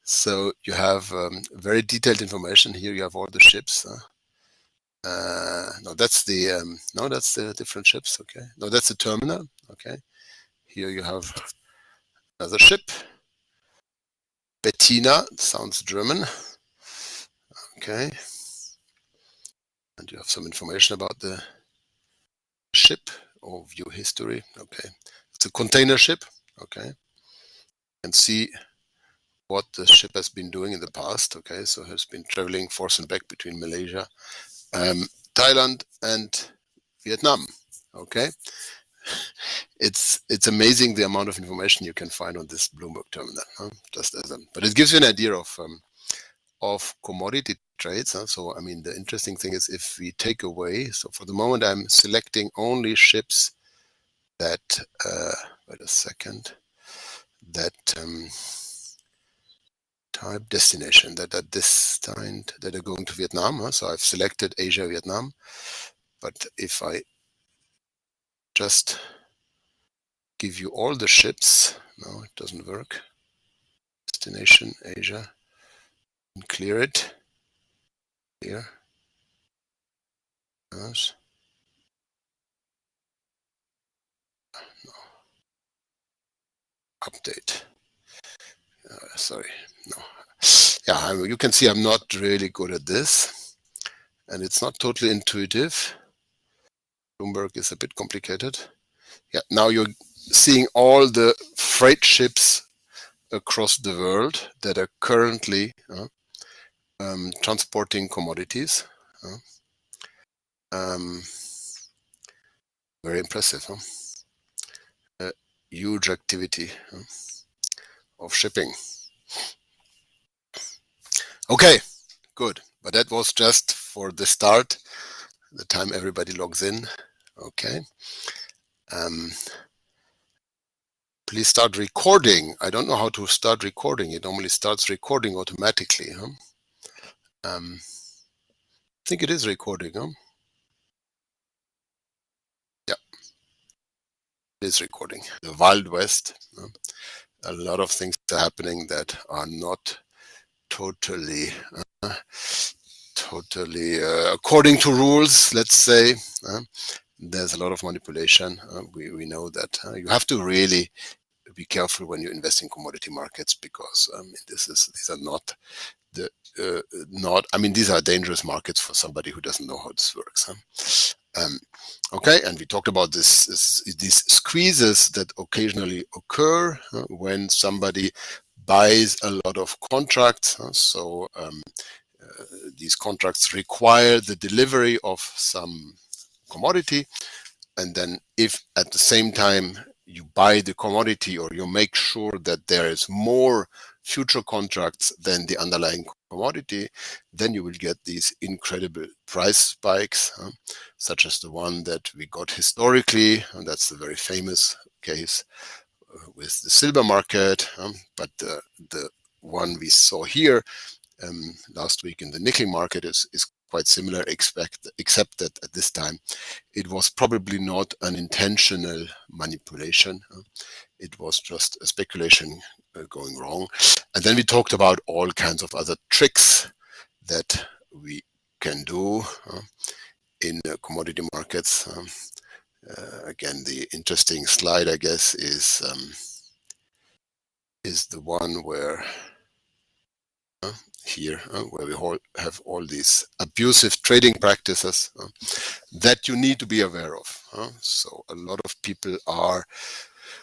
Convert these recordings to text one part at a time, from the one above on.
So you have very detailed information here. You have all the ships. No, that's the different ships. Okay, no, that's the terminal. Okay, here you have another ship. Bettina, sounds German. Okay, and you have some information about the ship or view history. Okay, it's a container ship. Okay, and see what the ship has been doing in the past. Okay, so it has been traveling forth and back between Malaysia, Thailand, and Vietnam. Okay, it's amazing the amount of information you can find on this Bloomberg terminal. Just as but it gives you an idea of commodity trades. So I mean, the interesting thing is if we take away. So for the moment, I'm selecting only ships that. Wait a second. That. Type destination that are destined that are going to Vietnam. So I've selected Asia, Vietnam. But if I just give you all the ships, no, it doesn't work. Destination Asia, and clear it. Clear. Yes. No. Update. Sorry. No. Yeah, you can see I'm not really good at this, and it's not totally intuitive. Bloomberg is a bit complicated. Yeah, now you're seeing all the freight ships across the world that are currently transporting commodities. Very impressive. Huge activity of shipping. Okay, good. But that was just for the start, the time everybody logs in. Okay. Please start recording. I don't know how to start recording. It normally starts recording automatically. I think it is recording. Yeah, it is recording. The Wild West. A lot of things are happening that are not totally according to rules, let's say. There's a lot of manipulation. We know that you have to really be careful when you invest in commodity markets, because these are not the these are dangerous markets for somebody who doesn't know how this works. Okay, and we talked about these squeezes that occasionally occur when somebody buys a lot of contracts. So these contracts require the delivery of some commodity, and then if at the same time you buy the commodity, or you make sure that there is more future contracts than the underlying commodity, then you will get these incredible price spikes, such as the one that we got historically, and that's the very famous case with the silver market. But the one we saw here last week in the nickel market is quite similar, except that at this time it was probably not an intentional manipulation. It was just a speculation going wrong. And then we talked about all kinds of other tricks that we can do in commodity markets. Again, the interesting slide, I guess, is the one where here, where we have all these abusive trading practices that you need to be aware of. So a lot of people are,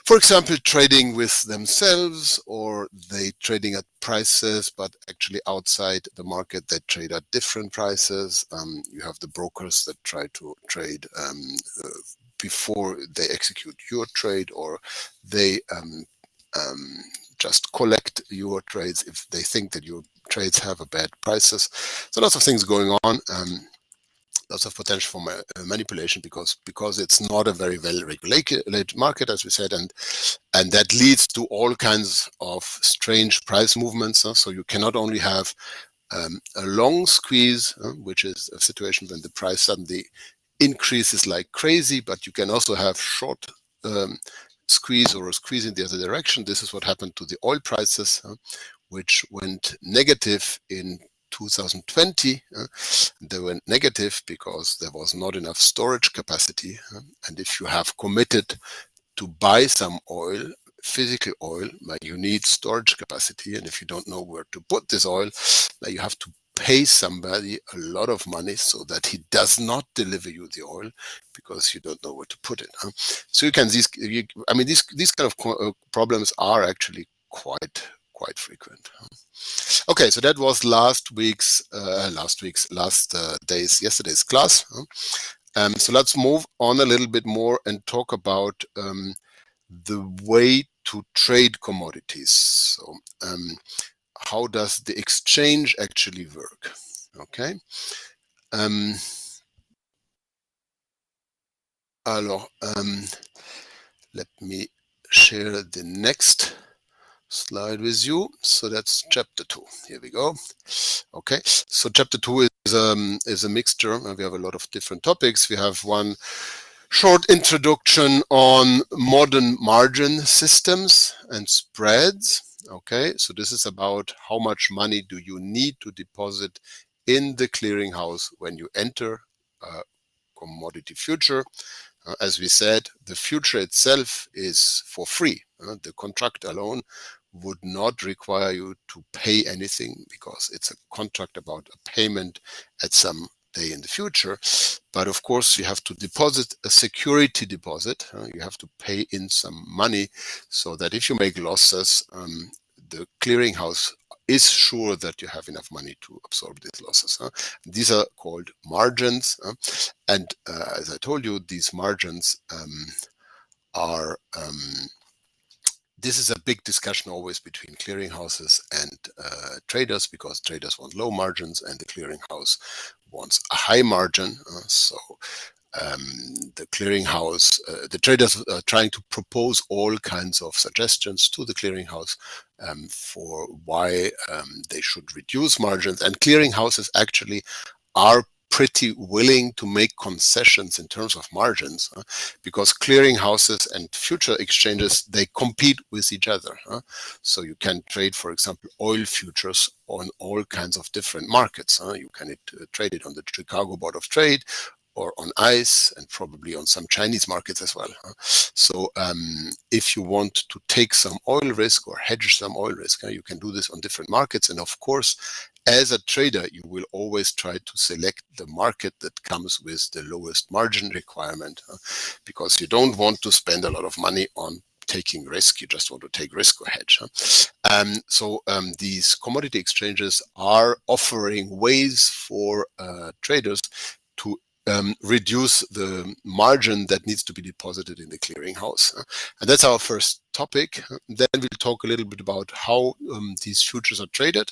for example, trading with themselves, or they trading at prices, but actually outside the market they trade at different prices. You have the brokers that try to trade before they execute your trade, or they just collect your trades if they think that your trades have a bad prices. So lots of things going on. Lots of potential for manipulation, because it's not a very well regulated market, as we said, and that leads to all kinds of strange price movements. So you cannot only have a long squeeze, which is a situation when the price suddenly increases like crazy, but you can also have short squeeze or a squeeze in the other direction. This is what happened to the oil prices, which went negative in 2020. They went negative because there was not enough storage capacity. And if you have committed to buy some oil, physical oil, you need storage capacity. And if you don't know where to put this oil, you have to pay somebody a lot of money so that he does not deliver you the oil because you don't know where to put it. So you can, these kind of problems are actually quite frequent. Okay, so that was yesterday's class. So let's move on a little bit more and talk about the way to trade commodities. So how does the exchange actually work? Okay. Let me share the next slide with you. So that's chapter 2. Here we go. Okay, so chapter 2 is a mixture. We have a lot of different topics. We have one short introduction on modern margin systems and spreads. Okay, so this is about how much money do you need to deposit in the clearinghouse when you enter a commodity future. As we said, the future itself is for free. The contract alone would not require you to pay anything because it's a contract about a payment at some day in the future. But of course, you have to deposit a security deposit. You have to pay in some money so that if you make losses, the clearinghouse is sure that you have enough money to absorb these losses. These are called margins. And as I told you, these margins are this is a big discussion always between clearinghouses and traders, because traders want low margins and the clearinghouse wants a high margin. So the clearinghouse, the traders are trying to propose all kinds of suggestions to the clearinghouse for why they should reduce margins. And clearinghouses actually are pretty willing to make concessions in terms of margins, because clearinghouses and future exchanges, they compete with each other. So you can trade, for example, oil futures on all kinds of different markets. You can trade it on the Chicago Board of Trade, or on ICE, and probably on some Chinese markets as well. So if you want to take some oil risk or hedge some oil risk, you can do this on different markets. And of course, as a trader, you will always try to select the market that comes with the lowest margin requirement, because you don't want to spend a lot of money on taking risk. You just want to take risk or hedge. So these commodity exchanges are offering ways for traders to reduce the margin that needs to be deposited in the clearinghouse. And that's our first topic. Then we'll talk a little bit about how these futures are traded.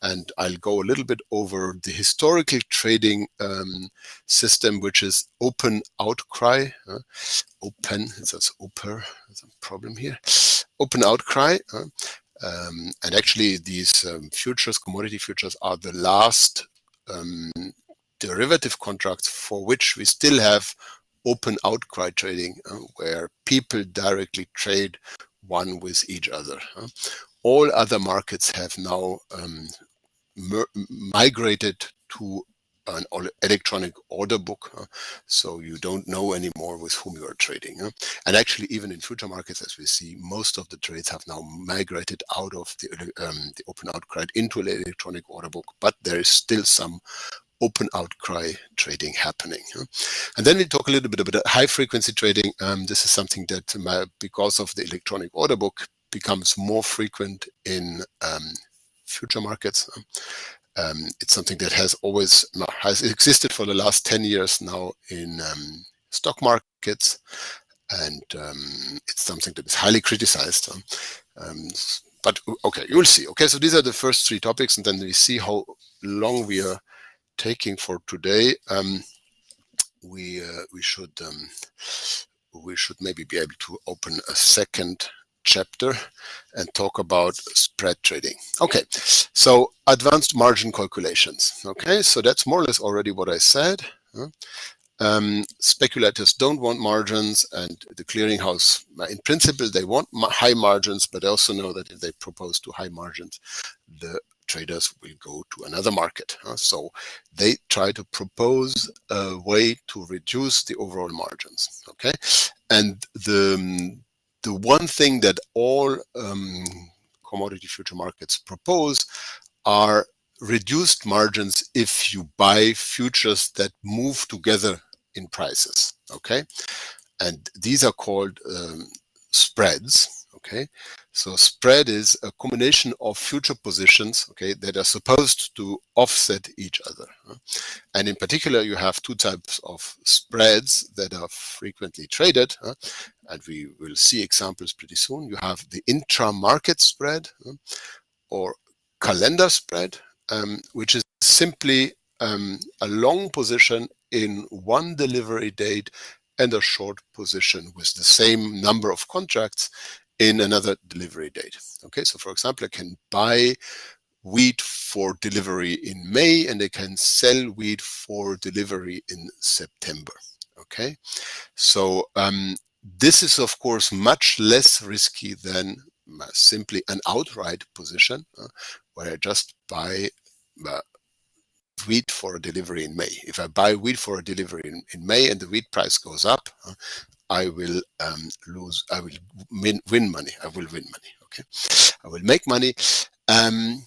And I'll go a little bit over the historical trading system, which is open outcry. Open, it says open, there's a problem here. Open outcry. And actually these futures, commodity futures, are the last derivative contracts for which we still have open outcry trading, where people directly trade one with each other. All other markets have now migrated to an electronic order book, so you don't know anymore with whom you are trading. And actually, even in future markets, as we see, most of the trades have now migrated out of the open outcry into an electronic order book, but there is still some open outcry trading happening. And then we talk a little bit about high frequency trading. This is something that, because of the electronic order book, becomes more frequent in future markets. It's something that has existed for the last 10 years now in stock markets, and it's something that is highly criticized. But okay, you'll see. Okay, so these are the first 3 topics, and then we see how long we are taking for today. We should maybe be able to open a second chapter and talk about spread trading. Okay, so advanced margin calculations. Okay, so that's more or less already what I said. speculators don't want margins, and the clearinghouse, in principle, they want high margins, but they also know that if they propose too high margins, the traders will go to another market. So they try to propose a way to reduce the overall margins. Okay, and the one thing that all commodity future markets propose are reduced margins if you buy futures that move together in prices. Okay, and these are called spreads. Okay, so spread is a combination of future positions, okay, that are supposed to offset each other. And in particular, you have two types of spreads that are frequently traded, and we will see examples pretty soon. You have the intra-market spread or calendar spread, which is simply a long position in one delivery date and a short position with the same number of contracts in another delivery date. Okay, so for example, I can buy wheat for delivery in May and I can sell wheat for delivery in September. Okay, so this is of course much less risky than simply an outright position where I just buy wheat for a delivery in May. If I buy wheat for a delivery in May and the wheat price goes up, I will win money. I will win money. Okay, I will make money, and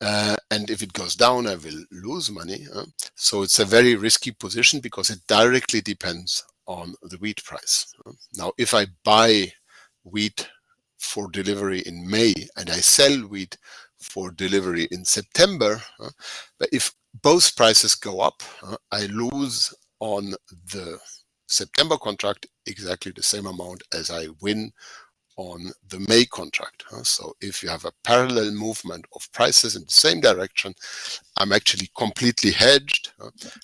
if it goes down, I will lose money. So it's a very risky position because it directly depends on the wheat price. Now, if I buy wheat for delivery in May and I sell wheat for delivery in September, but if both prices go up, I lose on the September contract exactly the same amount as I win on the May contract. So if you have a parallel movement of prices in the same direction, I'm actually completely hedged.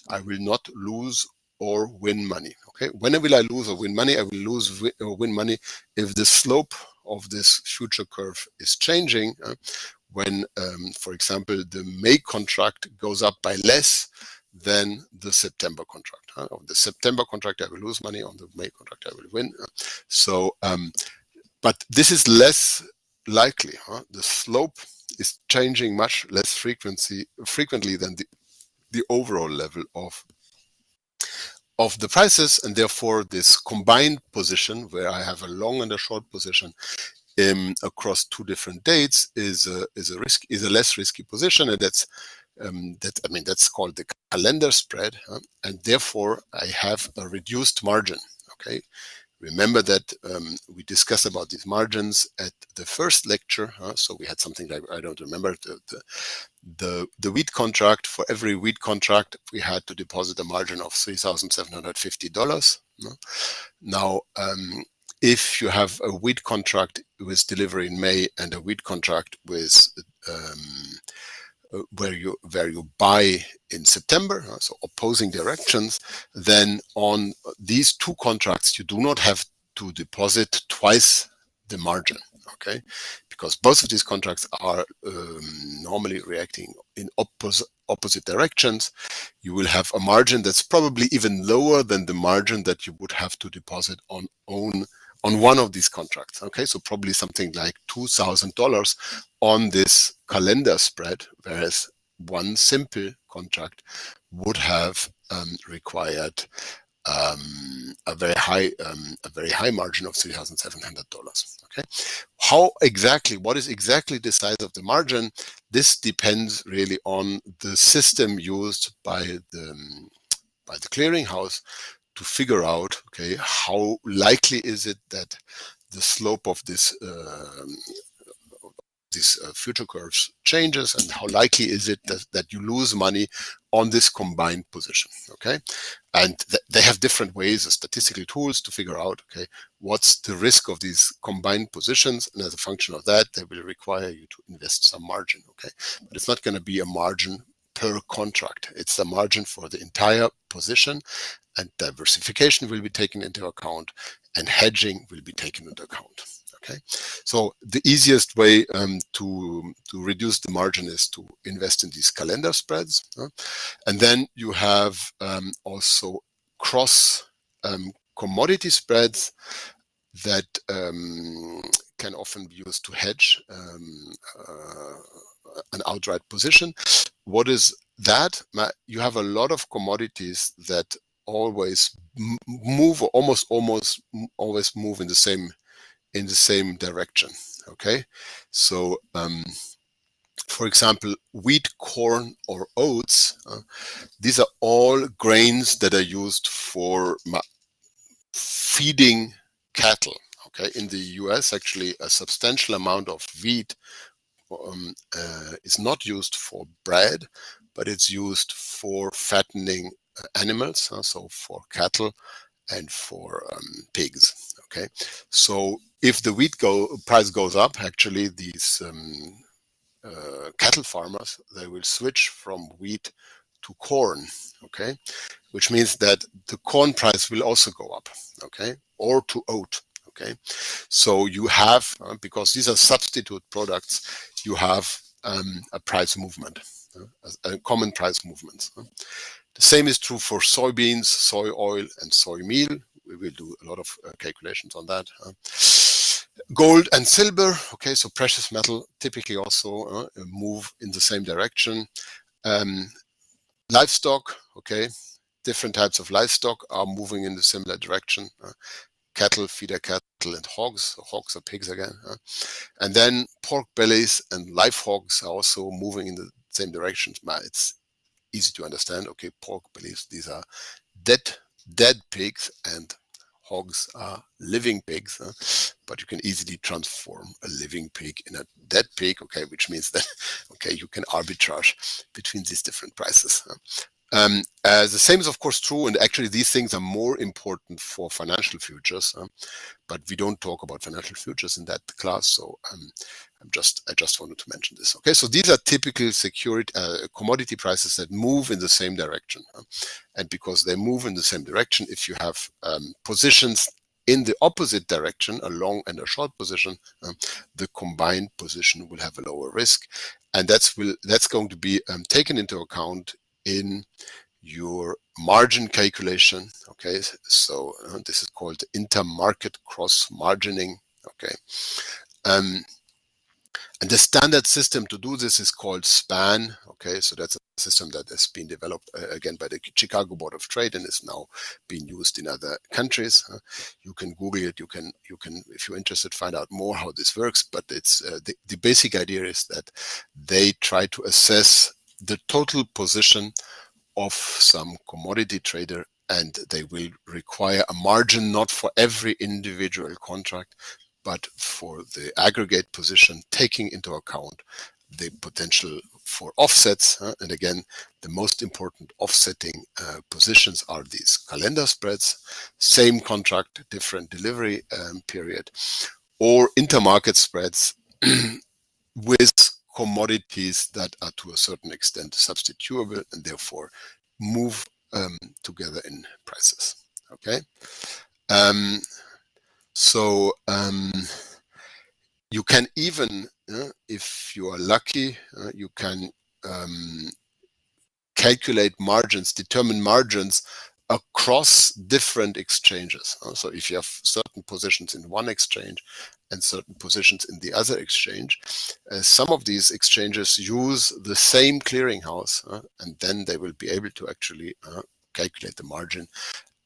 I will not lose or win money. Okay, when will I lose or win money? I will lose or win money if the slope of this future curve is changing. When, for example, the May contract goes up by less than the September contract. On the September contract, I will lose money. On the May contract, I will win. So, but this is less likely. The slope is changing much less frequently than the overall level of the prices, and therefore this combined position where I have a long and a short position across two different dates is a less risky position, and that's called the calendar spread, and therefore I have a reduced margin. Okay, remember that we discussed about these margins at the first lecture. So we had something like, I don't remember, the wheat contract. For every wheat contract, we had to deposit a margin of $3,750. Now, if you have a wheat contract with delivery in May and a wheat contract with where you buy in September, so opposing directions, then on these two contracts you do not have to deposit twice the margin. Okay, because both of these contracts are normally reacting in opposite directions. You will have a margin that's probably even lower than the margin that you would have to deposit on one of these contracts. Okay, so probably something like $2,000 on this calendar spread, whereas one simple contract would have required a very high margin of $3,700. Okay, what is exactly the size of the margin? This depends really on the system used by the clearinghouse to figure out, okay, how likely is it that the slope of this future curves changes, and how likely is it that you lose money on this combined position. Okay, and they have different ways, statistical tools, to figure out, okay, what's the risk of these combined positions, and as a function of that, they will require you to invest some margin. Okay, but it's not going to be a margin per contract. It's the margin for the entire position, and diversification will be taken into account, and hedging will be taken into account. Okay, so the easiest way to reduce the margin is to invest in these calendar spreads, and then you have also cross commodity spreads that can often be used to hedge an outright position. What is that? You have a lot of commodities that always move, or almost always move in the same direction. Okay, so for example, wheat, corn, or oats, these are all grains that are used for feeding cattle. Okay, in the US, actually, a substantial amount of wheat is not used for bread, but it's used for fattening animals, so for cattle and for pigs. Okay, so if the wheat price goes up, actually these cattle farmers, they will switch from wheat to corn. Okay, which means that the corn price will also go up. Okay, or to oat. Okay, so you have, because these are substitute products, you have a price movement, a common price movement. The same is true for soybeans, soy oil, and soy meal. We will do a lot of calculations on that. Gold and silver, okay, so precious metal typically also move in the same direction. Livestock, okay, different types of livestock are moving in the similar direction. Cattle, feeder cattle, and hogs. So hogs are pigs again. And then pork bellies and live hogs are also moving in the same direction. It's easy to understand. Okay, pork bellies, these are dead pigs, and hogs are living pigs. But you can easily transform a living pig in a dead pig. Okay, which means that okay, you can arbitrage between these different prices. The same is of course true, and actually these things are more important for financial futures, but we don't talk about financial futures in that class, so I just wanted to mention this. Okay, so these are typical security commodity prices that move in the same direction, and because they move in the same direction, if you have positions in the opposite direction, a long and a short position, the combined position will have a lower risk, and that's going to be taken into account in your margin calculation. Okay, so this is called intermarket cross margining. Okay, and the standard system to do this is called SPAN. Okay, so that's a system that has been developed again by the Chicago Board of Trade and is now being used in other countries. You can Google it. You can, if you're interested, find out more how this works. But it's the basic idea is that they try to assess the total position of some commodity trader, and they will require a margin not for every individual contract, but for the aggregate position, taking into account the potential for offsets. And again, the most important offsetting positions are these calendar spreads, same contract, different delivery period, or intermarket spreads with commodities that are to a certain extent substitutable and therefore move together in prices. Okay, so you can even, if you are lucky, you can calculate margins, determine margins across different exchanges. So if you have certain positions in one exchange and certain positions in the other exchange, some of these exchanges use the same clearinghouse, and then they will be able to actually calculate the margin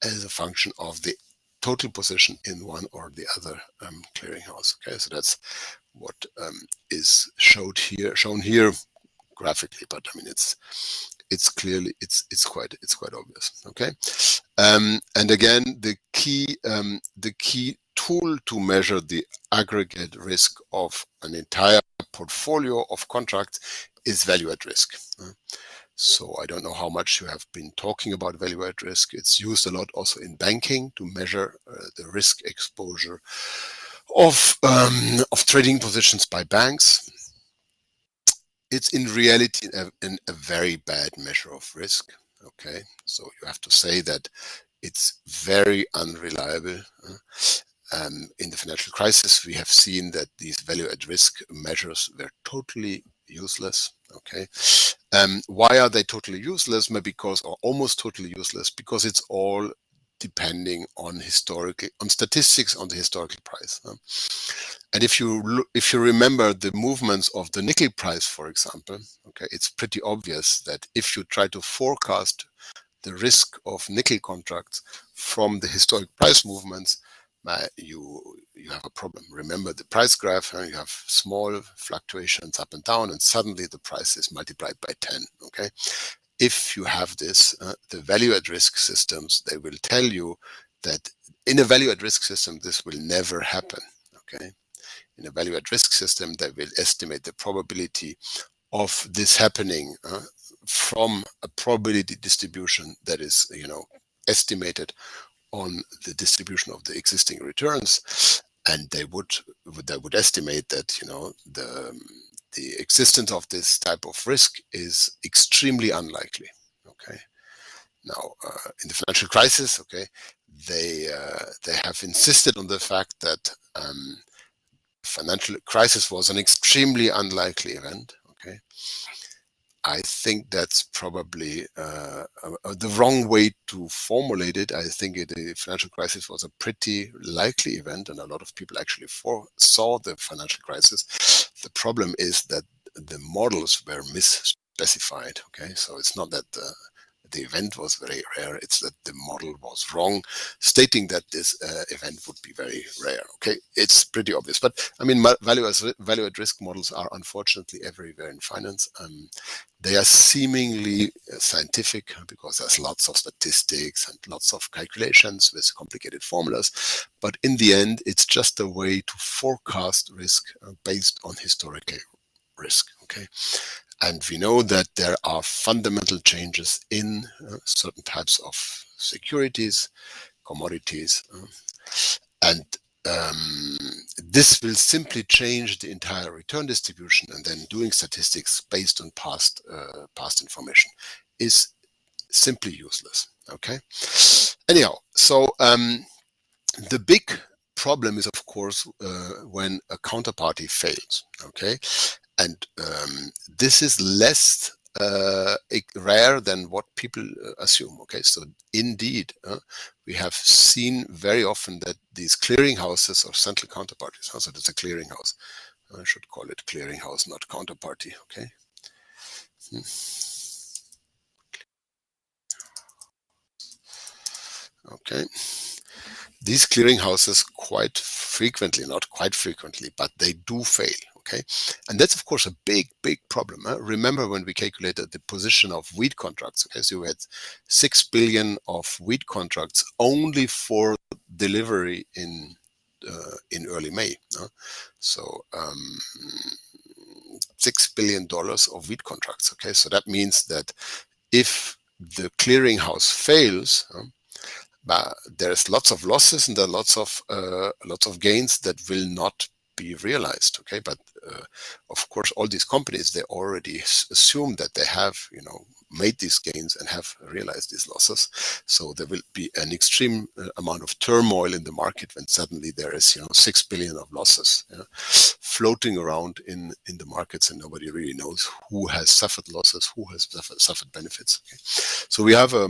as a function of the total position in one or the other clearinghouse. Okay, so that's what is shown here graphically, but I mean it's clearly it's quite obvious. Okay, and again the key tool to measure the aggregate risk of an entire portfolio of contracts is value at risk. So I don't know how much you have been talking about value at risk. It's used a lot also in banking to measure the risk exposure of trading positions by banks. It's in reality a very bad measure of risk. Okay, so you have to say that it's very unreliable. In the financial crisis, we have seen that these value at risk measures were totally useless. Okay, Why are they totally useless? Maybe because, or almost totally useless, because it's all depending on statistics on the historical price. And if you remember the movements of the nickel price, for example, okay, it's pretty obvious that if you try to forecast the risk of nickel contracts from the historic price movements, you have a problem. Remember the price graph, you have small fluctuations up and down, and suddenly the price is multiplied by 10. Okay, if you have this, the value at risk systems, they will tell you that in a value at risk system, this will never happen. Okay, in a value at risk system, they will estimate the probability of this happening from a probability distribution that is, estimated on the distribution of the existing returns, and they would estimate that the existence of this type of risk is extremely unlikely. Okay, now in the financial crisis, okay, they have insisted on the fact that financial crisis was an extremely unlikely event. Okay, I think that's probably the wrong way to formulate it. I think the financial crisis was a pretty likely event, and a lot of people actually foresaw the financial crisis. The problem is that the models were misspecified. Okay, so it's not that the event was very rare, it's that the model was wrong, stating that this event would be very rare. Okay, it's pretty obvious. But I mean, value at risk models are unfortunately everywhere in finance. They are seemingly scientific because there's lots of statistics and lots of calculations with complicated formulas. But in the end, it's just a way to forecast risk based on historical risk. Okay. And we know that there are fundamental changes in certain types of securities, commodities, and this will simply change the entire return distribution, and then doing statistics based on past information is simply useless. Okay. Anyhow, so the big problem is, of course, when a counterparty fails. Okay. And this is less rare than what people assume. Okay, so indeed, we have seen very often that these clearinghouses or central counterparties, so it's a clearinghouse. I should call it clearinghouse, not counterparty. Okay. Okay. These clearinghouses quite frequently, not quite frequently, but they do fail. Okay, and that's of course a big problem. Remember when we calculated the position of wheat contracts? Okay, so we had 6 billion of wheat contracts only for delivery in early May. So $6 billion of wheat contracts. Okay, so that means that if the clearinghouse fails, there's lots of losses and there are lots of gains that will not be realized. Okay, but of course, all these companies, they already assume that they have made these gains and have realized these losses. So there will be an extreme amount of turmoil in the market when suddenly there is 6 billion of losses floating around in the markets, and nobody really knows who has suffered losses, who has suffered benefits. Okay. So we have a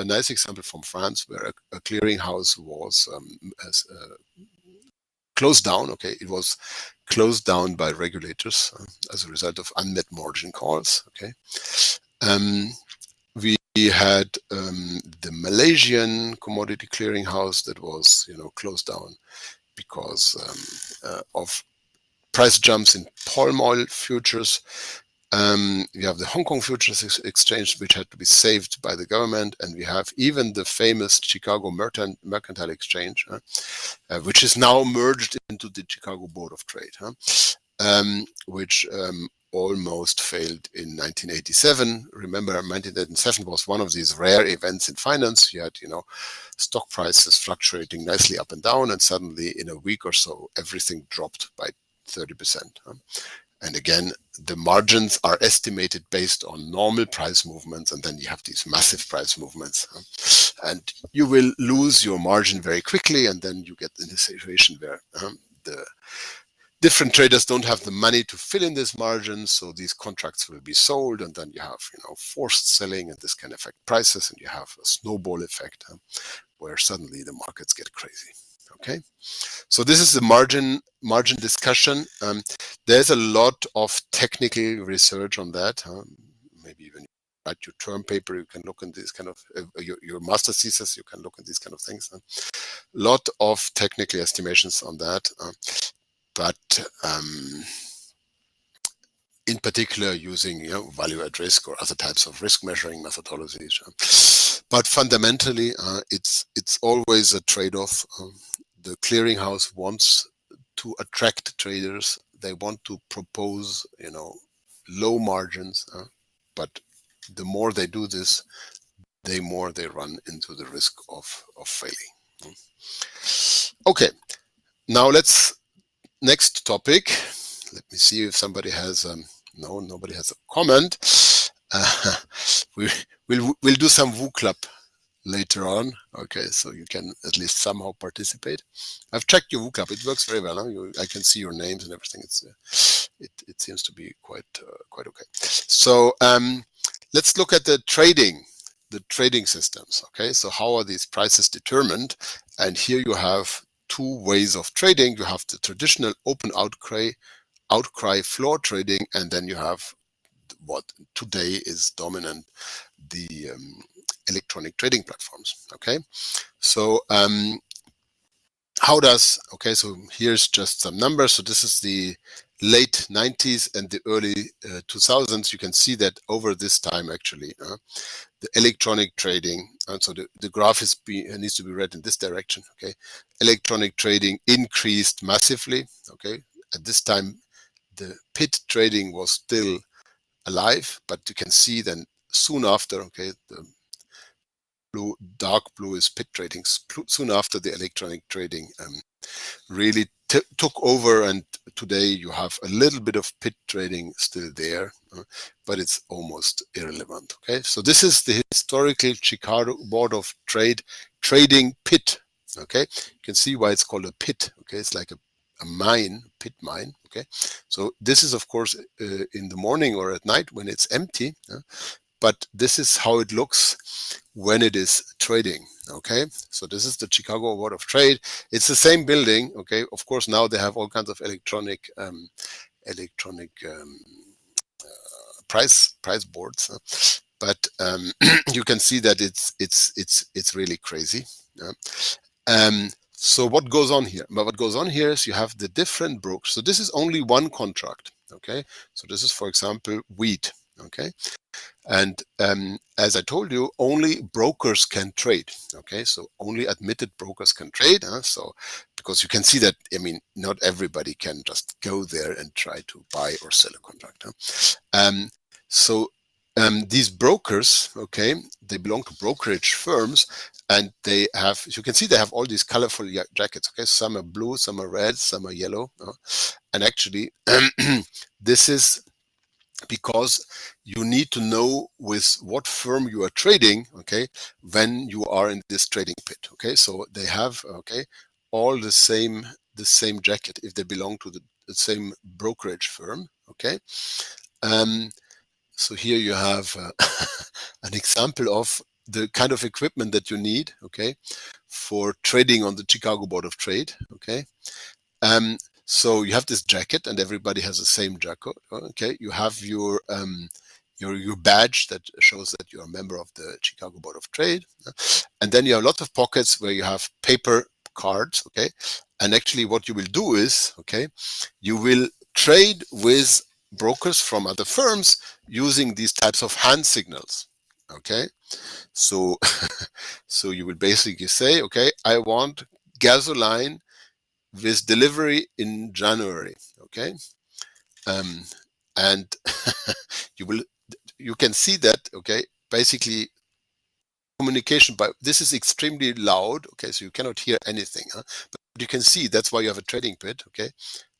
nice example from France where a clearinghouse was closed down. Okay, it was closed down by regulators as a result of unmet margin calls. Okay, we had the Malaysian commodity clearinghouse that was closed down because of price jumps in palm oil futures. We have the Hong Kong Futures Exchange, which had to be saved by the government, and we have even the famous Chicago Mercantile Exchange, which is now merged into the Chicago Board of Trade, which almost failed in 1987. Remember, 1987 was one of these rare events in finance. You had, stock prices fluctuating nicely up and down, and suddenly in a week or so, everything dropped by 30%. And again, the margins are estimated based on normal price movements, and then you have these massive price movements. And you will lose your margin very quickly, and then you get in a situation where different traders don't have the money to fill in this margin, so these contracts will be sold, and then you have forced selling, and this can affect prices, and you have a snowball effect where suddenly the markets get crazy. Okay, so this is the margin discussion. There's a lot of technical research on that. Maybe even write your term paper, you can look in this kind of your master thesis, you can look at these kind of things. A lot of technical estimations on that, but in particular using value at risk or other types of risk measuring methodologies. But fundamentally, it's always a trade-off. The clearinghouse wants to attract traders. They want to propose low margins, but the more they do this, the more they run into the risk of failing. Okay, now next topic. Let me see if somebody has no, nobody has a comment. We'll do some WooClub later on. Okay, so you can at least somehow participate. I've checked your WooClub. It works very well. I can see your names and everything. It seems to be quite okay. So let's look at the trading systems. Okay, so how are these prices determined? And here you have two ways of trading. You have the traditional open outcry floor trading, and then you have what today is dominant, the electronic trading platforms. Okay, so so here's just some numbers. So this is the late 90s and the early 2000s. You can see that over this time, actually, the electronic trading, and so the graph needs to be read in this direction. Okay, electronic trading increased massively. Okay, at this time, the pit trading was still alive, but you can see then soon after, okay, the dark blue is pit trading. Soon after, the electronic trading really took over, and today you have a little bit of pit trading still there, but it's almost irrelevant. Okay, so this is the historical Chicago Board of Trade trading pit. Okay, you can see why it's called a pit. Okay, it's like a pit mine. Okay, so this is of course in the morning or at night when it's empty, but this is how it looks when it is trading. Okay, so this is the Chicago Board of Trade. It's the same building. Okay, of course now they have all kinds of electronic price boards, but you can see that it's really crazy. So what goes on here? But what goes on here is you have the different brokers. So this is only one contract. Okay, so this is, for example, wheat. Okay, and as I told you, only brokers can trade. Okay, so only admitted brokers can trade. So because you can see that, I mean, not everybody can just go there and try to buy or sell a contract. These brokers, okay, they belong to brokerage firms, and they have, you can see they have all these colorful jackets. Okay, some are blue, some are red, some are yellow, and actually this is because you need to know with what firm you are trading, okay, when you are in this trading pit. Okay, so they have, okay, all the same jacket if they belong to the same brokerage firm. Okay, so here you have an example of the kind of equipment that you need, okay, for trading on the Chicago Board of Trade. Okay, so you have this jacket, and everybody has the same jacket. Okay, you have your badge that shows that you're a member of the Chicago Board of Trade, and then you have a lot of pockets where you have paper cards. Okay, and actually what you will do is, okay, you will trade with brokers from other firms using these types of hand signals. Okay, so so you will basically say, okay, I want gasoline with delivery in January. Okay, and you can see that, okay, basically communication by this is extremely loud. Okay, so you cannot hear anything, but you can see that's why you have a trading pit. Okay,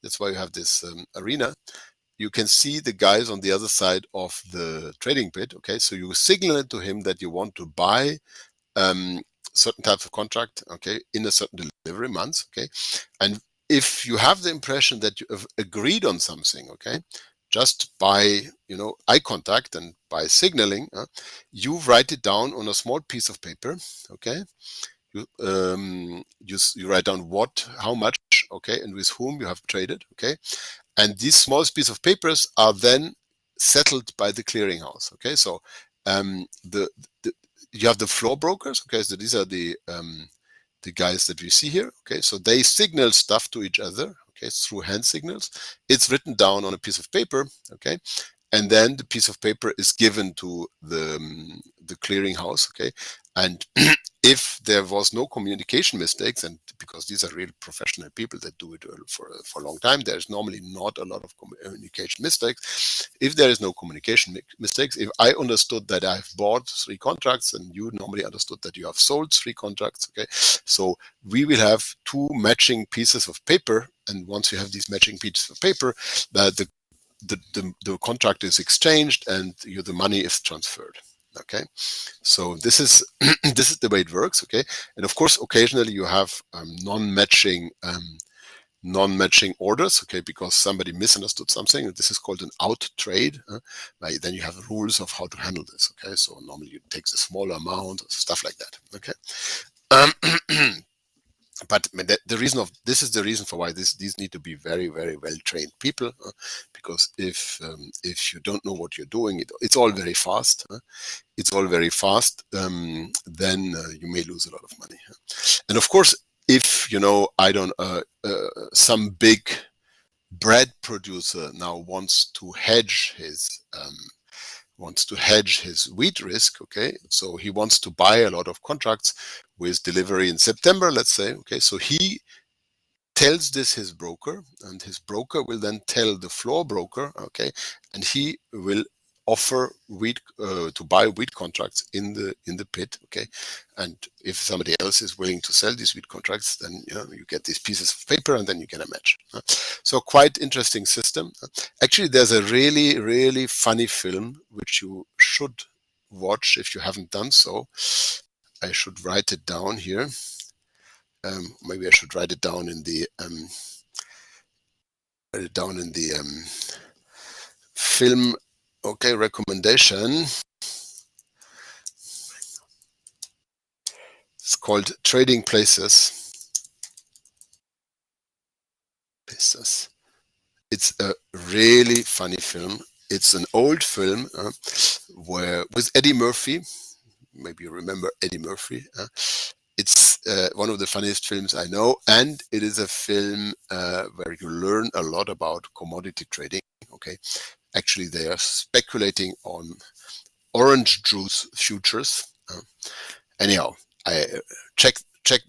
that's why you have this arena. You can see the guys on the other side of the trading pit. Okay, so you signal it to him that you want to buy certain types of contract, okay, in a certain delivery month. Okay, and if you have the impression that you have agreed on something, okay, just by eye contact and by signaling, you write it down on a small piece of paper, okay. You write down how much, okay, and with whom you have traded, okay, and these small pieces of papers are then settled by the clearinghouse, okay. So the you have the floor brokers, okay. So these are the guys that we see here, okay. So they signal stuff to each other, okay, through hand signals. It's written down on a piece of paper, okay, and then the piece of paper is given to the clearinghouse, okay. And if there was no communication mistakes, and because these are real professional people that do it for a long time, there's normally not a lot of communication mistakes. If there is no communication mistakes, if I understood that I've bought 3 contracts and you normally understood that you have sold 3 contracts, okay, so we will have 2 matching pieces of paper, and once you have these matching pieces of paper, the contract is exchanged and the money is transferred. Okay, so this is this is the way it works. Okay, and of course, occasionally you have non-matching orders. Okay, because somebody misunderstood something. This is called an out trade. Then you have rules of how to handle this. Okay, so normally you take the smaller amount, stuff like that. Okay. But the reason of this is the reason for why these need to be very, very well trained people, because if you don't know what you're doing, it's all very fast. It's all very fast. Then you may lose a lot of money. And of course, if I don't some big bread producer now wants to hedge his wheat risk, okay, so he wants to buy a lot of contracts with delivery in September, let's say, okay, so he tells this his broker, and his broker will then tell the floor broker, okay, and he will offer wheat to buy wheat contracts in the pit, okay, and if somebody else is willing to sell these wheat contracts, then you get these pieces of paper and then you get a match. So quite interesting system. Actually, there's a really, really funny film which you should watch if you haven't done so. I should write it down here. Maybe I should write it down in the film. Okay, recommendation. It's called Trading Places. It's a really funny film. It's an old film with Eddie Murphy. Maybe you remember Eddie Murphy. It's one of the funniest films I know, and it is a film where you learn a lot about commodity trading. Okay, actually, they are speculating on orange juice futures. Anyhow, I check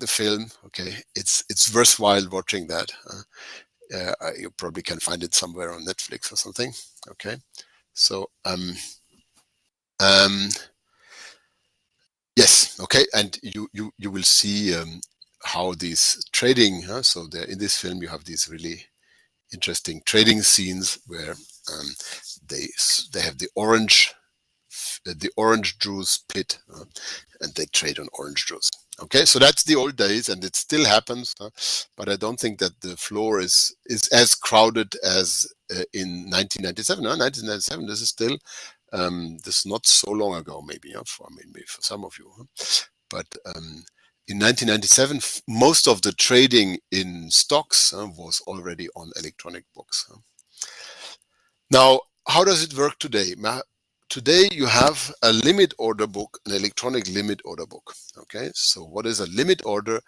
the film. Okay, it's worthwhile watching that. You probably can find it somewhere on Netflix or something. Okay, so yes, okay, and you will see how these trading. So there in this film you have these really interesting trading scenes where they have the orange juice pit, and they trade on orange juice. Okay, so that's the old days, and it still happens, but I don't think that the floor is as crowded as in 1997. No, 1997. This is still this is not so long ago, maybe. Maybe for some of you, but in 1997, most of the trading in stocks was already on electronic books. Now, how does it work today? Today you have a limit order book, an electronic limit order book. Okay, so what is a limit order?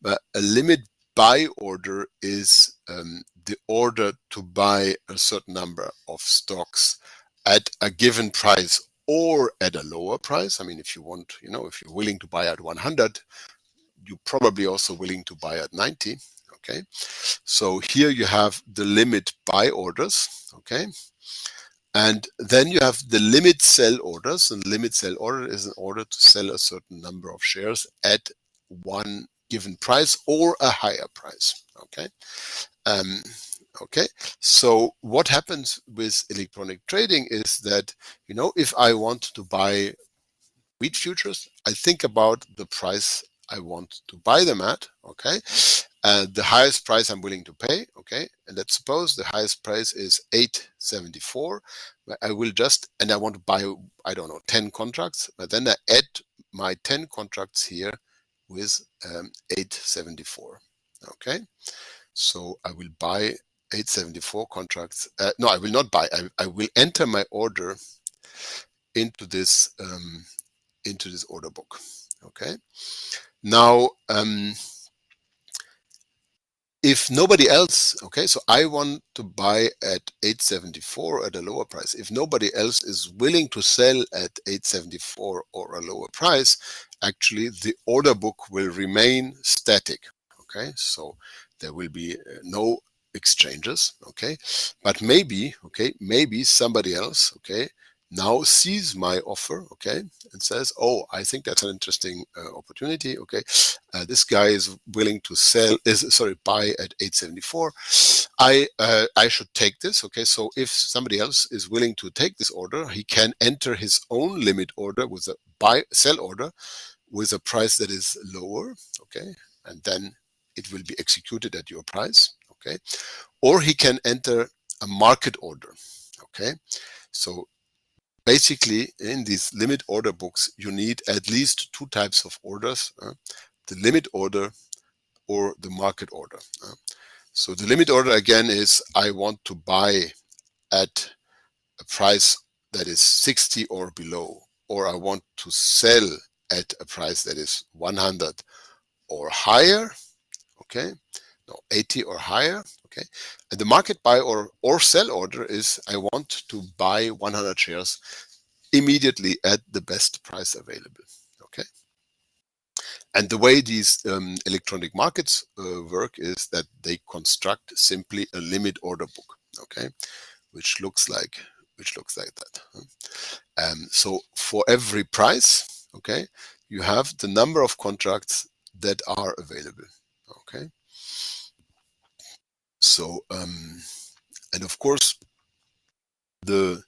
A limit buy order is the order to buy a certain number of stocks at a given price or at a lower price. I mean, if you want, if you're willing to buy at 100, you're probably also willing to buy at 90. Okay, so here you have the limit buy orders. Okay. And then you have the limit sell orders, and limit sell order is an order to sell a certain number of shares at one given price or a higher price. Okay. Okay. So what happens with electronic trading is that, if I want to buy wheat futures, I think about the price I want to buy them at. Okay. the highest price I'm willing to pay, okay, and let's suppose the highest price is 874. I will just, and I want to buy, I don't know, 10 contracts, but then I add my 10 contracts here with 874, okay. So I will buy 874 contracts. No, I will not buy. I will enter my order into this order book. Okay. Now, if nobody else, okay, so I want to buy at 874 at a lower price. If nobody else is willing to sell at 874 or a lower price, actually the order book will remain static. Okay, so there will be no exchanges. Okay, but maybe, okay, maybe somebody else, okay, now sees my offer, okay, and says, oh, I think that's an interesting opportunity. Okay, this guy is willing to buy at 874. I should take this. Okay, so if somebody else is willing to take this order, he can enter his own limit order with a sell order with a price that is lower. Okay, and then it will be executed at your price. Okay, or he can enter a market order. Okay, so basically, in these limit order books, you need at least two types of orders, the limit order or the market order. So the limit order, again, is I want to buy at a price that is 60 or below, or I want to sell at a price that is 100 or higher, okay? No, 80 or higher, okay? And the market buy or sell order is I want to buy 100 shares immediately at the best price available. Okay. And the way these electronic markets work is that they construct simply a limit order book. Okay, which looks like that. So for every price, okay, you have the number of contracts that are available. Okay. So and of course, the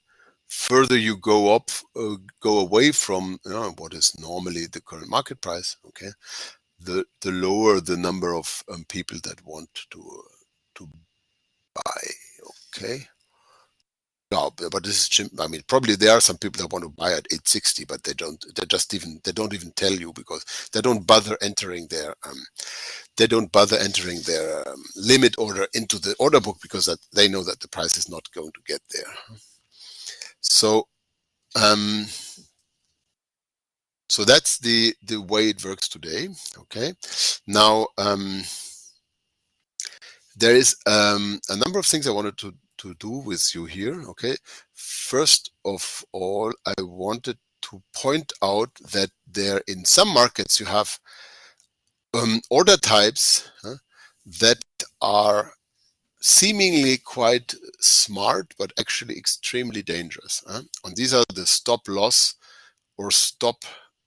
further you go up, go away from what is normally the current market price, okay, the lower the number of people that want to buy. Okay. No, but this is, I mean, probably there are some people that want to buy at 860, but they don't even tell you because they don't bother entering their limit order into the order book because that they know that the price is not going to get there. So so that's the way it works today. Okay. Now there is a number of things I wanted to do with you here. Okay. First of all, I wanted to point out that there in some markets you have order types that are seemingly quite smart, but actually extremely dangerous. And these are the stop loss or stop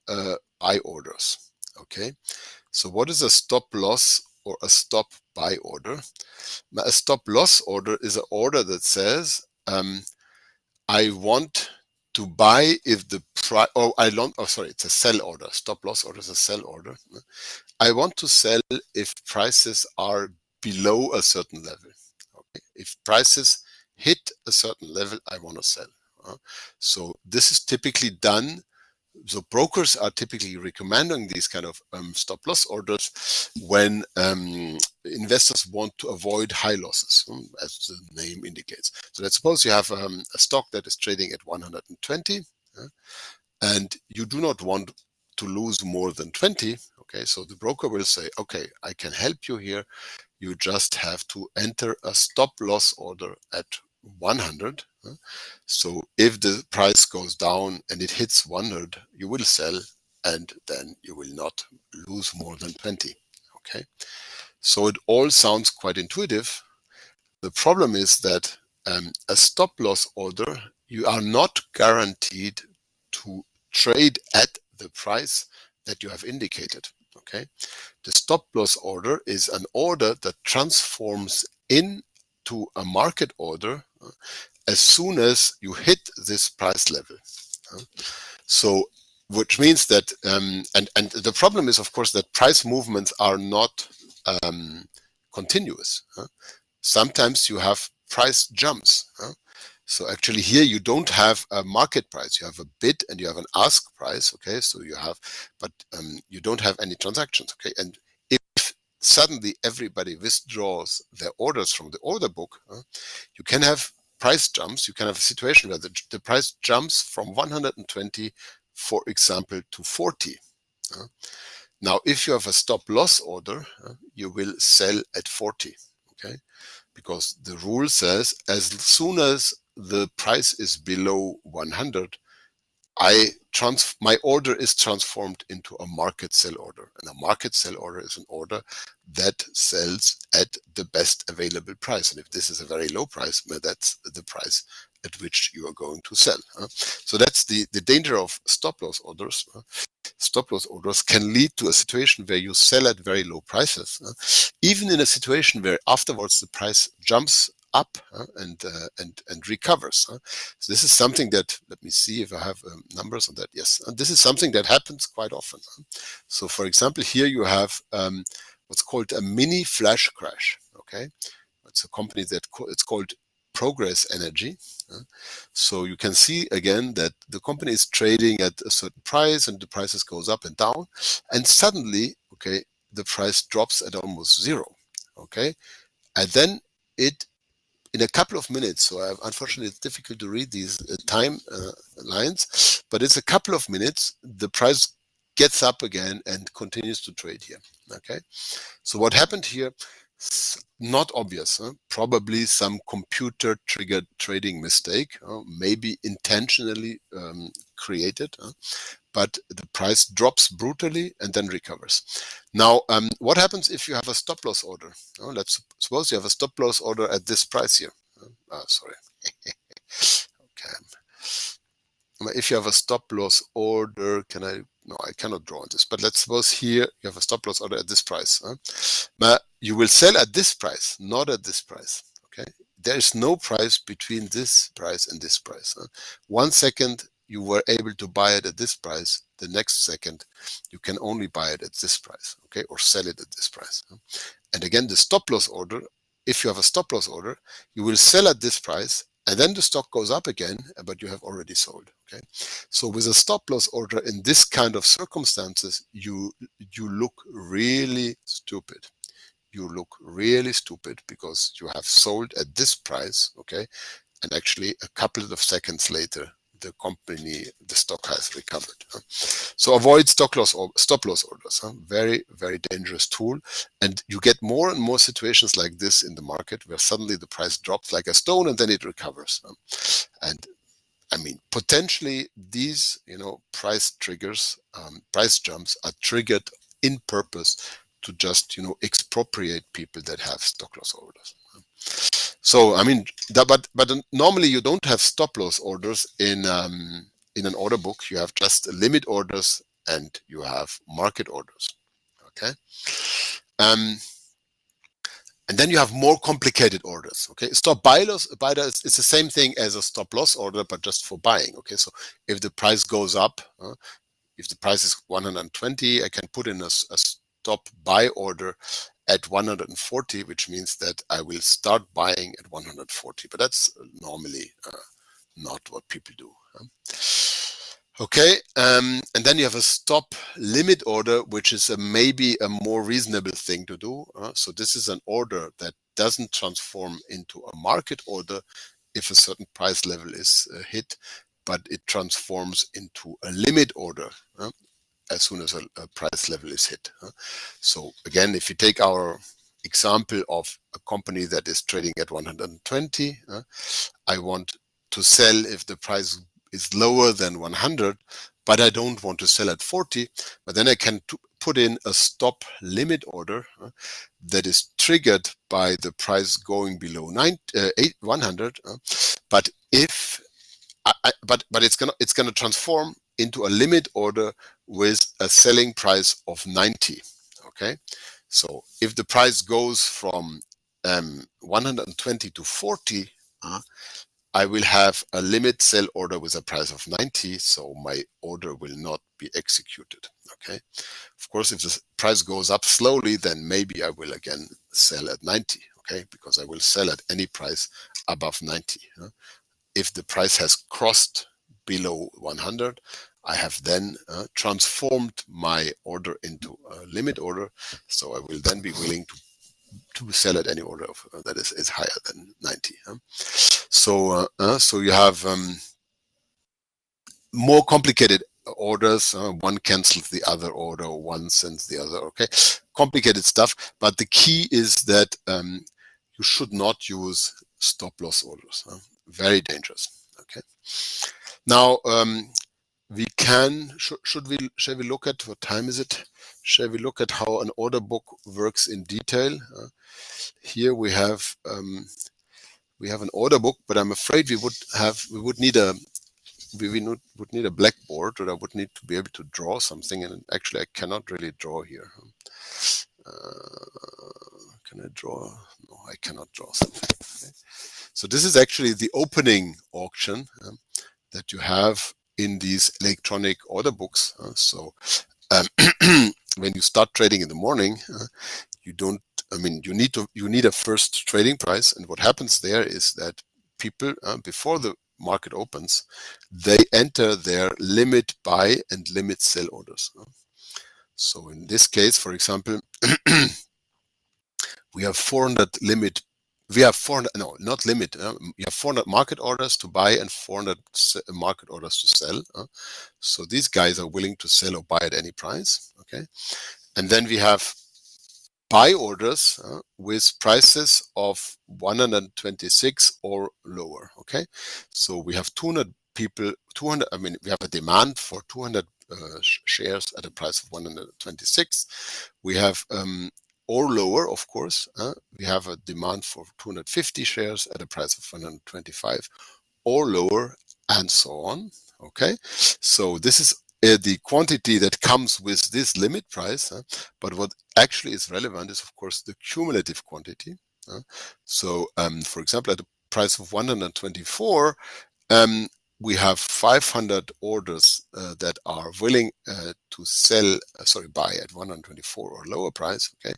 buy orders. Okay, so what is a stop loss or a stop buy order? A stop loss order is an order that says I want to buy if the price, it's a sell order. Stop loss order is a sell order. I want to sell if prices are below a certain level. Okay, if prices hit a certain level, I want to sell. So this is typically done. So brokers are typically recommending these kind of stop loss orders when investors want to avoid high losses, as the name indicates. So let's suppose you have a stock that is trading at 120, and you do not want to lose more than 20. Okay, so the broker will say, okay, I can help you here. You just have to enter a stop loss order at 100. So if the price goes down and it hits 100, you will sell, and then you will not lose more than 20. Okay, so it all sounds quite intuitive. The problem is that a stop loss order, you are not guaranteed to trade at the price that you have indicated. Okay, the stop loss order is an order that transforms into a market order as soon as you hit this price level. So, which means that, and the problem is, of course, that price movements are not continuous. Sometimes you have price jumps. So actually here you don't have a market price. You have a bid and you have an ask price. Okay, so you have, but you don't have any transactions. Okay, and if suddenly everybody withdraws their orders from the order book, you can have price jumps. You can have a situation where the price jumps from 120, for example, to 40. Now, if you have a stop loss order, you will sell at 40. Okay, because the rule says as soon as the price is below 100, my order is transformed into a market sell order, and a market sell order is an order that sells at the best available price. And if this is a very low price, that's the price at which you are going to sell. So that's the danger of stop loss orders. Stop loss orders can lead to a situation where you sell at very low prices, even in a situation where afterwards the price jumps up and recovers. So this is something that, let me see if I have numbers on that. Yes, and this is something that happens quite often. So for example, here you have what's called a mini flash crash. Okay, it's a company that it's called Progress Energy. So you can see again that the company is trading at a certain price and the prices goes up and down, and suddenly, okay, the price drops at almost zero. Okay, and then it, in a couple of minutes, so unfortunately it's difficult to read these time lines, but it's a couple of minutes, the price gets up again and continues to trade here. Okay, so what happened here? Not obvious, probably some computer triggered trading mistake, maybe intentionally created, but the price drops brutally and then recovers. Now, what happens if you have a stop loss order? Let's suppose you have a stop loss order at this price here. Sorry. Okay. If you have a stop loss order, no, I cannot draw on this, but let's suppose here you have a stop loss order at this price. But you will sell at this price, not at this price. Okay. There is no price between this price and this price. 1 second you were able to buy it at this price, the next second you can only buy it at this price, okay, or sell it at this price. And again, the stop loss order, if you have a stop loss order, you will sell at this price and then the stock goes up again, but you have already sold. Okay, so with a stop loss order in this kind of circumstances, you look really stupid. You look really stupid because you have sold at this price, okay, and actually a couple of seconds later the stock has recovered. So avoid stop loss orders. Very, very dangerous tool. And you get more and more situations like this in the market where suddenly the price drops like a stone and then it recovers. And I mean, potentially these, price triggers, price jumps are triggered in purpose to just, expropriate people that have stop loss orders. So I mean, but normally you don't have stop loss orders in an order book. You have just limit orders and you have market orders. Okay, and then you have more complicated orders. Okay, stop buy loss it's the same thing as a stop loss order, but just for buying. Okay, so if the price goes up, if the price is 120, I can put in a stop buy order at 140, which means that I will start buying at 140, but that's normally not what people do. Okay, and then you have a stop limit order, which is maybe a more reasonable thing to do. So this is an order that doesn't transform into a market order if a certain price level is hit, but it transforms into a limit order as soon as a price level is hit. So again, if you take our example of a company that is trading at 120, I want to sell if the price is lower than 100, but I don't want to sell at 40, but then I can put in a stop limit order that is triggered by the price going below 100, but if but it's gonna transform into a limit order with a selling price of 90. Okay, so if the price goes from 120 to 40, I will have a limit sell order with a price of 90, so my order will not be executed. Okay, of course, if the price goes up slowly, then maybe I will again sell at 90. Okay, because I will sell at any price above 90. If the price has crossed below 100, I have then transformed my order into a limit order, so I will then be willing to sell at any order of, that is higher than 90. So you have more complicated orders. One cancels the other order, one sends the other. Okay, complicated stuff. But the key is that you should not use stop loss orders. Very dangerous. Okay. Now we can. Shall we look at what time is it? Shall we look at how an order book works in detail? Here we have an order book, but I'm afraid we would need a blackboard, or I would need to be able to draw something, and actually I cannot really draw here. Can I draw? No, I cannot draw something. Okay. So this is actually the opening auction that you have in these electronic order books. When you start trading in the morning, you need a first trading price, and what happens there is that people before the market opens, they enter their limit buy and limit sell orders. So in this case, for example, we have 400 limit. We have 400, no, not limit. We have 400 market orders to buy and 400 market orders to sell. So these guys are willing to sell or buy at any price. Okay, and then we have buy orders with prices of 126 or lower. Okay, so we have 200 people. We have a demand for 200 shares at a price of 126. We have or lower, of course. We have a demand for 250 shares at a price of 125 or lower, and so on. Okay, so this is the quantity that comes with this limit price. But what actually is relevant is, of course, the cumulative quantity. So, for example, at a price of 124, we have 500 orders that are willing to buy at 124 or lower price. Okay,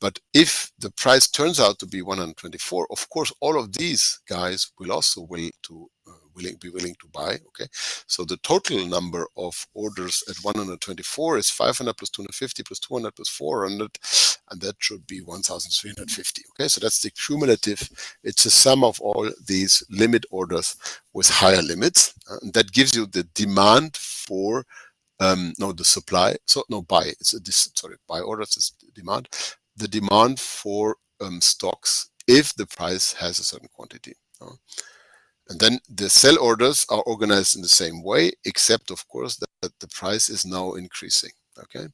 but if the price turns out to be 124, of course, all of these guys will also be willing to buy. Okay, so the total number of orders at 124 is 500 plus 250 plus 200 plus 400, and that should be 1,350. Okay, so that's the cumulative. It's a sum of all these limit orders with higher limits, and that gives you the demand for the supply. So no, buy. Buy orders is demand. The demand for stocks if the price has a certain quantity. And then the sell orders are organized in the same way, except of course that the price is now increasing. Okay,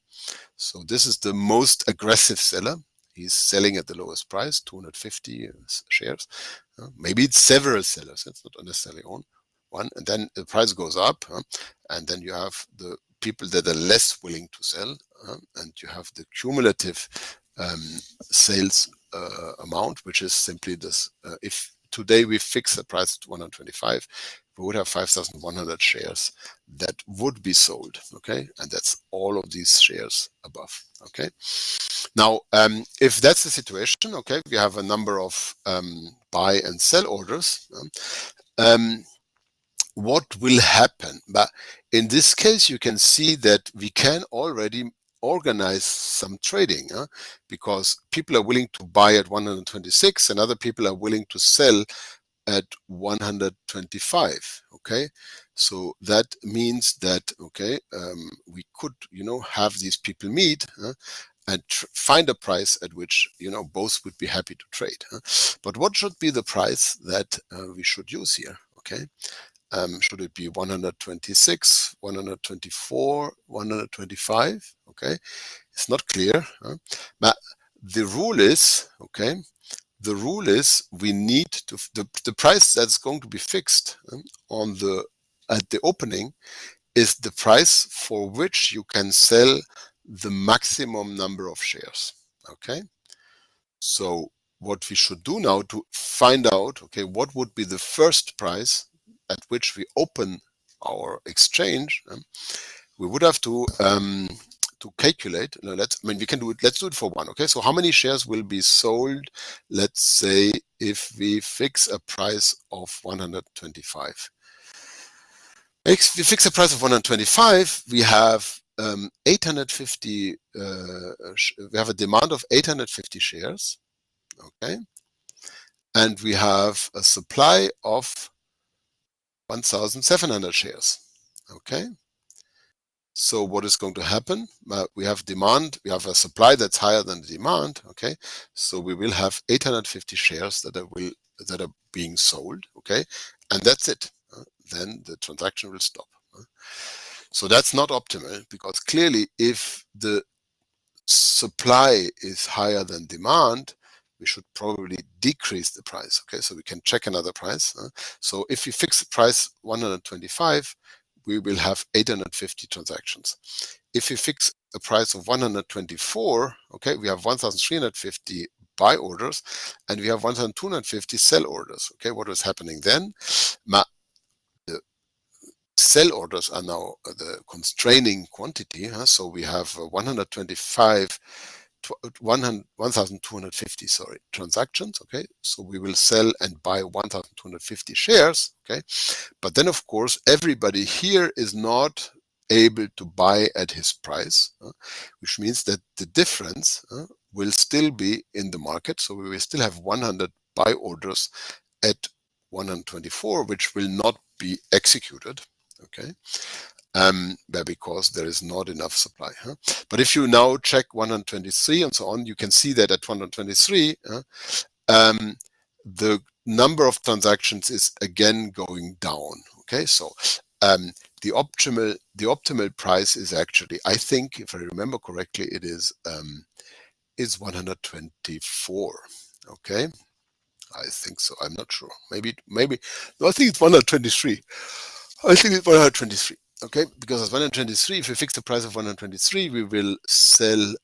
so this is the most aggressive seller. He's selling at the lowest price, 250 shares. Maybe it's several sellers. It's not necessarily one. And then the price goes up, and then you have the people that are less willing to sell, and you have the cumulative sales amount, which is simply this. If today we fix the price at 125, we would have 5,100 shares that would be sold. Okay, and that's all of these shares above. Okay, now if that's the situation, okay, we have a number of buy and sell orders. What will happen? But in this case, you can see that we can already organize some trading, because people are willing to buy at 126 and other people are willing to sell at 125. Okay, so that means that we could have these people meet and find a price at which both would be happy to trade. But what should be the price that we should use here? Okay, should it be 126, 124, 125? Okay, it's not clear. But the rule is, we need to the price that's going to be fixed at the opening is the price for which you can sell the maximum number of shares. Okay, so what we should do now to find out, what would be the first price at which we open our exchange, we would have to calculate. No, we can do it. Let's do it for one. Okay, so how many shares will be sold? Let's say if we fix a price of 125. If we fix a price of 125, we have 850. We have a demand of 850 shares. Okay, and we have a supply of 1,700 shares. Okay. So what is going to happen? We have demand, we have a supply that's higher than the demand. Okay, so we will have 850 shares that are being sold. Okay, and that's it. Then the transaction will stop. So that's not optimal, because clearly, if the supply is higher than demand, we should probably decrease the price. Okay, so we can check another price. So if we fix the price 125, we will have 850 transactions. If we fix a price of 124, okay, we have 1,350 buy orders and we have 1,250 sell orders. Okay, what is happening then? The sell orders are now the constraining quantity. So we have 1,250 transactions. Okay, so we will sell and buy 1,250 shares. Okay, but then of course everybody here is not able to buy at his price, which means that the difference will still be in the market. So we will still have 100 buy orders at 124, which will not be executed. Okay, because there is not enough supply. But if you now check 123 and so on, you can see that at 123, the number of transactions is again going down. Okay, so the optimal price is actually, I think, if I remember correctly, it is 124. Okay, I think so. I'm not sure. Maybe. No, I think it's 123. I think it's 123. Okay, because at 123, if we fix the price of 123, we will sell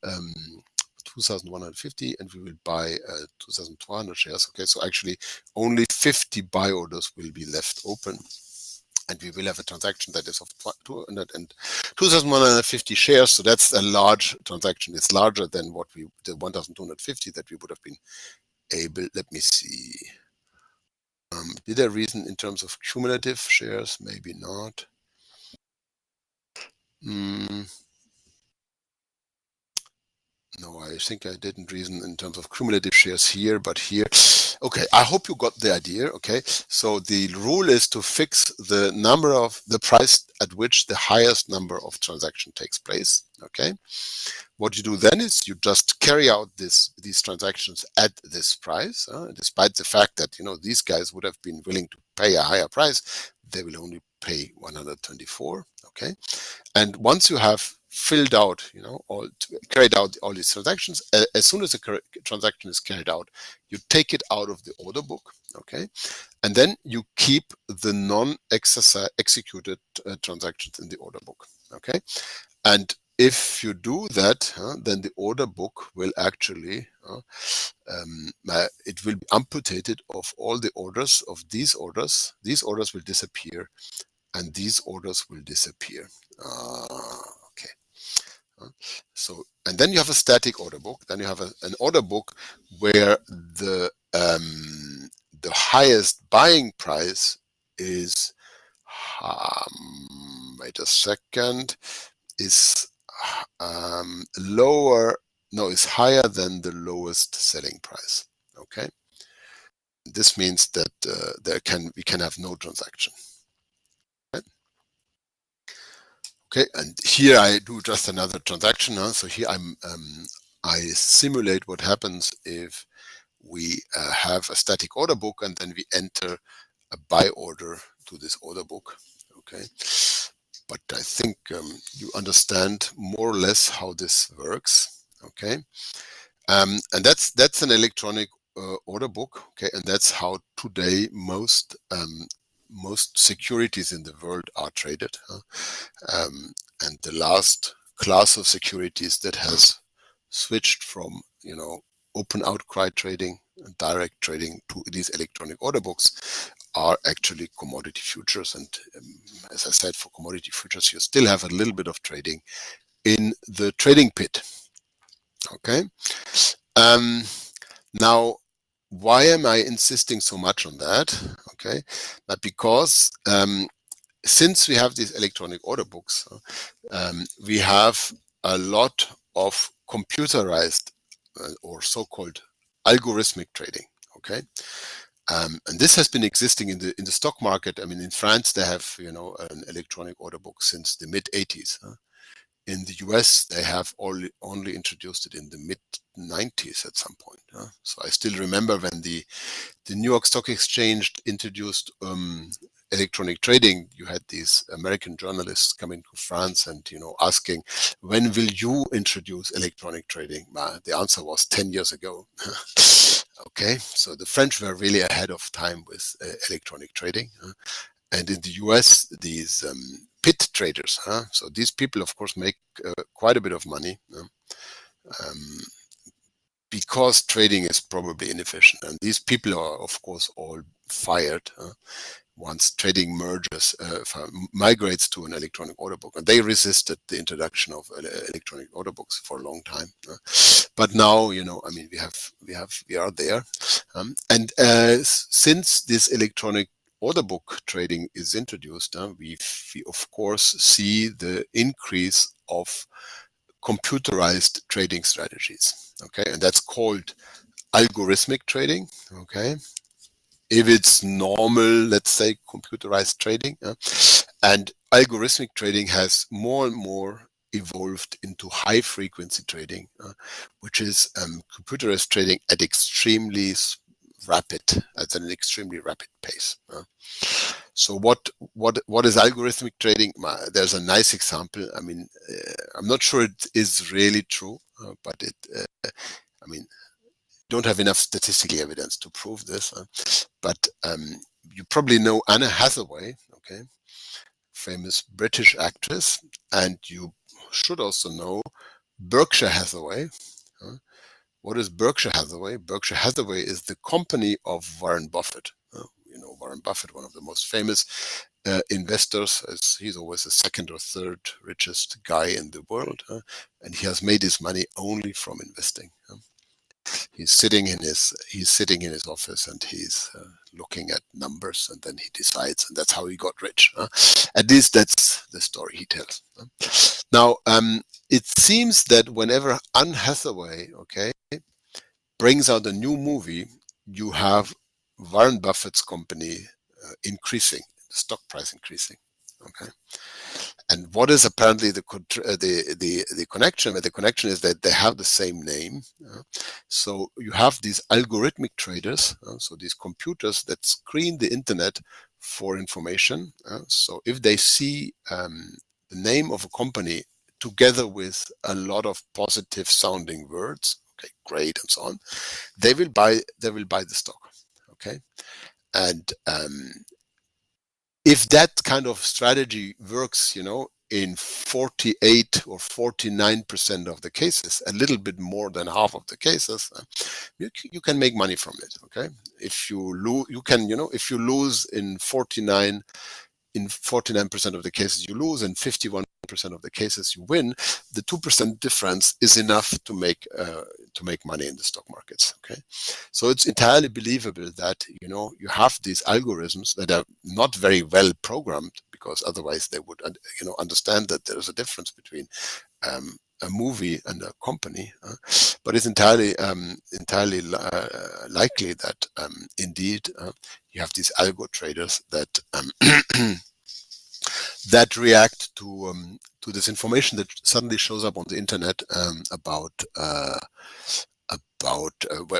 2,150 and we will buy 2,200 shares. Okay, so actually only 50 buy orders will be left open, and we will have a transaction that is of 2,150 shares. So that's a large transaction. It's larger than the 1,250 that we would have been able. Let me see. Did I reason in terms of cumulative shares? Maybe not. No, I think I didn't reason in terms of cumulative shares here, but here. Okay, I hope you got the idea. Okay, so the rule is to fix the price at which the highest number of transaction takes place. Okay, what you do then is you just carry out these transactions at this price, despite the fact that these guys would have been willing to pay a higher price. They will only pay 124. Okay, and once you have filled out, carried out all these transactions, as soon as the transaction is carried out, you take it out of the order book. Okay, and then you keep the non-executed transactions in the order book. Okay, and if you do that, then the order book will actually it will be amputated of all the orders of these orders. These orders will disappear, and these orders will disappear. Okay. So, and then you have a static order book. Then you have an order book where the highest buying price is wait a second, is is higher than the lowest selling price. Okay, this means that we can have no transaction. Okay, and here I do just another transaction. So here I simulate what happens if we have a static order book and then we enter a buy order to this order book. Okay, but I think you understand more or less how this works. Okay, and that's an electronic order book. Okay, and that's how today most securities in the world are traded. And the last class of securities that has switched from open outcry trading and direct trading to these electronic order books are actually commodity futures. And as I said, for commodity futures, you still have a little bit of trading in the trading pit. Okay. Now, why am I insisting so much on that? Okay, but because since we have these electronic order books, we have a lot of computerized or so-called algorithmic trading. Okay, and this has been existing in the stock market. I mean, in France, they have an electronic order book since the mid 80s. In the US, they have only introduced it in the mid 90s at some point. So I still remember when the New York Stock Exchange introduced electronic trading. You had these American journalists coming to France and asking, when will you introduce electronic trading? The answer was 10 years ago. Okay, so the French were really ahead of time with electronic trading. And in the US, these pit traders, so these people, of course, make quite a bit of money because trading is probably inefficient. And these people are, of course, all fired once trading migrates to an electronic order book. And they resisted the introduction of electronic order books for a long time. But now, I mean, we are there. And since this electronic order book trading is introduced, we of course see the increase of computerized trading strategies. Okay, and that's called algorithmic trading. Okay, if it's normal, let's say, computerized trading, and algorithmic trading has more and more evolved into high frequency trading, which is computerized trading at an extremely rapid pace. So what is algorithmic trading? There's a nice example. I mean, I'm not sure it is really true, but I mean, don't have enough statistical evidence to prove this. But you probably know Anna Hathaway, okay, famous British actress, and you should also know Berkshire Hathaway. What is Berkshire Hathaway? Berkshire Hathaway is the company of Warren Buffett. Warren Buffett, one of the most famous investors, as he's always the second or third richest guy in the world, and he has made his money only from investing. He's sitting in his office and he's looking at numbers, and then he decides, and that's how he got rich. At least that's the story he tells. Now, it seems that whenever Anne Hathaway, okay, brings out a new movie, you have Warren Buffett's company increasing, the stock price increasing. Okay, and what is apparently the connection? The connection is that they have the same name. So you have these algorithmic traders, so these computers that screen the internet for information. So if they see the name of a company together with a lot of positive sounding words, okay, great, and so on, they will buy the stock. Okay, and if that kind of strategy works, in 48 or 49% of the cases, a little bit more than half of the cases, you can make money from it. Okay, if you lose, if you lose in 49% of the cases you lose, and 51% of the cases you win, the 2% difference is enough to make money in the stock markets. Okay, so it's entirely believable that you have these algorithms that are not very well programmed, because otherwise they would understand that there is a difference between a movie and a company, but it's entirely likely that indeed you have these algo traders that that react to this information that suddenly shows up on the internet about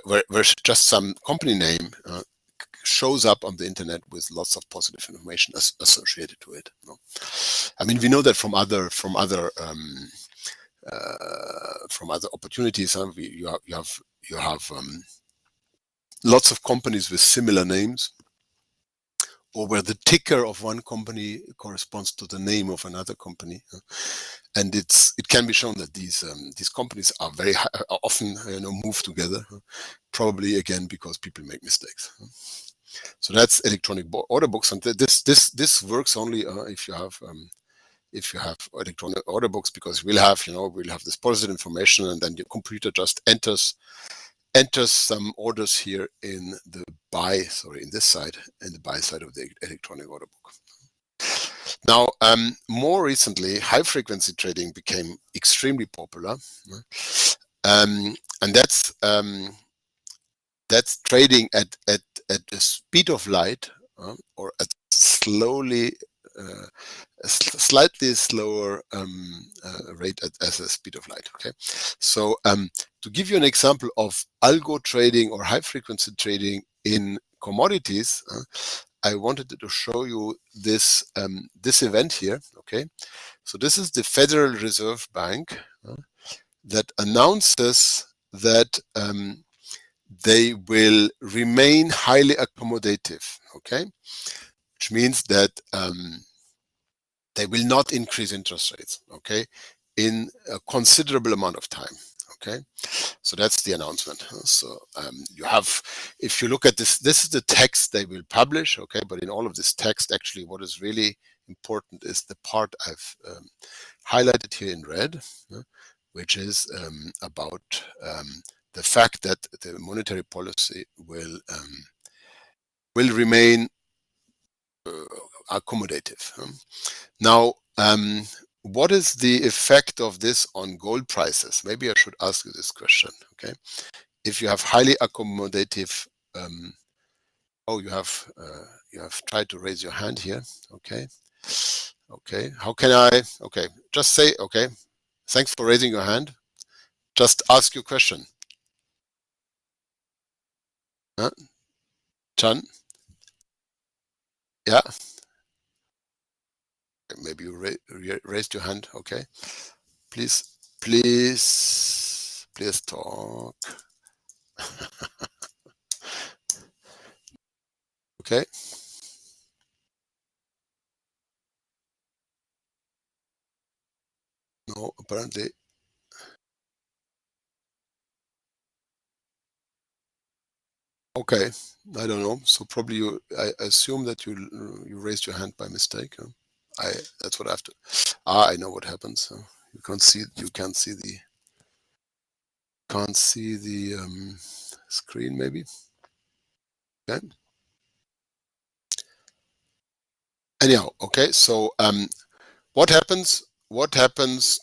where just some company name shows up on the internet with lots of positive information associated to it. I mean, we know that from other opportunities. You have lots of companies with similar names, or where the ticker of one company corresponds to the name of another company, and it can be shown that these companies are very often move together, probably again because people make mistakes. So that's electronic order books, and this works only if you have electronic order books, because we'll have this positive information, and then your computer just enters some orders here in the buy side of the electronic order book. Now, more recently, high frequency trading became extremely popular, and that's trading at the speed of light, or at a slightly slower rate as a speed of light. Okay, so to give you an example of algo trading or high frequency trading in commodities, I wanted to show you this this event here. Okay, so this is the Federal Reserve Bank that announces that they will remain highly accommodative. Okay, which means that they will not increase interest rates. Okay, in a considerable amount of time. Okay, so that's the announcement. So you have, if you look at this is the text they will publish. Okay, but in all of this text, actually, what is really important is the part I've highlighted here in red, which is about the fact that the monetary policy will remain accommodative. Now, what is the effect of this on gold prices? Maybe I should ask you this question. Okay, if you have highly accommodative, oh, you have tried to raise your hand here. Okay, how can I? Okay, just say okay. Thanks for raising your hand. Just ask your question. Chan? Yeah. Maybe you raised your hand. Okay. Please talk. Okay. No, apparently. Okay, I don't know. So probably I assume that you raised your hand by mistake. That's what I have to. I know what happens. You can't see the screen maybe. Okay. Anyhow, okay. So what happens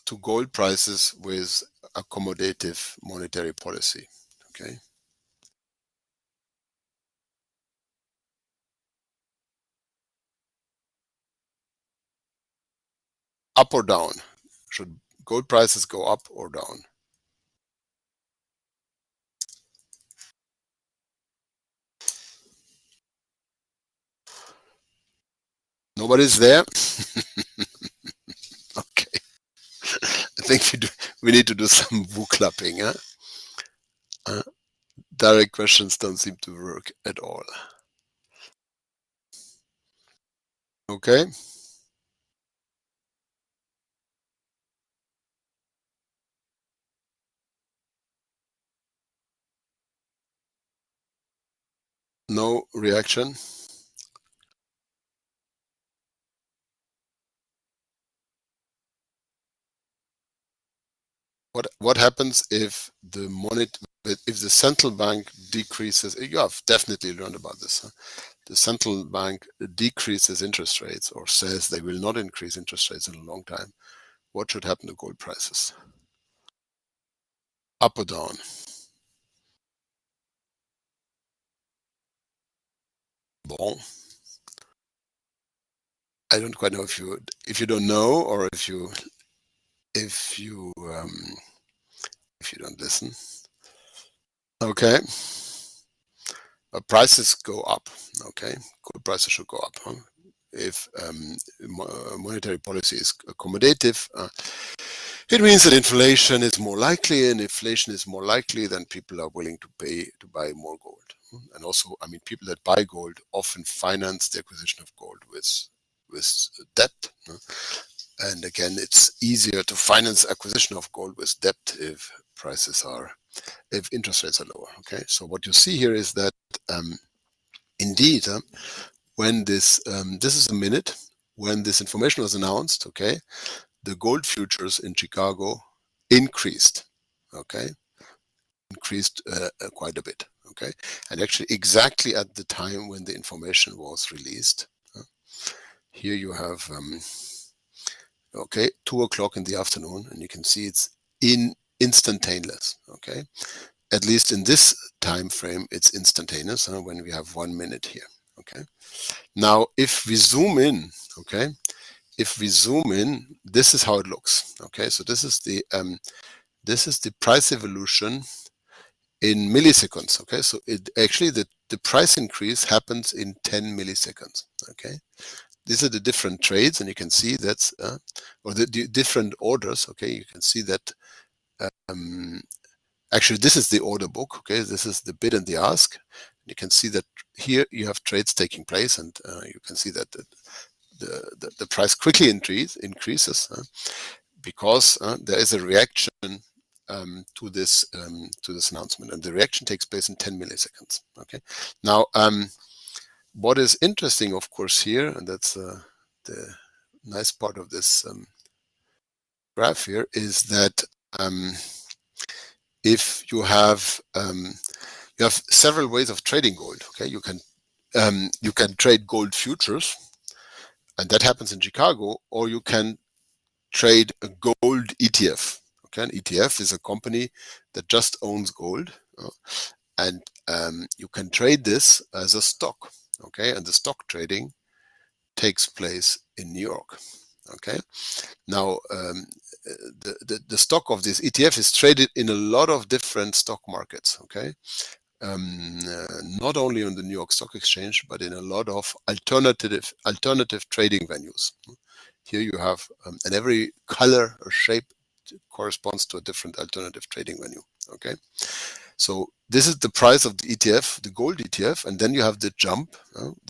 to gold prices with accommodative monetary policy? Okay. Up or down? Should gold prices go up or down? Nobody's there. Okay. I think we need to do some Wu clapping. Huh? Direct questions don't seem to work at all. Okay. No reaction. What happens if the central bank decreases? You have definitely learned about this. Huh? The central bank decreases interest rates or says they will not increase interest rates in a long time. What should happen to gold prices? Up or down? Bon. I don't quite know if you don't know, or if you don't listen. Okay. Prices go up. Okay, gold prices should go up. Huh? If monetary policy is accommodative, it means that inflation is more likely, and inflation is more likely, then people are willing to buy more gold. And also, I mean, people that buy gold often finance the acquisition of gold with debt. And again, it's easier to finance acquisition of gold with debt if interest rates are lower. Okay, so what you see here is that indeed, when this is a minute when this information was announced, okay, the gold futures in Chicago increased, okay, quite a bit, okay, and actually exactly at the time when the information was released. Here you have, okay, 2 o'clock in the afternoon, and you can see it's instantaneous, okay. At least in this time frame, it's instantaneous when we have 1 minute here, okay. Now, if we zoom in, okay, if we zoom in, this is how it looks, okay. So this is the price evolution in milliseconds, okay. So it actually, the price increase happens in 10 milliseconds, okay. These are the different trades, and you can see that's or the different orders, okay. You can see that actually this is the order book, okay. This is the bid and the ask. You can see that here you have trades taking place, and you can see that the price quickly increases because there is a reaction to this announcement, and the reaction takes place in 10 milliseconds, okay. Now, what is interesting, of course, here, and that's the nice part of this graph here, is that if you have several ways of trading gold, okay. You can trade gold futures, and that happens in Chicago, or you can trade a gold ETF. Okay, an ETF is a company that just owns gold, and you can trade this as a stock. Okay, and the stock trading takes place in New York. Okay, now the stock of this ETF is traded in a lot of different stock markets. Okay, not only on the New York Stock Exchange, but in a lot of alternative trading venues. Here you have, and every color or shape corresponds to a different alternative trading venue. Okay, so this is the price of the ETF, the gold ETF, and then you have the jump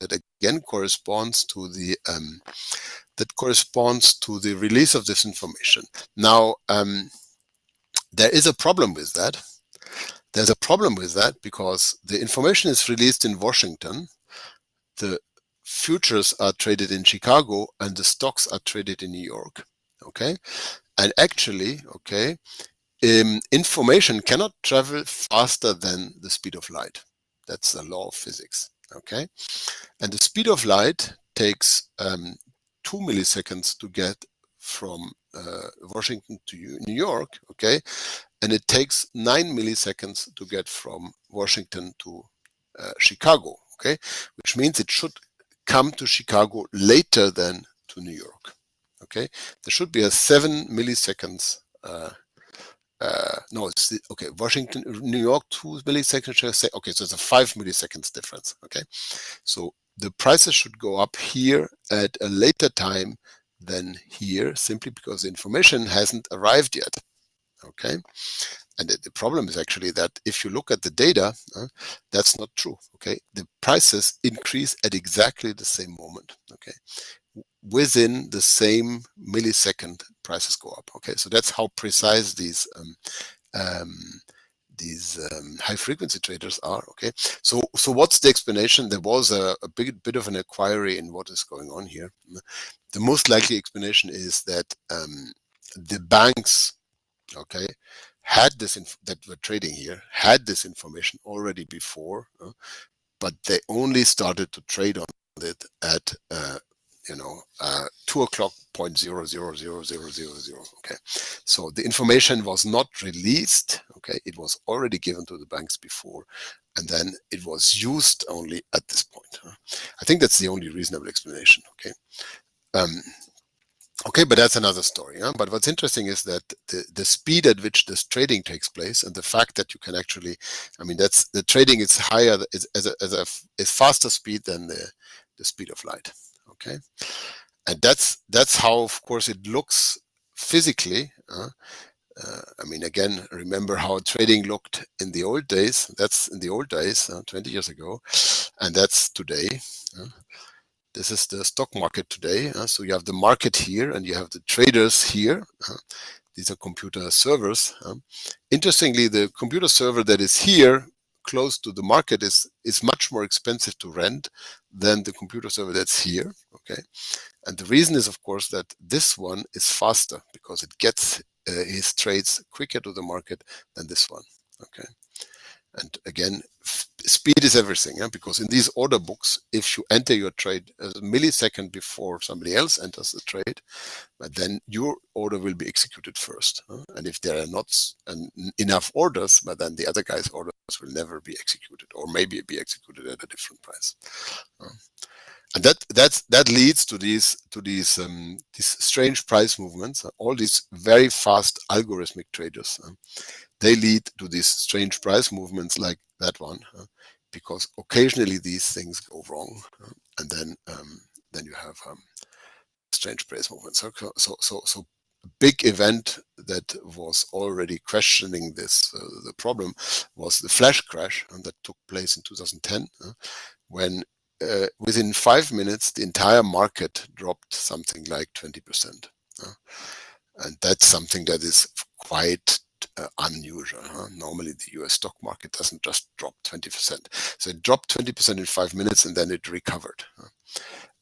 that again corresponds to the release of this information. Now, there is a problem with that. There's a problem with that because the information is released in Washington, the futures are traded in Chicago, and the stocks are traded in New York. Okay, and actually, okay, information cannot travel faster than the speed of light. That's the law of physics. Okay, and the speed of light takes 2 milliseconds to get from Washington to New York. Okay, and it takes 9 milliseconds to get from Washington to Chicago. Okay, which means it should come to Chicago later than to New York. Okay, there should be a 7 milliseconds. No, it's okay. Washington, New York, 2 milliseconds. Should I say? Okay, so it's a 5 milliseconds difference. Okay, so the prices should go up here at a later time than here, simply because the information hasn't arrived yet. Okay, and the problem is actually that if you look at the data, that's not true. Okay, the prices increase at exactly the same moment. Okay, within the same millisecond, prices go up. Okay, so that's how precise these high frequency traders are. Okay, so what's the explanation? There was a bit of an inquiry in what is going on here. The most likely explanation is that the banks, okay, had this that were trading here, had this information already before, but they only started to trade on it at 2 o'clock 0.000000. Okay, so the information was not released. Okay, it was already given to the banks before, and then it was used only at this point. I think that's the only reasonable explanation. Okay. Okay, but that's another story. But what's interesting is that the speed at which this trading takes place, and the fact that you can actually, I mean, that's the trading is higher, is faster speed than the speed of light. Okay, and that's how, of course, it looks physically. I mean, again, remember how trading looked in the old days. That's in the old days, 20 years ago, and that's today. This is the stock market today. So you have the market here, and you have the traders here. These are computer servers. Interestingly, the computer server that is here close to the market is much more expensive to rent than the computer server that's here. Okay, and the reason is, of course, that this one is faster because it gets his trades quicker to the market than this one. Okay, and again, speed is everything, because in these order books, if you enter your trade a millisecond before somebody else enters the trade, but then your order will be executed first. And if there are not enough orders, but then the other guy's orders will never be executed, or maybe be executed at a different price. And that leads to these strange price movements. All these very fast algorithmic traders, they lead to these strange price movements like that one, because occasionally these things go wrong, and then you have strange price movements. So big event that was already questioning this the problem was the flash crash that took place in 2010, when within 5 minutes the entire market dropped something like 20%, and that's something that is quite unusual. Normally the US stock market doesn't just drop 20%. So it dropped 20% in 5 minutes and then it recovered.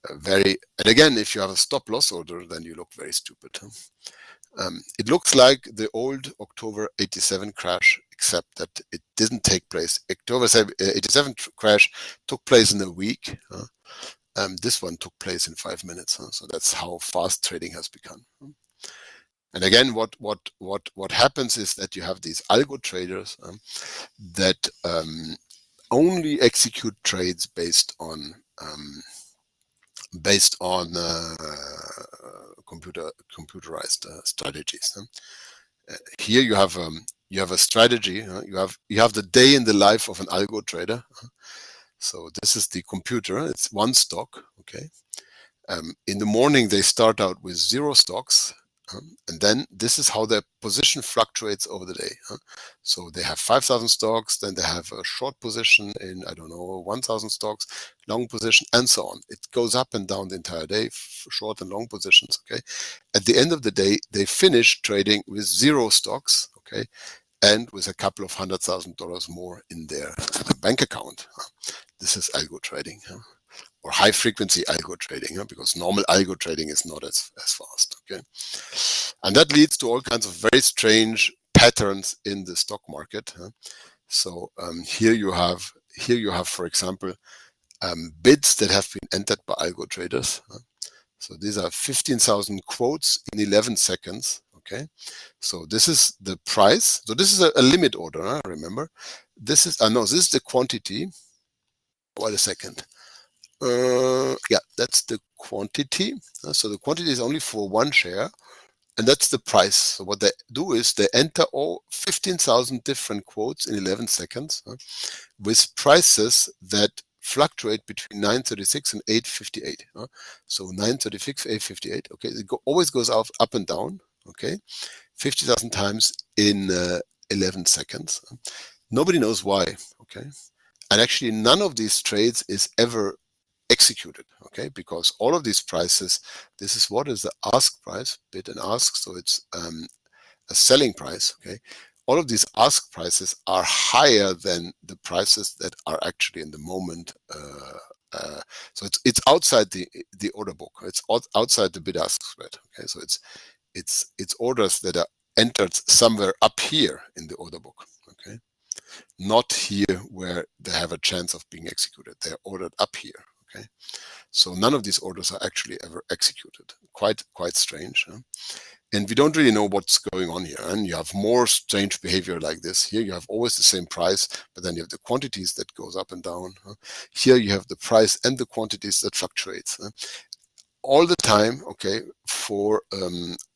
And again, if you have a stop loss order, then you look very stupid. It looks like the old October 87 crash, except that it didn't take place. October 87 crash took place in a week. This one took place in 5 minutes. So that's how fast trading has become. And again, what happens is that you have these algo traders that only execute trades based on computerized strategies. Here you have a strategy. You have the day in the life of an algo trader. So this is the computer. It's one stock. Okay. In the morning they start out with 0 stocks. And then this is how their position fluctuates over the day. So they have 5,000 stocks, then they have a short position in, 1,000 stocks, long position, and so on. It goes up and down the entire day, short and long positions. Okay. At the end of the day, they finish trading with 0 stocks. Okay. And with a couple of $100,000 more in their bank account. This is algo trading. Or high frequency algo trading, because normal algo trading is not as fast. Okay, and that leads to all kinds of very strange patterns in the stock market. So here you have, for example, bids that have been entered by algo traders. So these are 15,000 quotes in 11 seconds. Okay, so this is the price. So this is a limit order. Remember, this is this is the quantity. Wait a second. Yeah, that's the quantity. So the quantity is only for one share, and that's the price. So what they do is they enter all 15,000 different quotes in 11 seconds with prices that fluctuate between 936 and 858. So 936, 858. Okay, it always goes up and down. Okay, 50,000 times in 11 seconds. Nobody knows why. Okay, and actually none of these trades is ever executed, okay, because all of these prices, this is what is the ask price, bid and ask, so it's a selling price. Okay, all of these ask prices are higher than the prices that are actually in the moment. So it's outside the order book. It's outside the bid ask spread. Okay, so it's orders that are entered somewhere up here in the order book. Okay, not here where they have a chance of being executed. They're ordered up here. Okay, so none of these orders are actually ever executed. Quite strange. And we don't really know what's going on here. And you have more strange behavior like this. Here you have always the same price, but then you have the quantities that goes up and down. Here you have the price and the quantities that fluctuates all the time. Okay, for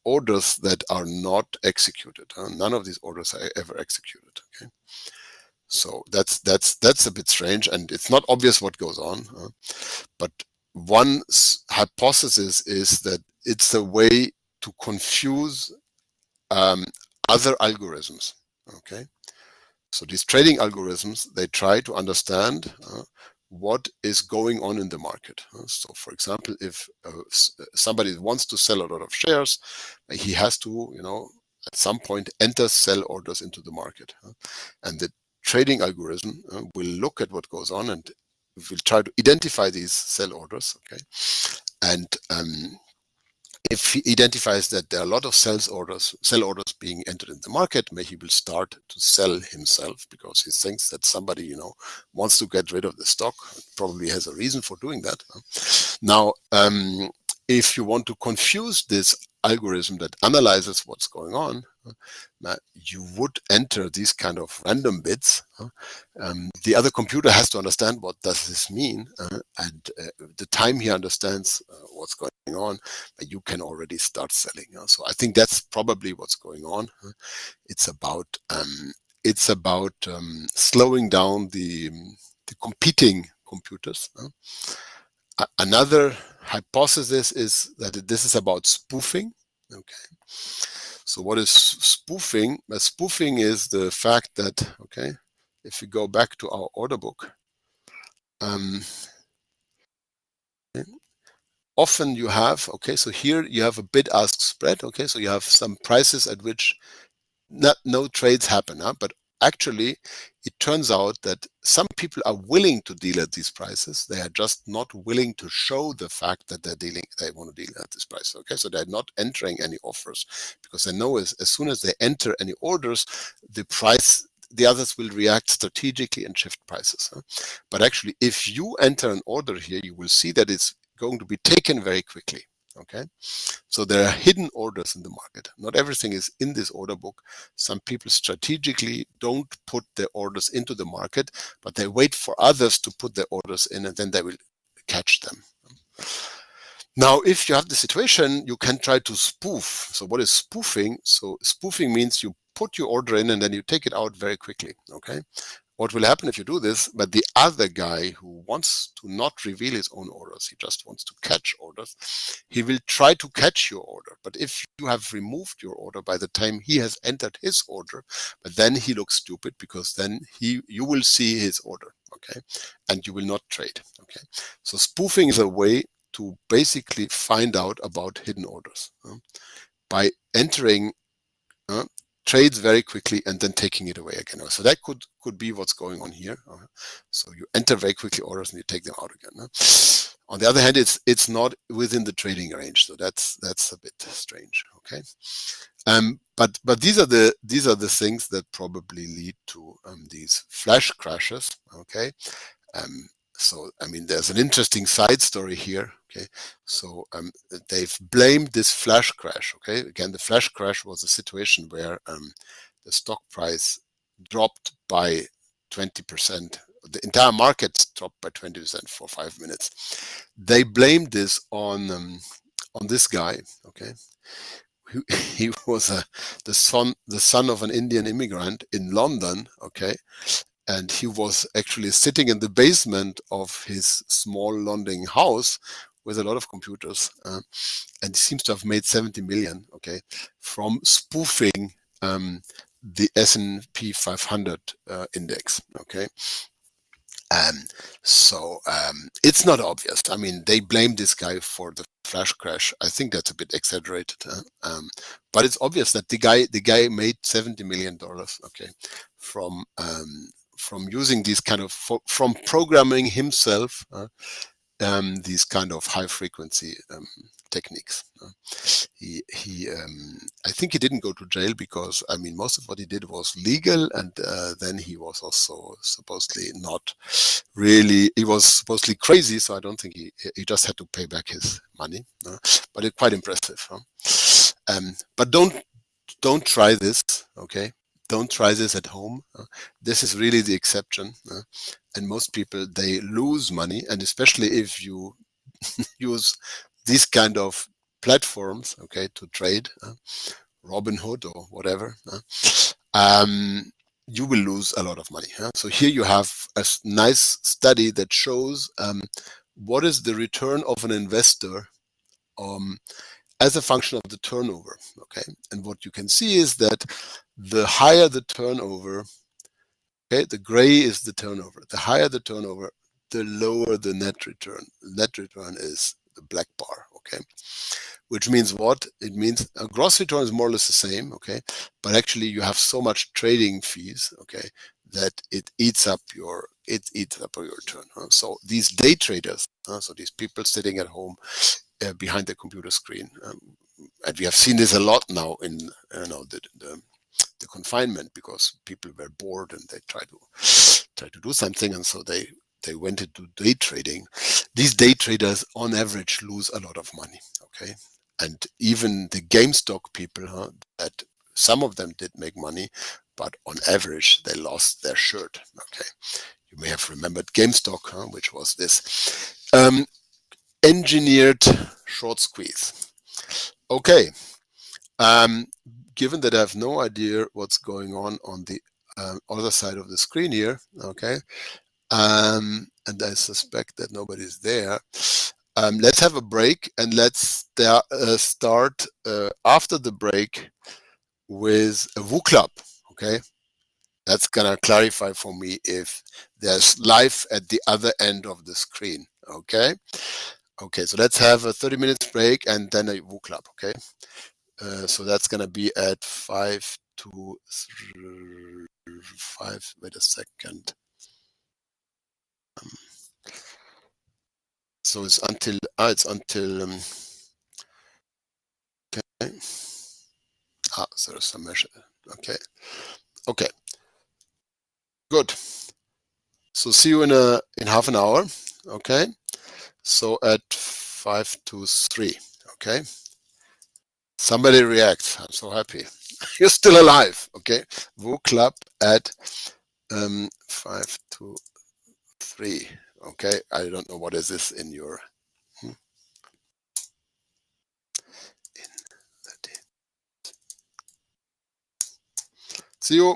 orders that are not executed. None of these orders are ever executed. Okay. So that's a bit strange, and it's not obvious what goes on. But one hypothesis is that it's a way to confuse other algorithms. Okay, so these trading algorithms, they try to understand what is going on in the market. So, for example, if somebody wants to sell a lot of shares, he has to, at some point enter sell orders into the market, and trading algorithm will look at what goes on and will try to identify these sell orders, okay? And if he identifies that there are a lot of sell orders being entered in the market, maybe he will start to sell himself because he thinks that somebody, wants to get rid of the stock. Probably has a reason for doing that. Now, if you want to confuse this algorithm that analyzes what's going on, you would enter these kind of random bits. The other computer has to understand what does this mean, and the time he understands what's going on, you can already start selling. So I think that's probably what's going on. It's about slowing down the competing computers. Another hypothesis is that this is about spoofing. Okay. So what is spoofing? Spoofing is the fact that, okay, if we go back to our order book, often you have, okay, so here you have a bid-ask spread, okay, so you have some prices at which no trades happen, but actually it turns out that some people are willing to deal at these prices. They are just not willing to show the fact that they want to deal at this price. Okay, so they're not entering any offers because they know as soon as they enter any orders, the others will react strategically and shift prices. But actually, if you enter an order here, you will see that it's going to be taken very quickly. Okay, so there are hidden orders in the market. Not everything is in this order book. Some people strategically don't put their orders into the market, but they wait for others to put their orders in, and then they will catch them. Now, if you have the situation, you can try to spoof. So what is spoofing? So spoofing means you put your order in and then you take it out very quickly. Okay. What will happen if you do this? But the other guy who wants to not reveal his own orders, he just wants to catch orders, he will try to catch your order. But if you have removed your order by the time he has entered his order, but then he looks stupid because then you will see his order, okay, and you will not trade. Okay, so spoofing is a way to basically find out about hidden orders by entering trades very quickly and then taking it away again. So that could be what's going on here. So you enter very quickly orders and you take them out again. On the other hand, it's not within the trading range, so that's a bit strange. Okay, but these are the things that probably lead to these flash crashes. Okay. So, I mean, there's an interesting side story here. Okay, so they've blamed this flash crash. Okay, again, the flash crash was a situation where the stock price dropped by 20%. The entire market dropped by 20% for 5 minutes. They blamed this on this guy. Okay, he was the son of an Indian immigrant in London. Okay. And he was actually sitting in the basement of his small London house with a lot of computers, and seems to have made 70 million, okay, from spoofing the S&P 500 index, okay. So it's not obvious. I mean, they blame this guy for the flash crash. I think that's a bit exaggerated, but it's obvious that the guy made $70 million, okay, from using these kind of from programming himself these kind of high frequency techniques. I think he didn't go to jail because, I mean, most of what he did was legal, and then he was also supposedly not really, he was supposedly crazy, so I don't think he just had to pay back his money, but it's quite impressive. But don't try this, okay? Don't try this at home. This is really the exception. And most people, they lose money, and especially if you use these kind of platforms, okay, to trade, Robinhood or whatever, you will lose a lot of money. So here you have a nice study that shows what is the return of an investor as a function of the turnover, okay? And what you can see is that the higher the turnover, okay, the gray is the turnover. The higher the turnover, the lower the net return. Net return is the black bar, okay? Which means what? It means a gross return is more or less the same, okay? But actually you have so much trading fees, okay, that it eats up your return. So these day traders, so these people sitting at home behind the computer screen, and we have seen this a lot now in the confinement, because people were bored and they try to do something, and so they went into day trading. These day traders on average lose a lot of money. Okay, and even the GameStop people, that some of them did make money, but on average they lost their shirt. Okay, you may have remembered GameStop, which was this engineered short squeeze. Okay, given that I have no idea what's going on the other side of the screen here, okay, and I suspect that nobody's there. Let's have a break, and let's start after the break with a Woo Club. Okay, that's gonna clarify for me if there's life at the other end of the screen. Okay, okay, so let's have a 30 minutes break and then a Woo Club. Okay, so that's gonna be at 5 to 5. Wait a second. So it's until okay. So there's some measure. Okay. Okay. Good. So see you in half an hour. Okay. So at 5 to 3. Okay. Somebody reacts. I'm so happy. You're still alive. Okay. Woo Club at 5 to 3. Okay. I don't know what is this in your in the See you.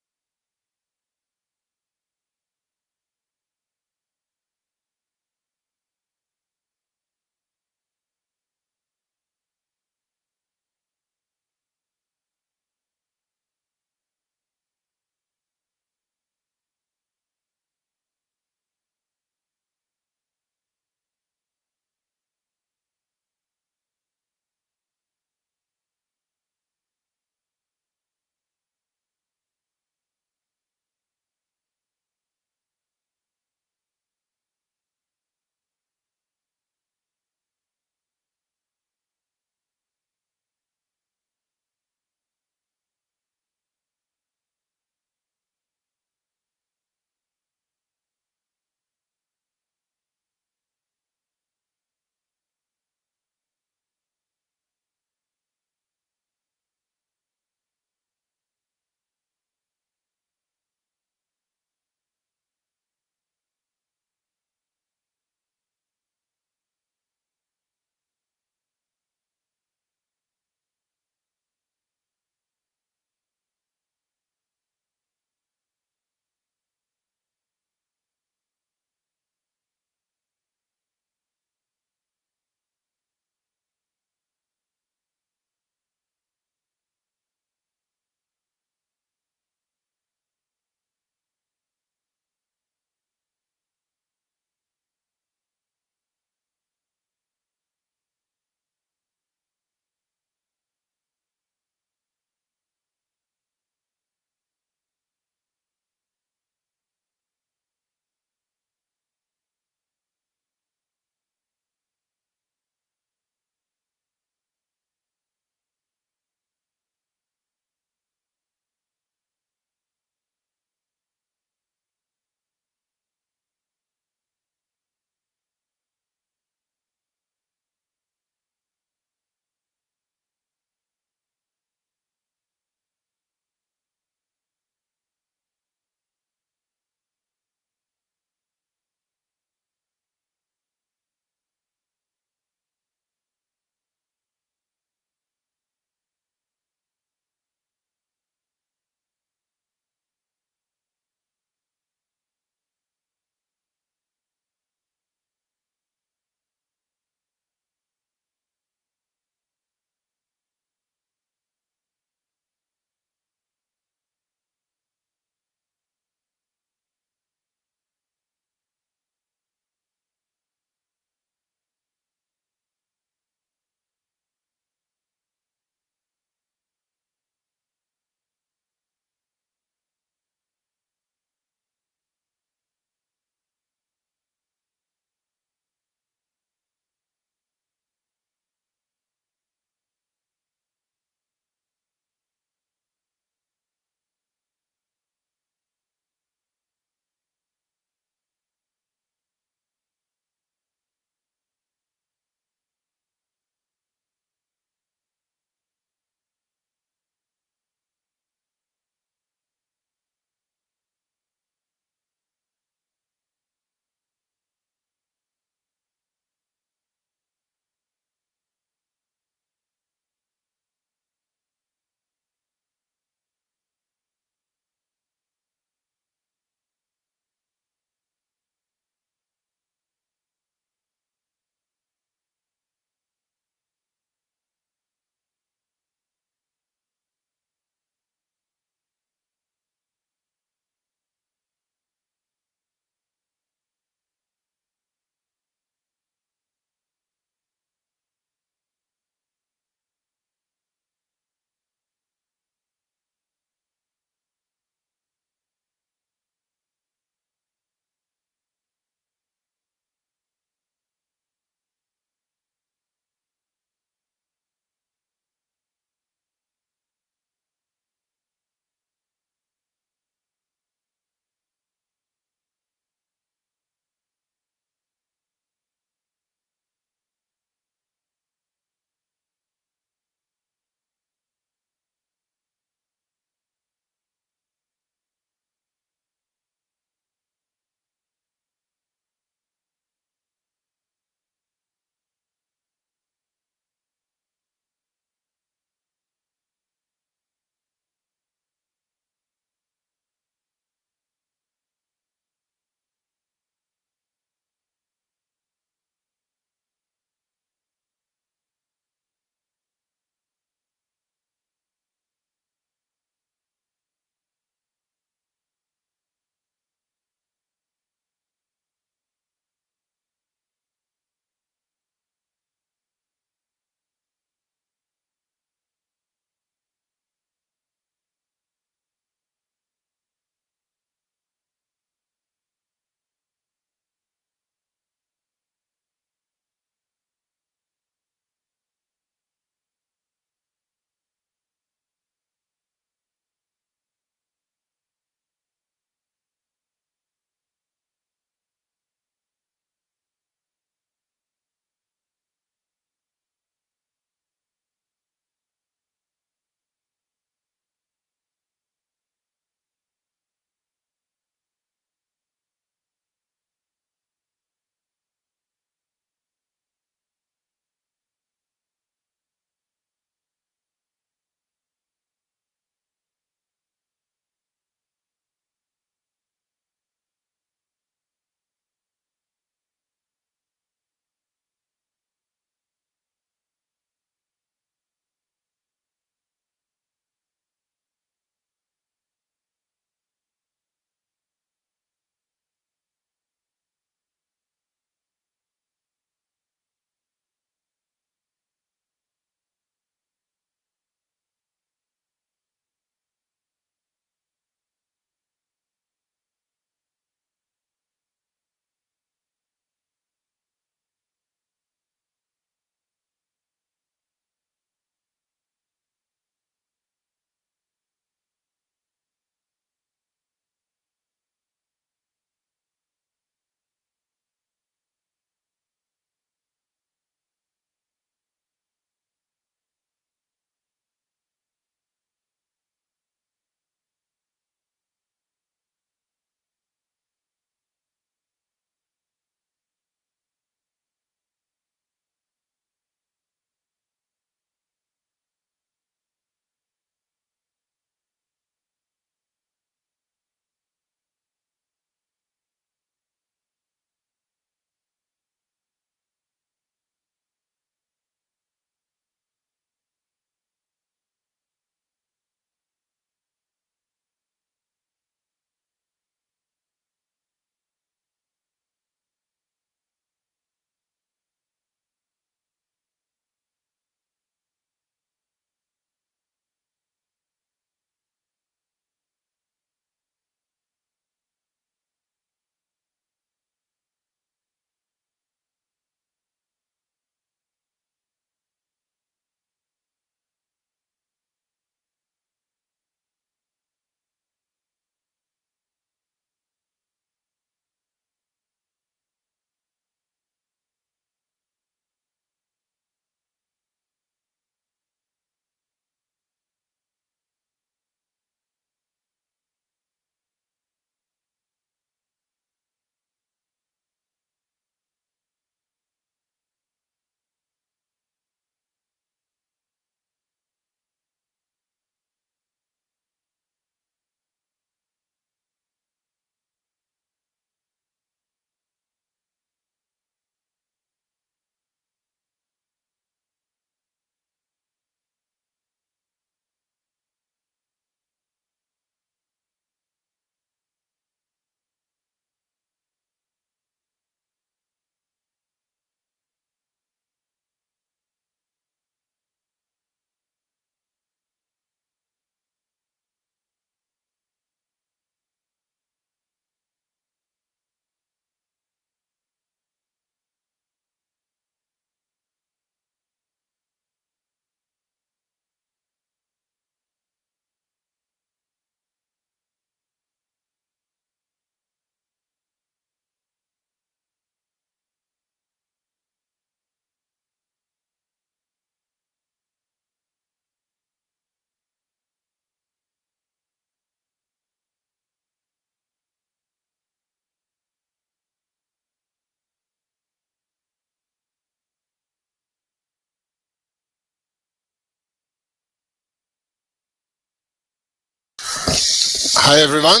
Hi everyone.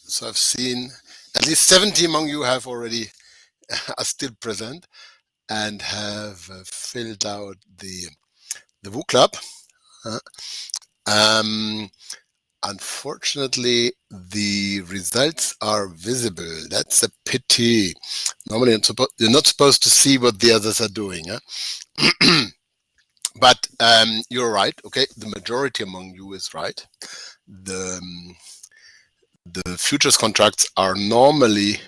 So I've seen at least 70 among you have already are still present and have filled out the Woo Club. Uh, um, Unfortunately, the results are visible. That's a pity. Normally, you're not supposed to see what the others are doing. Huh? But you're right. Okay, the majority among you is right. The futures contracts are normally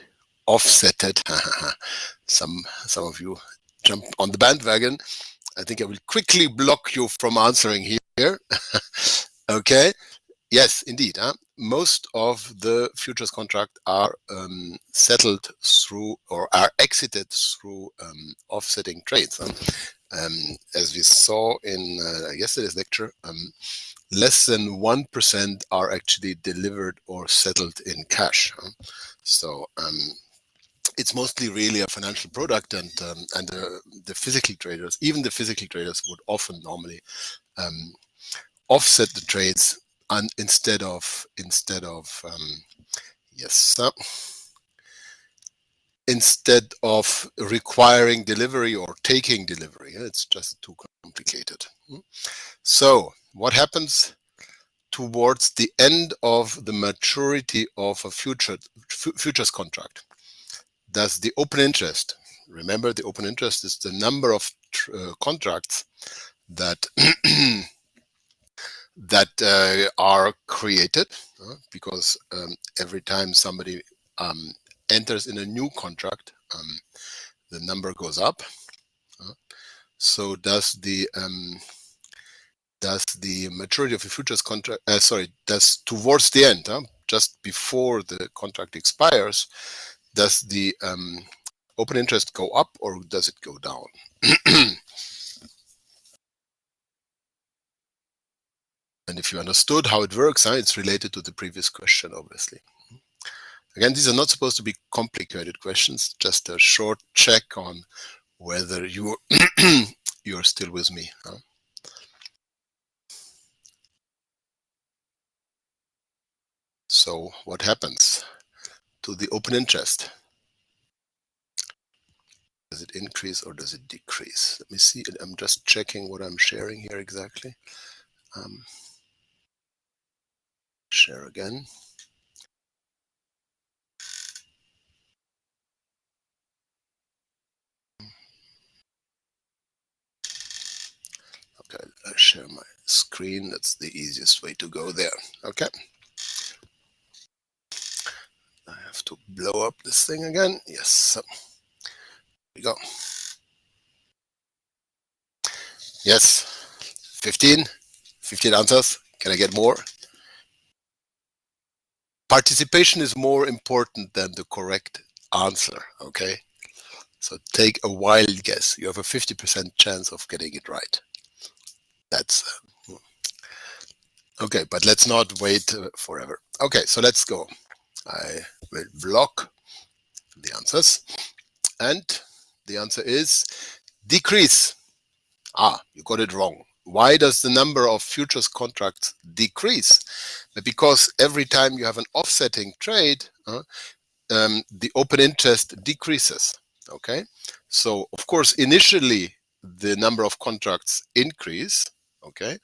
offsetted. some of you jump on the bandwagon. I think I will quickly block you from answering here. Okay. Yes, indeed. Most of the futures contract are settled through or are exited through offsetting trades. As we saw in yesterday's lecture, less than 1% are actually delivered or settled in cash. So it's mostly really a financial product, and the physical traders, even the physical traders, would often normally offset the trades and instead of instead of requiring delivery or taking delivery. It's just too complicated. So what happens towards the end of the maturity of a futures contract? Does the open interest, remember the open interest is the number of contracts that that are created, because every time somebody enters in a new contract, the number goes up. So does the maturity of a futures contract, does towards the end, just before the contract expires, does the open interest go up or does it go down? And if you understood how it works, it's related to the previous question, obviously. Again, these are not supposed to be complicated questions, just a short check on whether you're still with me. So what happens to the open interest? Does it increase or does it decrease? Let me see. I'm just checking what I'm sharing here exactly. Share again. Okay, I'll share my screen. That's the easiest way to go there. Okay. I have to blow up this thing again. Yes. So, here we go. Yes. 15 answers. Can I get more? Participation is more important than the correct answer. Okay. So take a wild guess. You have a 50% chance of getting it right. That's okay, but let's not wait forever. Okay, so let's go. I will block the answers. And the answer is decrease. You got it wrong. Why does the number of futures contracts decrease? Because every time you have an offsetting trade, the open interest decreases. Okay, so of course initially the number of contracts increase. Okay,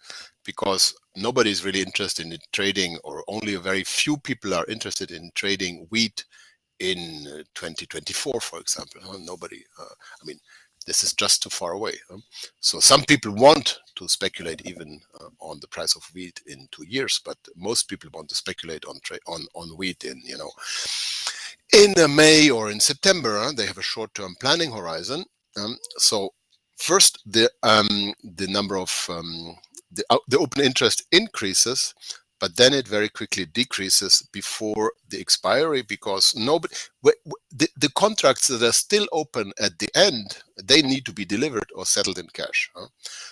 because nobody is really interested in trading, or only a very few people are interested in trading wheat in 2024, for example. Nobody. I mean, this is just too far away. So some people want to speculate even on the price of wheat in 2 years, but most people want to speculate on wheat in May or in September. They have a short-term planning horizon. So first, the number of the open interest increases, but then it very quickly decreases before the expiry, because the contracts that are still open at the end, they need to be delivered or settled in cash.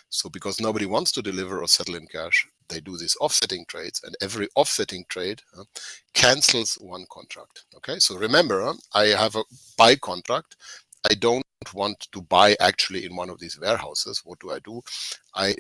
So because nobody wants to deliver or settle in cash, they do these offsetting trades, and every offsetting trade cancels one contract. Okay, so remember, I have a buy contract. I don't want to buy actually in one of these warehouses. What do? I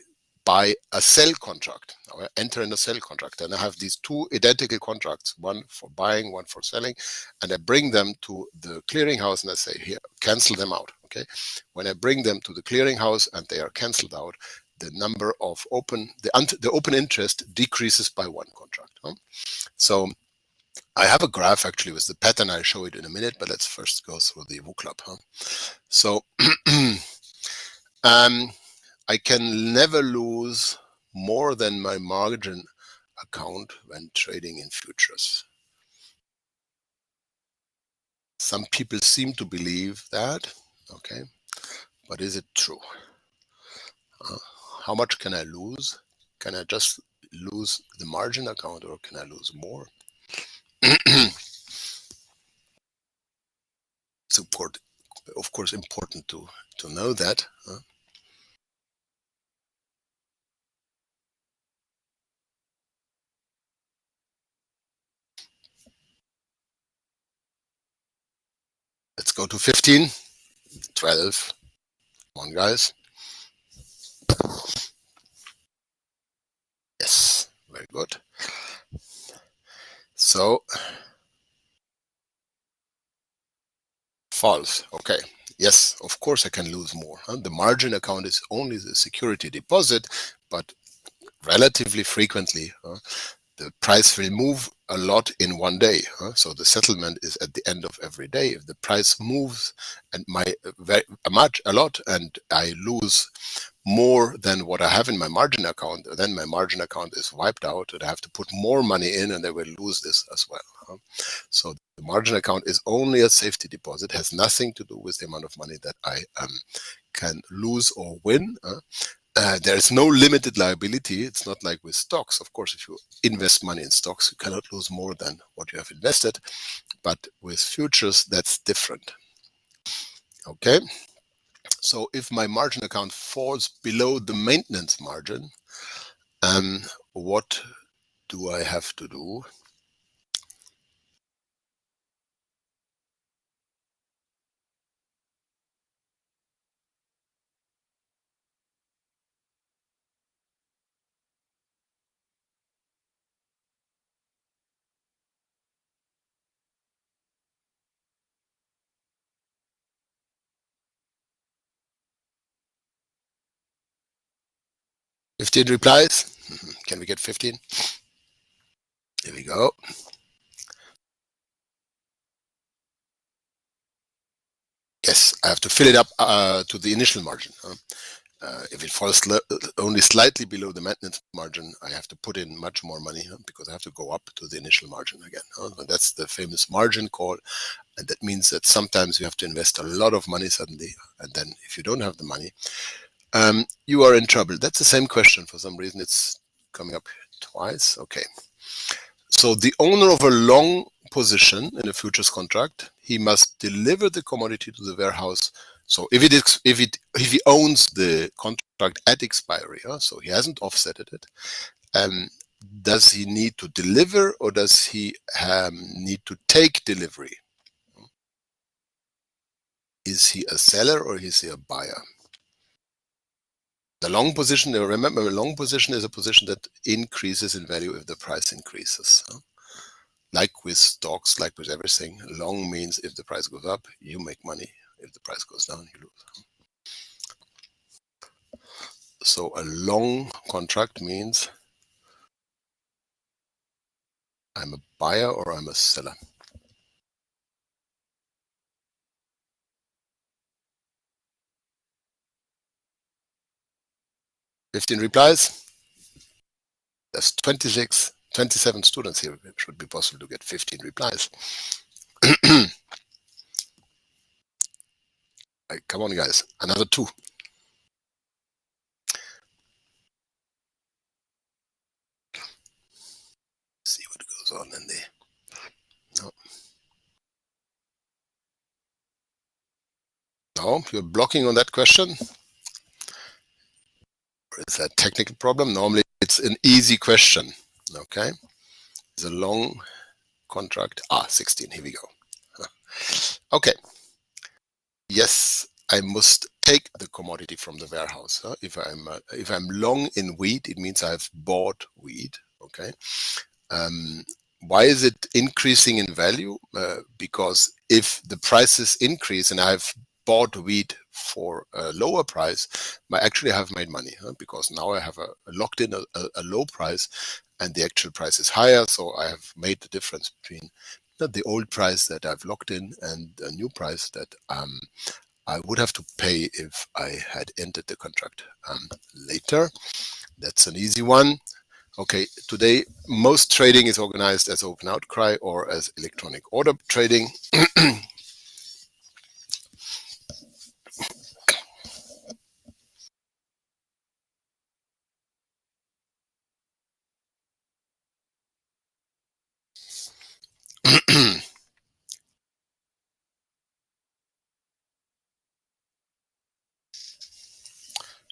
buy a sell contract, or enter in a sell contract, and I have these two identical contracts, one for buying, one for selling, and I bring them to the clearinghouse and I say, here, cancel them out. Okay, when I bring them to the clearinghouse and they are canceled out, the number of the open interest decreases by one contract. So I have a graph actually with the pattern. I'll show it in a minute, but let's first go through the VWAP. So I can never lose more than my margin account when trading in futures. Some people seem to believe that, okay, but is it true? How much can I lose? Can I just lose the margin account, or can I lose more? It's important, of course, important to know that. Let's go to 15, 12. Come on, guys. Yes, very good. So, false. Okay. Yes, of course I can lose more. The margin account is only the security deposit, but relatively frequently, the price will move a lot in one day. So the settlement is at the end of every day. If the price moves and a lot, and I lose more than what I have in my margin account, then my margin account is wiped out, and I have to put more money in, and I will lose this as well. So the margin account is only a safety deposit, has nothing to do with the amount of money that I can lose or win. There is no limited liability. It's not like with stocks. Of course, if you invest money in stocks, you cannot lose more than what you have invested. But with futures, that's different. Okay. So if my margin account falls below the maintenance margin, what do I have to do? $15 replies. Can we get 15? Here we go. Yes, I have to fill it up to the initial margin. If it falls only slightly below the maintenance margin, I have to put in much more money because I have to go up to the initial margin again. That's the famous margin call. And that means that sometimes you have to invest a lot of money suddenly. And then if you don't have the money, you are in trouble. That's the same question. For some reason, it's coming up twice. Okay. So the owner of a long position in a futures contract, he must deliver the commodity to the warehouse. So if he owns the contract at expiry, so he hasn't offsetted it, does he need to deliver, or does he need to take delivery? Is he a seller or is he a buyer? The long position, remember, a long position is a position that increases in value if the price increases. Like with stocks, like with everything, long means if the price goes up, you make money. If the price goes down, you lose. So a long contract means I'm a buyer or I'm a seller. $15 replies. There's 27 students here. It should be possible to get 15 replies. Come on, guys. Another 2. See what goes on in there. No. No, you're blocking on that question. Or is that a technical problem? Normally it's an easy question. Okay. It's a long contract. 16. Here we go. Okay. Yes, I must take the commodity from the warehouse. If I'm long in wheat, it means I've bought wheat. Okay. Why is it increasing in value? Because if the prices increase and I've bought wheat for a lower price, I actually have made money, because now I have locked in a low price and the actual price is higher. So I have made the difference between the old price that I've locked in and a new price that I would have to pay if I had entered the contract later. That's an easy one. Okay, today most trading is organized as open outcry or as electronic order trading.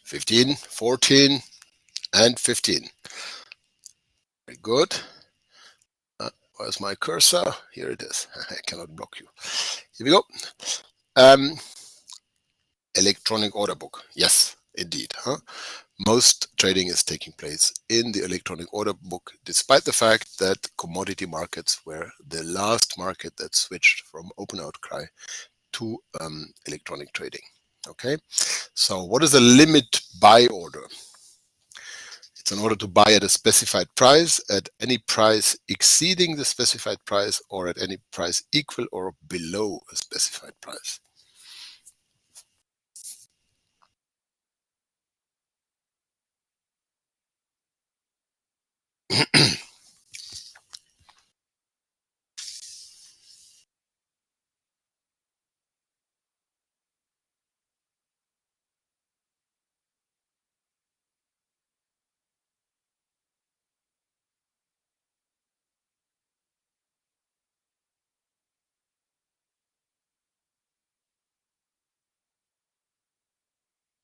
15, 14, and 15. Very good. Where's my cursor? Here it is. I cannot block you. Here we go. Electronic order book. Yes, indeed. Most trading is taking place in the electronic order book, despite the fact that commodity markets were the last market that switched from open outcry to electronic trading. Okay, so what is a limit buy order? It's an order to buy at a specified price, at any price exceeding the specified price, or at any price equal or below a specified price.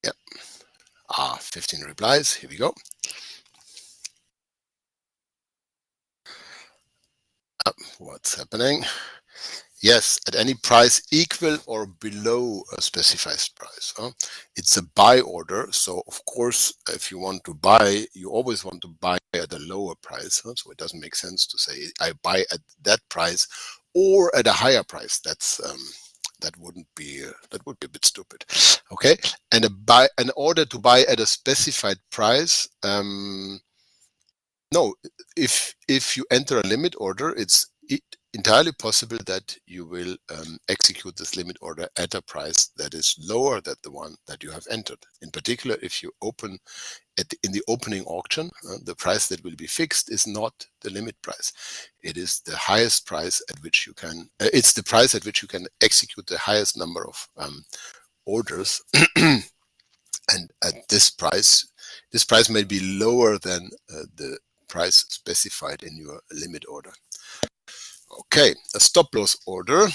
Yep. 15 replies. Here we go. What's happening? Yes, at any price equal or below a specified price. It's a buy order. So of course, if you want to buy, you always want to buy at a lower price. So it doesn't make sense to say I buy at that price or at a higher price. That's that would be a bit stupid. Okay, and an order to buy at a specified price. No, if you enter a limit order, it's entirely possible that you will execute this limit order at a price that is lower than the one that you have entered. In particular, if you open in the opening auction, the price that will be fixed is not the limit price. It is the highest price at which you can. It's the price at which you can execute the highest number of orders, and at this price may be lower than the price specified in your limit order. Okay, a stop loss order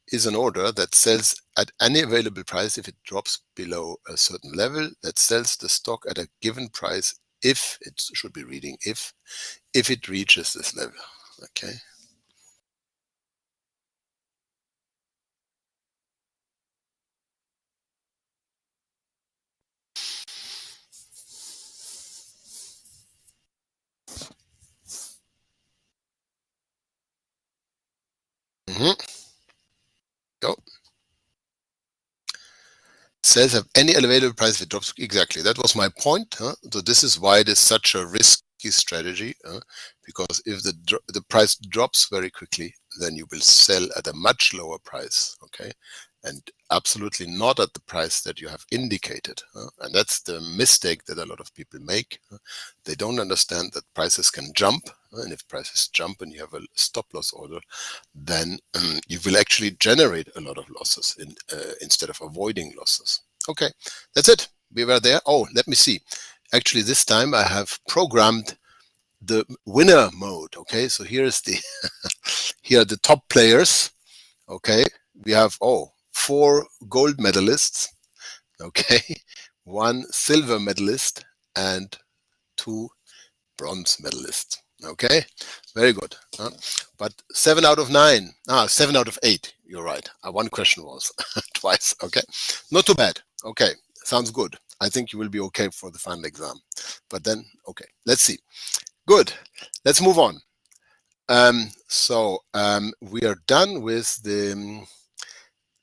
is an order that sells at any available price if it drops below a certain level, that sells the stock at a given price if it should be reading if it reaches this level. Okay. Go. Sells at any available price if it drops. Exactly, that was my point. So this is why it is such a risky strategy, because if the price drops very quickly, then you will sell at a much lower price. Okay, and absolutely not at the price that you have indicated. And that's the mistake that a lot of people make. They don't understand that prices can jump, and if prices jump and you have a stop loss order, then you will actually generate a lot of losses instead of avoiding losses. Okay, that's it. We were there. Oh, let me see. Actually, this time I have programmed the winner mode. Okay, so here's the here are the top players. Okay, we have 4 gold medalists. Okay, 1 silver medalist and 2 bronze medalists. Okay, very good. But 7 out of 9, 7 out of 8. You're right. One question was twice. Okay, not too bad. Okay, sounds good. I think you will be okay for the final exam. But then, okay, let's see. Good. Let's move on. We are done with the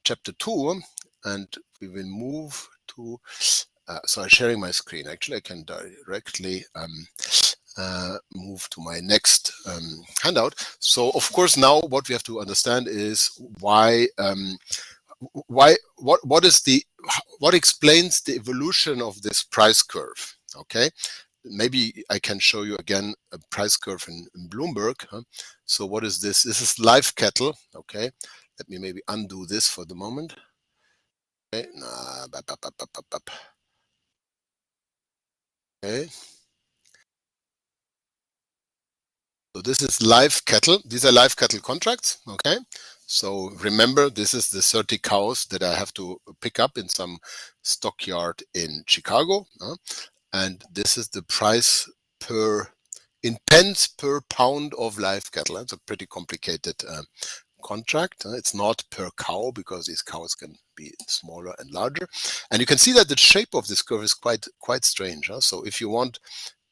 chapter 2, and we will move to. So I'm sharing my screen. Actually, I can directly move to my next handout. So, of course, now what we have to understand is what explains the evolution of this price curve. Okay, maybe I can show you again a price curve in Bloomberg. So what is this? This is live cattle. Okay, let me maybe undo this for the moment. Okay, okay. So this is live cattle. These are live cattle contracts. Okay. So remember, this is the 30 cows that I have to pick up in some stockyard in Chicago. And this is the price in pence per pound of live cattle. It's a pretty complicated contract. It's not per cow because these cows can be smaller and larger. And you can see that the shape of this curve is quite strange. So if you want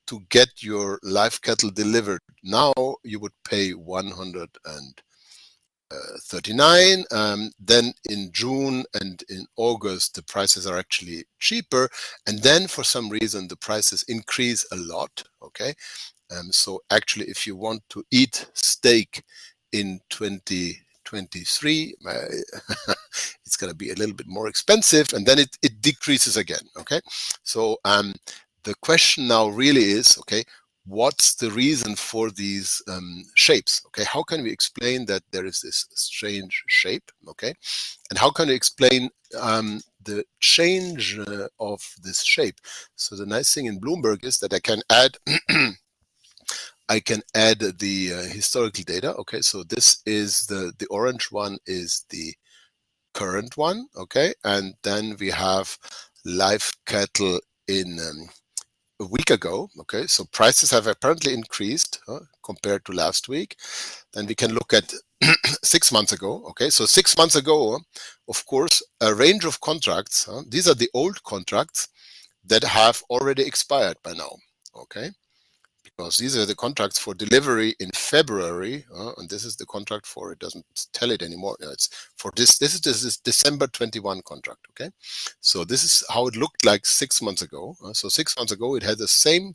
to get your live cattle delivered now, you would pay 139. Then in June and in August, the prices are actually cheaper. And then for some reason, the prices increase a lot. Okay. So actually, if you want to eat steak in 2023, it's going to be a little bit more expensive, and then it decreases again. Okay. So the question now really is, okay, what's the reason for these shapes? Okay, how can we explain that there is this strange shape? Okay, and how can we explain the change of this shape? So the nice thing in Bloomberg is that I can add the historical data. Okay, so this is the orange one is the current one. Okay, and then we have live cattle in a week ago. Okay, so prices have apparently increased compared to last week. Then we can look at 6 months ago. Okay, so 6 months ago, of course, a range of contracts. These are the old contracts that have already expired by now. Okay, because these are the contracts for delivery in February, and this is the contract for, it doesn't tell it anymore. It's for this is December 21 contract. Okay, so this is how it looked like 6 months ago. So 6 months ago, it had the same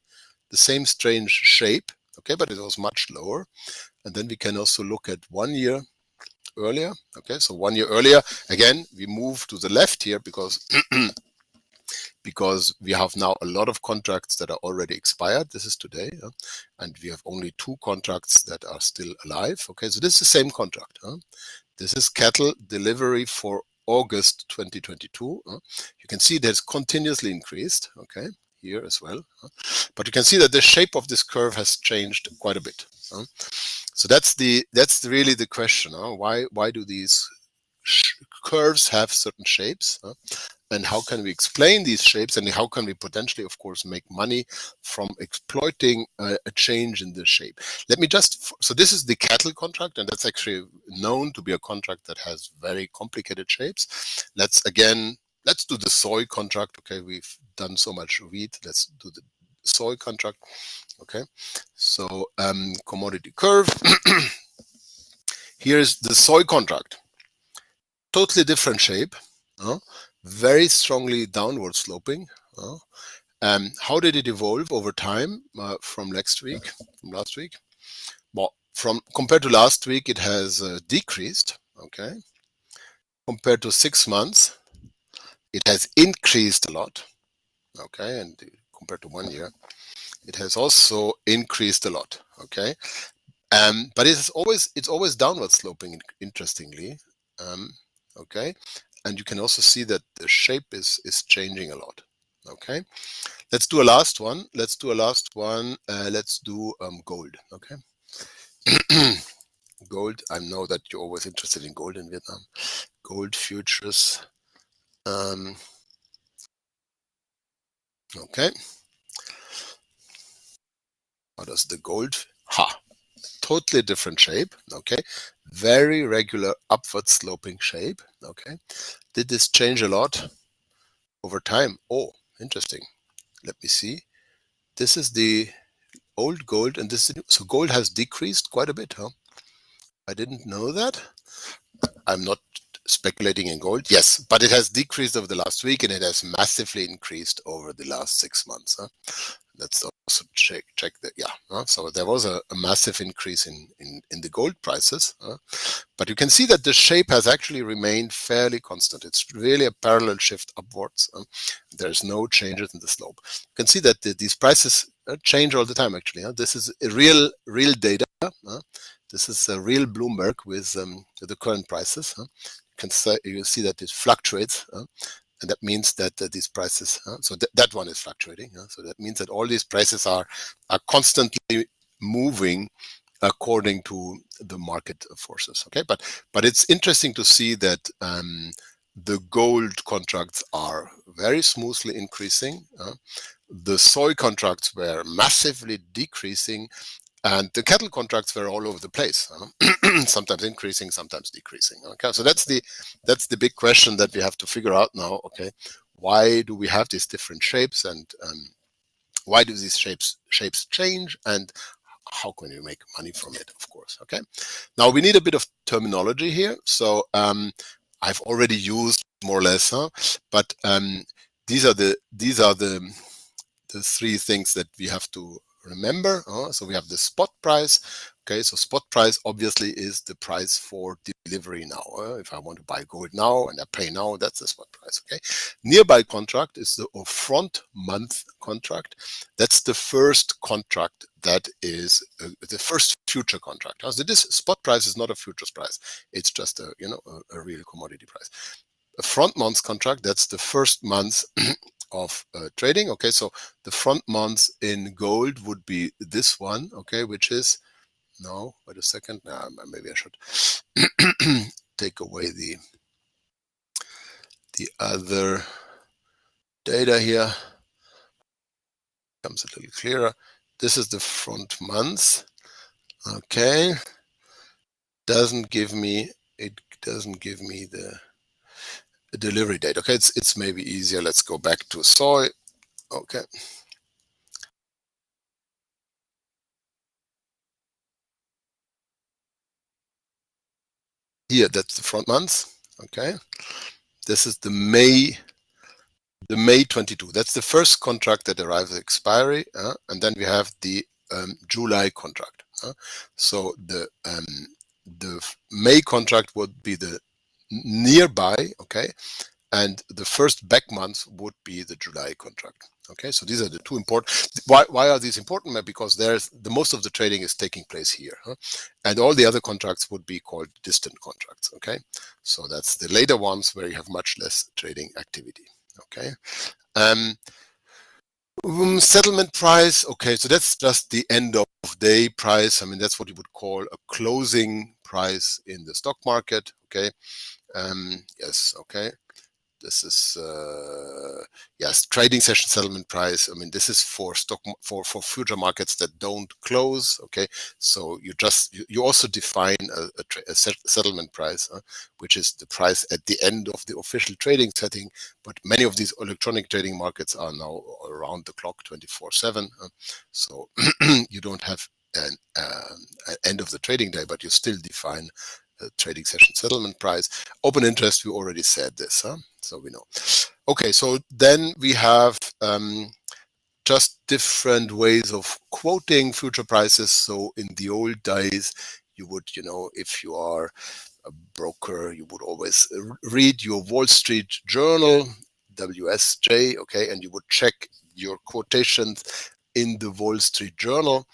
strange shape. Okay, but it was much lower. And then we can also look at 1 year earlier. Okay, so 1 year earlier, again, we move to the left here because because we have now a lot of contracts that are already expired. This is today, and we have only 2 contracts that are still alive. Okay, so this is the same contract. This is cattle delivery for August 2022. You can see that's continuously increased. Okay, here as well, but you can see that the shape of this curve has changed quite a bit. So that's really the question. Why do these curves have certain shapes? And how can we explain these shapes, and how can we potentially, of course, make money from exploiting a change in the shape? Let me just, so this is the cattle contract, and that's actually known to be a contract that has very complicated shapes. Let's do the soy contract. Okay, we've done so much wheat. Let's do the soy contract. Okay, so commodity curve. Here's the soy contract. Totally different shape. Very strongly downward sloping. How did it evolve over time from last week? Well, compared to last week, it has decreased. Okay, compared to 6 months, it has increased a lot. Okay, and compared to 1 year, it has also increased a lot. Okay, but it's always downward sloping. Interestingly, okay. And you can also see that the shape is changing a lot. Okay, let's do a last one. Let's do gold. Okay, gold. I know that you're always interested in gold in Vietnam. Gold futures. Okay, how does the gold? Totally different shape. Okay, very regular upward sloping shape. Okay, did this change a lot? over time. Oh, interesting. Let me see. This is the old gold, and this is so gold has decreased quite a bit, huh? I didn't know that. I'm not speculating in gold. Yes, but it has decreased over the last week, and it has massively increased over the last 6 months. Huh? Let's also check that. Yeah, so there was a massive increase in the gold prices, but you can see that the shape has actually remained fairly constant. It's really a parallel shift upwards. There's no changes in the slope. You can see that these prices change all the time. Actually, this is a real data. This is a real Bloomberg with the current prices. You see that it fluctuates. And that means that these prices, so that one is fluctuating. So that means that all these prices are constantly moving according to the market forces. Okay, but it's interesting to see that the gold contracts are very smoothly increasing. The soy contracts were massively decreasing, and the cattle contracts were all over the place, sometimes increasing, sometimes decreasing. Okay, so that's the big question that we have to figure out now. Okay, why do we have these different shapes, and why do these shapes change, and how can you make money from it? Of course. Okay, now we need a bit of terminology here. So I've already used more or less, but these are the three things that we have to remember. So we have the spot price. Okay, so spot price obviously is the price for delivery now. If I want to buy gold now and I pay now, that's the spot price. Okay, nearby contract is the front month contract. That's the first contract that is the first future contract. So this spot price is not a futures price. It's just a real commodity price. A front month contract, that's the first month of trading. Okay, so the front months in gold would be this one. Okay, which is, no, wait a second, maybe I should take away the other data here. Comes a little clearer. This is the front months. Okay, doesn't give me the delivery date. Okay, it's maybe easier. Let's go back to soy. Okay. Here, that's the front months. Okay, this is the May 22. That's the first contract that arrives at expiry, and then we have the July contract. So the May contract would be the nearby, okay, and the first back month would be the July contract. Okay, so these are the two important. Why are these important? Because there's the most of the trading is taking place here, and all the other contracts would be called distant contracts. Okay, so that's the later ones where you have much less trading activity. Okay, settlement price. Okay, so that's just the end of day price. I mean, that's what you would call a closing price in the stock market. Okay, yes. Okay. This is yes, trading session settlement price. I mean, this is for for future markets that don't close. Okay, so you also define a settlement price, which is the price at the end of the official trading setting. But many of these electronic trading markets are now around the clock, 24/7. So you don't have an end of the trading day, but you still define trading session settlement price. Open interest, we already said this, so we know. Okay, so then we have just different ways of quoting future prices. So in the old days, you would, if you are a broker, you would always read your Wall Street Journal, WSJ, okay, and you would check your quotations in the Wall Street Journal.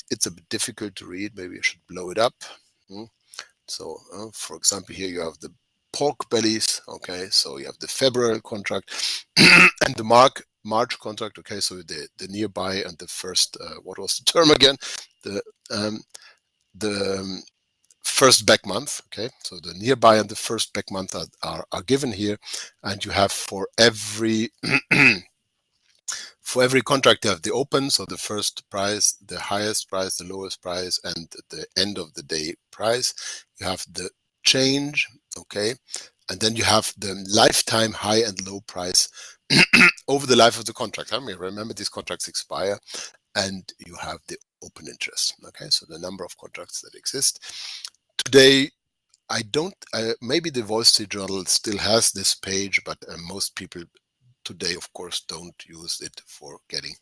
It's a bit difficult to read. Maybe I should blow it up. So, for example, here you have the pork bellies. Okay, so you have the February contract and the March contract. Okay, so the nearby and the first. What was the term again? The first back month. Okay, so the nearby and the first back month are given here, and you have for every for every contract you have the open, so the first price, the highest price, the lowest price, and the end of the day price. You have the change, okay, and then you have the lifetime high and low price over the life of the contract. I mean, remember, these contracts expire, and you have the open interest. Okay, so the number of contracts that exist today. I don't. Maybe the Wall Street Journal still has this page, but most people today, of course, don't use it for getting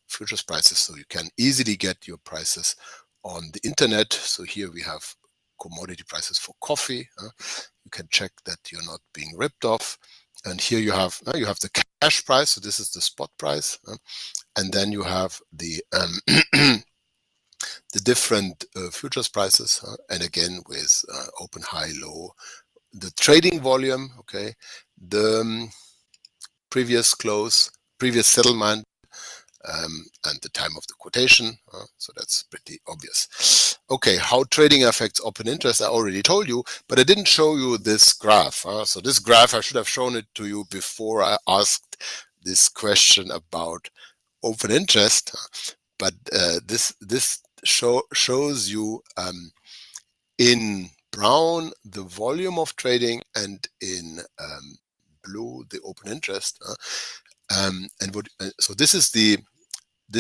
futures prices. So you can easily get your prices on the internet. So here we have commodity prices for coffee. You can check that you're not being ripped off. And here you have the cash price. So this is the spot price, and then you have the the different futures prices, and again with open, high, low, the trading volume, okay, the previous close, previous settlement, and the time of the quotation. So that's pretty obvious. Okay, how trading affects open interest, I already told you, but I didn't show you this graph. So this graph, I should have shown it to you before I asked this question about open interest. But this shows you in brown the volume of trading, and in blue the open interest. So this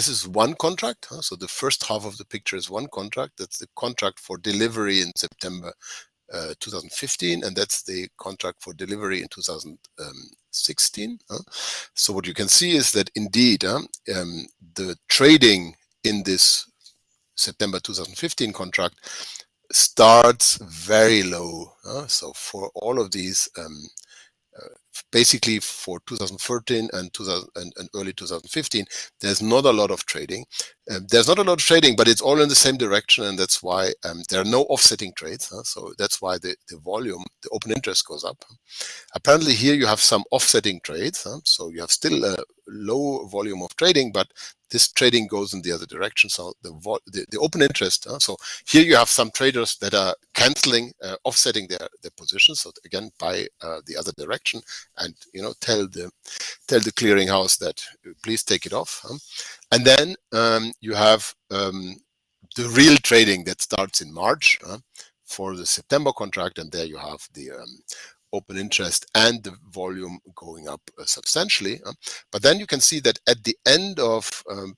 is one contract. So the first half of the picture is one contract. That's the contract for delivery in September 2015, and that's the contract for delivery in 2016. So what you can see is that indeed the trading in this September 2015 contract starts very low. So for all of these, basically for 2013 and early 2015, there's not a lot of trading. But it's all in the same direction, and that's why there are no offsetting trades. So that's why the volume, the open interest, goes up. Apparently here you have some offsetting trades. So you have still a low volume of trading, but this trading goes in the other direction. So the open interest. So here you have some traders that are canceling, offsetting their positions. So again, buy the other direction, and tell the clearinghouse that please take it off. And then you have the real trading that starts in March for the September contract, and there you have the open interest and the volume going up substantially. But then you can see that at the end of,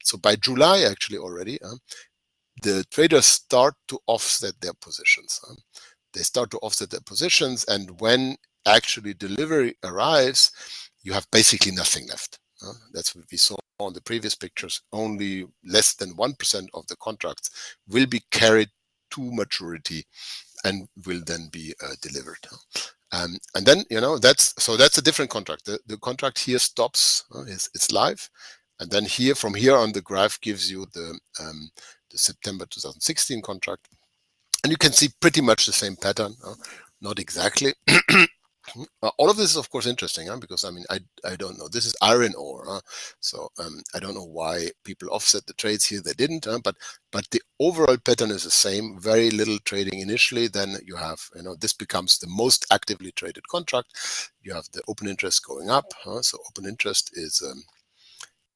so by July actually already, the traders start to offset their positions. They start to offset their positions, and when actually delivery arrives, you have basically nothing left. That's what we saw on the previous pictures. Only less than 1% of the contracts will be carried to maturity and will then be delivered. And then that's a different contract. The contract here stops. It's live, and then from here on, the graph gives you the September 2016 contract, and you can see pretty much the same pattern. Not exactly. All of this is of course interesting, because I don't know. This is iron ore, so I don't know why people offset the trades here. They didn't, but the overall pattern is the same. Very little trading initially. Then you have this becomes the most actively traded contract. You have the open interest going up. So open interest is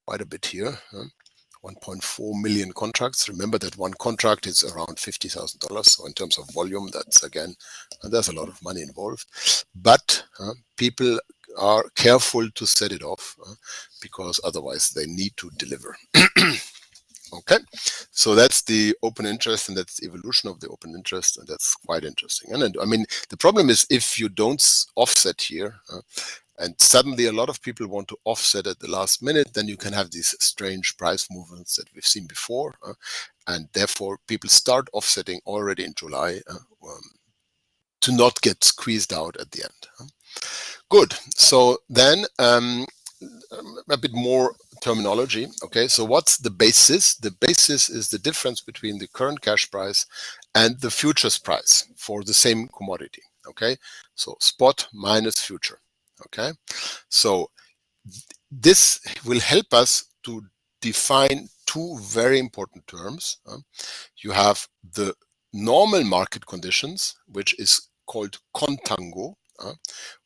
quite a bit here. 1.4 million contracts. Remember that one contract is around $50,000. So in terms of volume, that's again, there's a lot of money involved. But people are careful to set it off because otherwise they need to deliver. Okay, so that's the open interest, and that's the evolution of the open interest, and that's quite interesting. And I mean, the problem is if you don't offset here, and suddenly a lot of people want to offset at the last minute, then you can have these strange price movements that we've seen before. And therefore, people start offsetting already in July to not get squeezed out at the end. Good. So then a bit more terminology. Okay, so what's the basis? The basis is the difference between the current cash price and the futures price for the same commodity. Okay, so spot minus future. Okay, so this will help us to define two very important terms. You have the normal market conditions, which is called contango,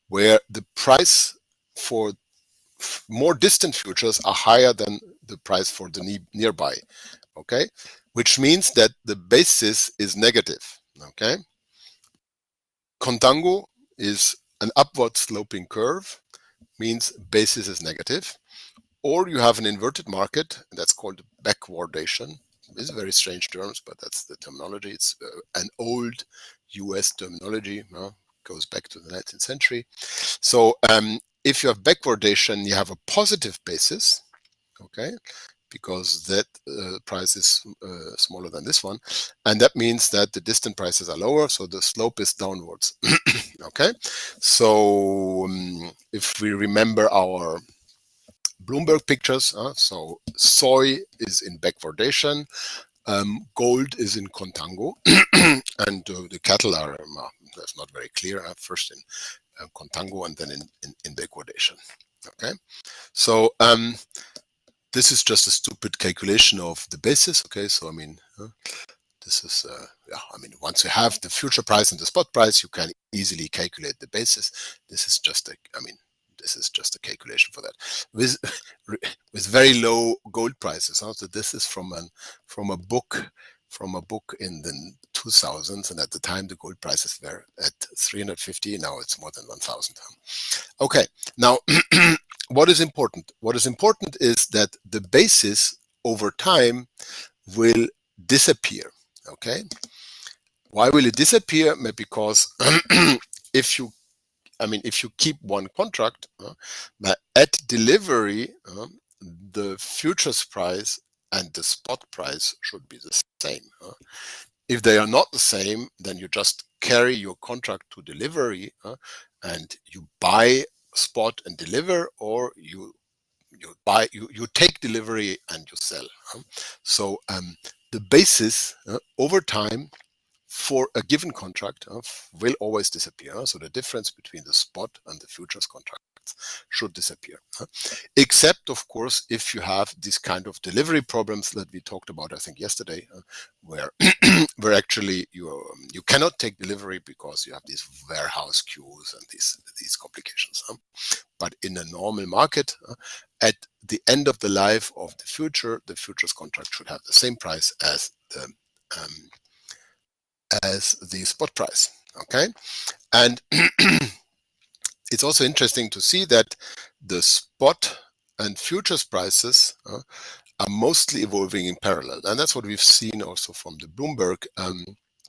where the price for more distant futures are higher than the price for the nearby. Okay, which means that the basis is negative. Okay, contango is an upward sloping curve, means basis is negative, or you have an inverted market, and that's called backwardation. These are very strange terms, but that's the terminology. It's an old US terminology, goes back to the 19th century. So if you have backwardation, you have a positive basis, okay, because that price is smaller than this one, and that means that the distant prices are lower, so the slope is downwards. Okay, so if we remember our Bloomberg pictures, so soy is in backwardation, gold is in contango, and the cattle are that's not very clear, first in contango and then in backwardation. Okay, so this is just a stupid calculation of the basis. Okay, so I mean, this is I mean, once you have the future price and the spot price, you can easily calculate the basis. This is just a, I mean, this is just a calculation for that with very low gold prices. So this is from a book in the 2000s, and at the time the gold prices were at 350. Now it's more than 1,000. Okay, now what is important? What is important is that the basis over time will disappear. Okay, why will it disappear? Because if you keep one contract, at delivery, the futures price and the spot price should be the same. If they are not the same, then you just carry your contract to delivery, and you buy spot and deliver, or you take delivery and you sell. So the basis over time for a given contract will always disappear. So the difference between the spot and the futures contracts should disappear. Except, of course, if you have these kind of delivery problems that we talked about, I think yesterday, where where actually you cannot take delivery because you have these warehouse queues and these complications. But in a normal market, at the end of the life of the futures contract should have the same price as the spot price. Okay, and it's also interesting to see that the spot and futures prices are mostly evolving in parallel, and that's what we've seen also from the Bloomberg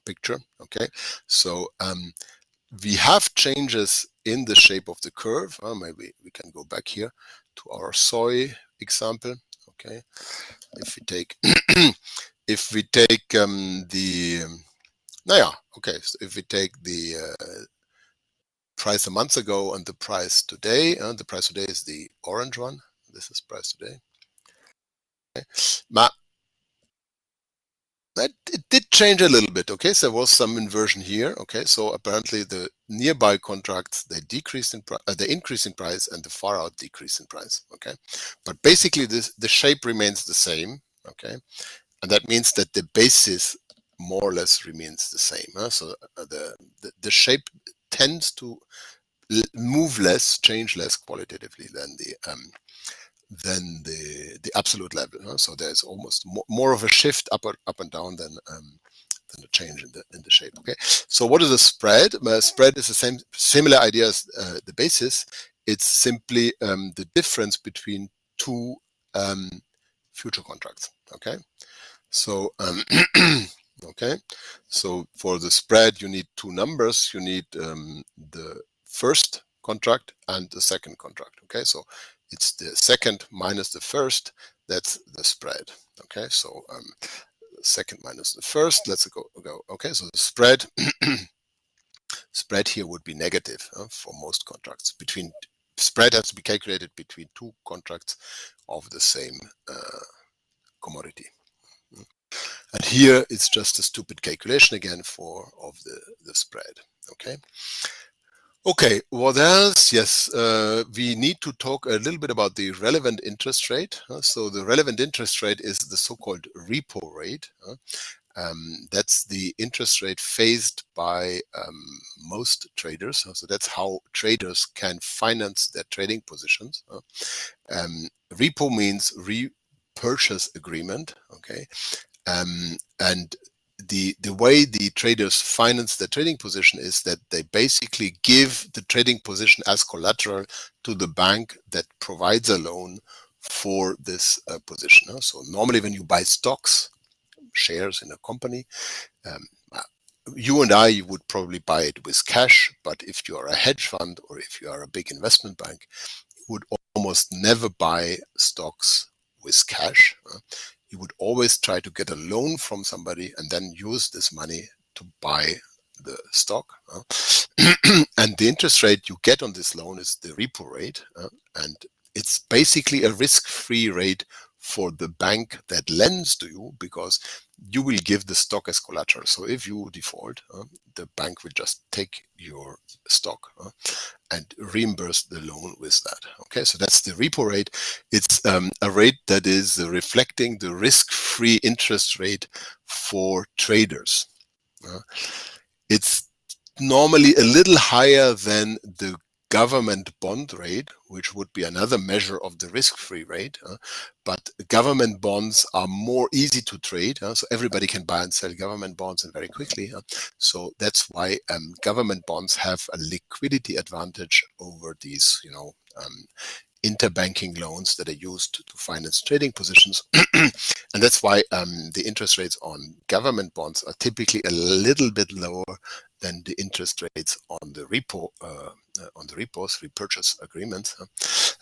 picture. Okay, so we have changes in the shape of the curve. Maybe we can go back here to our soy example. Okay, if we take so if we take the price a month ago and the price today, the price today is the orange one. This is price today. Okay. It did change a little bit. Okay, so there was some inversion here. Okay, so apparently the nearby contracts, they decreased in price, they increase in price, and the far out decrease in price. Okay, but basically the shape remains the same. Okay, and that means that the basis more or less remains the same. So the shape tends to move less, change less qualitatively than the absolute level. So there's almost more of a shift up and down than a change in the shape. Okay. So what is a spread? Spread is the similar idea as the basis. It's simply the difference between two future contracts. Okay. So okay. So for the spread, you need two numbers. You need the first contract and the second contract. Okay. So it's the second minus the first. That's the spread. Okay. So second minus the first. Let's go. Okay. So the spread here would be negative for most contracts. Spread has to be calculated between two contracts of the same commodity. And here it's just a stupid calculation again of the spread. Okay. Okay, what else? Yes, we need to talk a little bit about the relevant interest rate. So the relevant interest rate is the so-called repo rate. That's the interest rate faced by most traders. So that's how traders can finance their trading positions. Repo means repurchase agreement. Okay, and the way the traders finance the trading position is that they basically give the trading position as collateral to the bank that provides a loan for this position. So normally when you buy stocks, shares in a company, you and I would probably buy it with cash, but if you are a hedge fund or if you are a big investment bank, you would almost never buy stocks with cash. You would always try to get a loan from somebody and then use this money to buy the stock. And the interest rate you get on this loan is the repo rate. And it's basically a risk-free rate for the bank that lends to you, because you will give the stock as collateral. So if you default, the bank will just take your stock and reimburse the loan with that. Okay, so that's the repo rate. It's a rate that is reflecting the risk-free interest rate for traders. It's normally a little higher than the government bond rate, which would be another measure of the risk-free rate. But government bonds are more easy to trade. So everybody can buy and sell government bonds and very quickly. So that's why government bonds have a liquidity advantage over these, interbanking loans that are used to finance trading positions. And that's why the interest rates on government bonds are typically a little bit lower than the interest rates on the repos, repurchase agreements.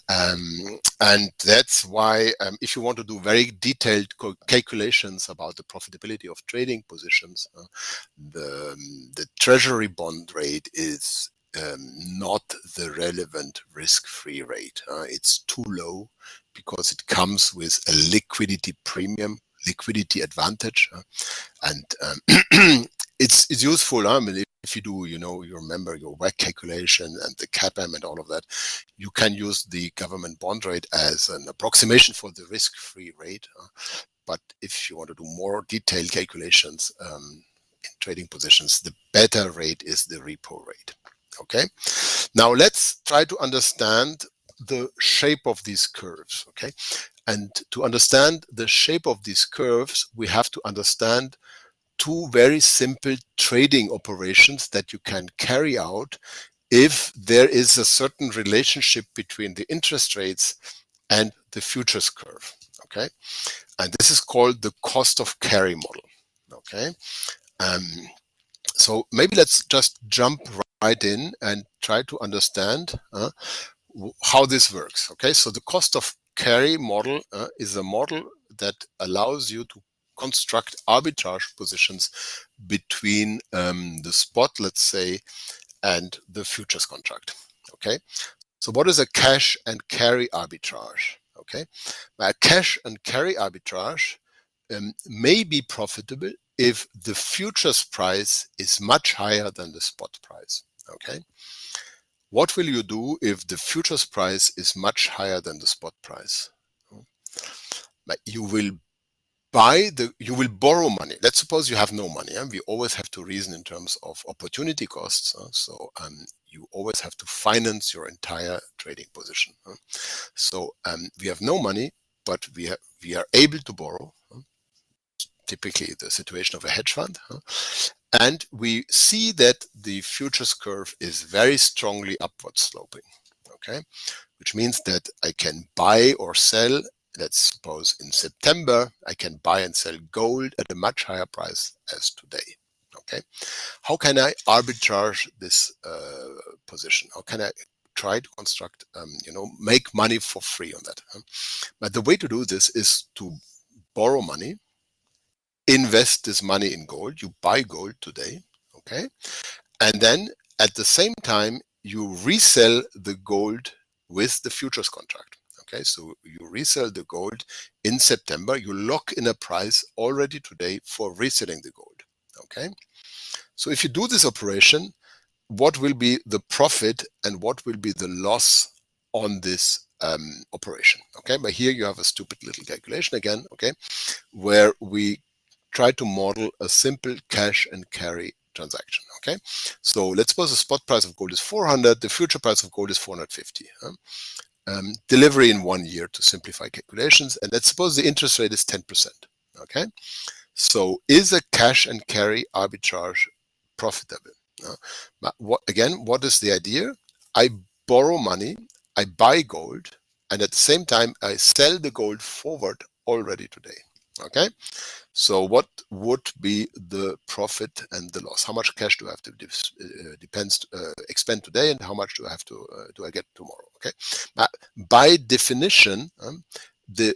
And that's why if you want to do very detailed calculations about the profitability of trading positions, the treasury bond rate is not the relevant risk-free rate. It's too low because it comes with a liquidity premium, liquidity advantage, and it's useful. I mean, if you do, you remember your WACC calculation and the CAPM and all of that, you can use the government bond rate as an approximation for the risk-free rate. But if you want to do more detailed calculations in trading positions, the better rate is the repo rate. Okay, now let's try to understand the shape of these curves. Okay, and to understand the shape of these curves, we have to understand two very simple trading operations that you can carry out if there is a certain relationship between the interest rates and the futures curve. Okay, and this is called the cost of carry model. Okay, so maybe let's just jump right in and try to understand how this works. Okay, so the cost of carry model is a model that allows you to construct arbitrage positions between the spot, let's say, and the futures contract. Okay, so what is a cash and carry arbitrage? Okay, a cash and carry arbitrage may be profitable if the futures price is much higher than the spot price. Okay, what will you do if the futures price is much higher than the spot price? You will borrow money. Let's suppose you have no money. We always have to reason in terms of opportunity costs. So you always have to finance your entire trading position. So we have no money, but we are able to borrow. Typically the situation of a hedge fund. And we see that the futures curve is very strongly upward sloping. Okay, which means that I can buy or sell. Let's suppose in September, I can buy and sell gold at a much higher price as today. Okay, how can I arbitrage this position? How can I try to construct, make money for free on that? But the way to do this is to borrow money, invest this money in gold. You buy gold today, okay, and then at the same time you resell the gold with the futures contract. Okay, so you resell the gold in September. You lock in a price already today for reselling the gold. Okay, so if you do this operation, what will be the profit and what will be the loss on this operation? Okay, but here you have a stupid little calculation again. Okay, where we try to model a simple cash and carry transaction. Okay, so let's suppose the spot price of gold is 400, the future price of gold is 450. Delivery in 1 year to simplify calculations, and let's suppose the interest rate is 10%. Okay, So is a cash and carry arbitrage profitable? But what is the idea? I borrow money, I buy gold, and at the same time I sell the gold forward already today. Okay, so what would be the profit and the loss? How much cash do I have to expend today, and how much do I have to do I get tomorrow? Okay, by definition, the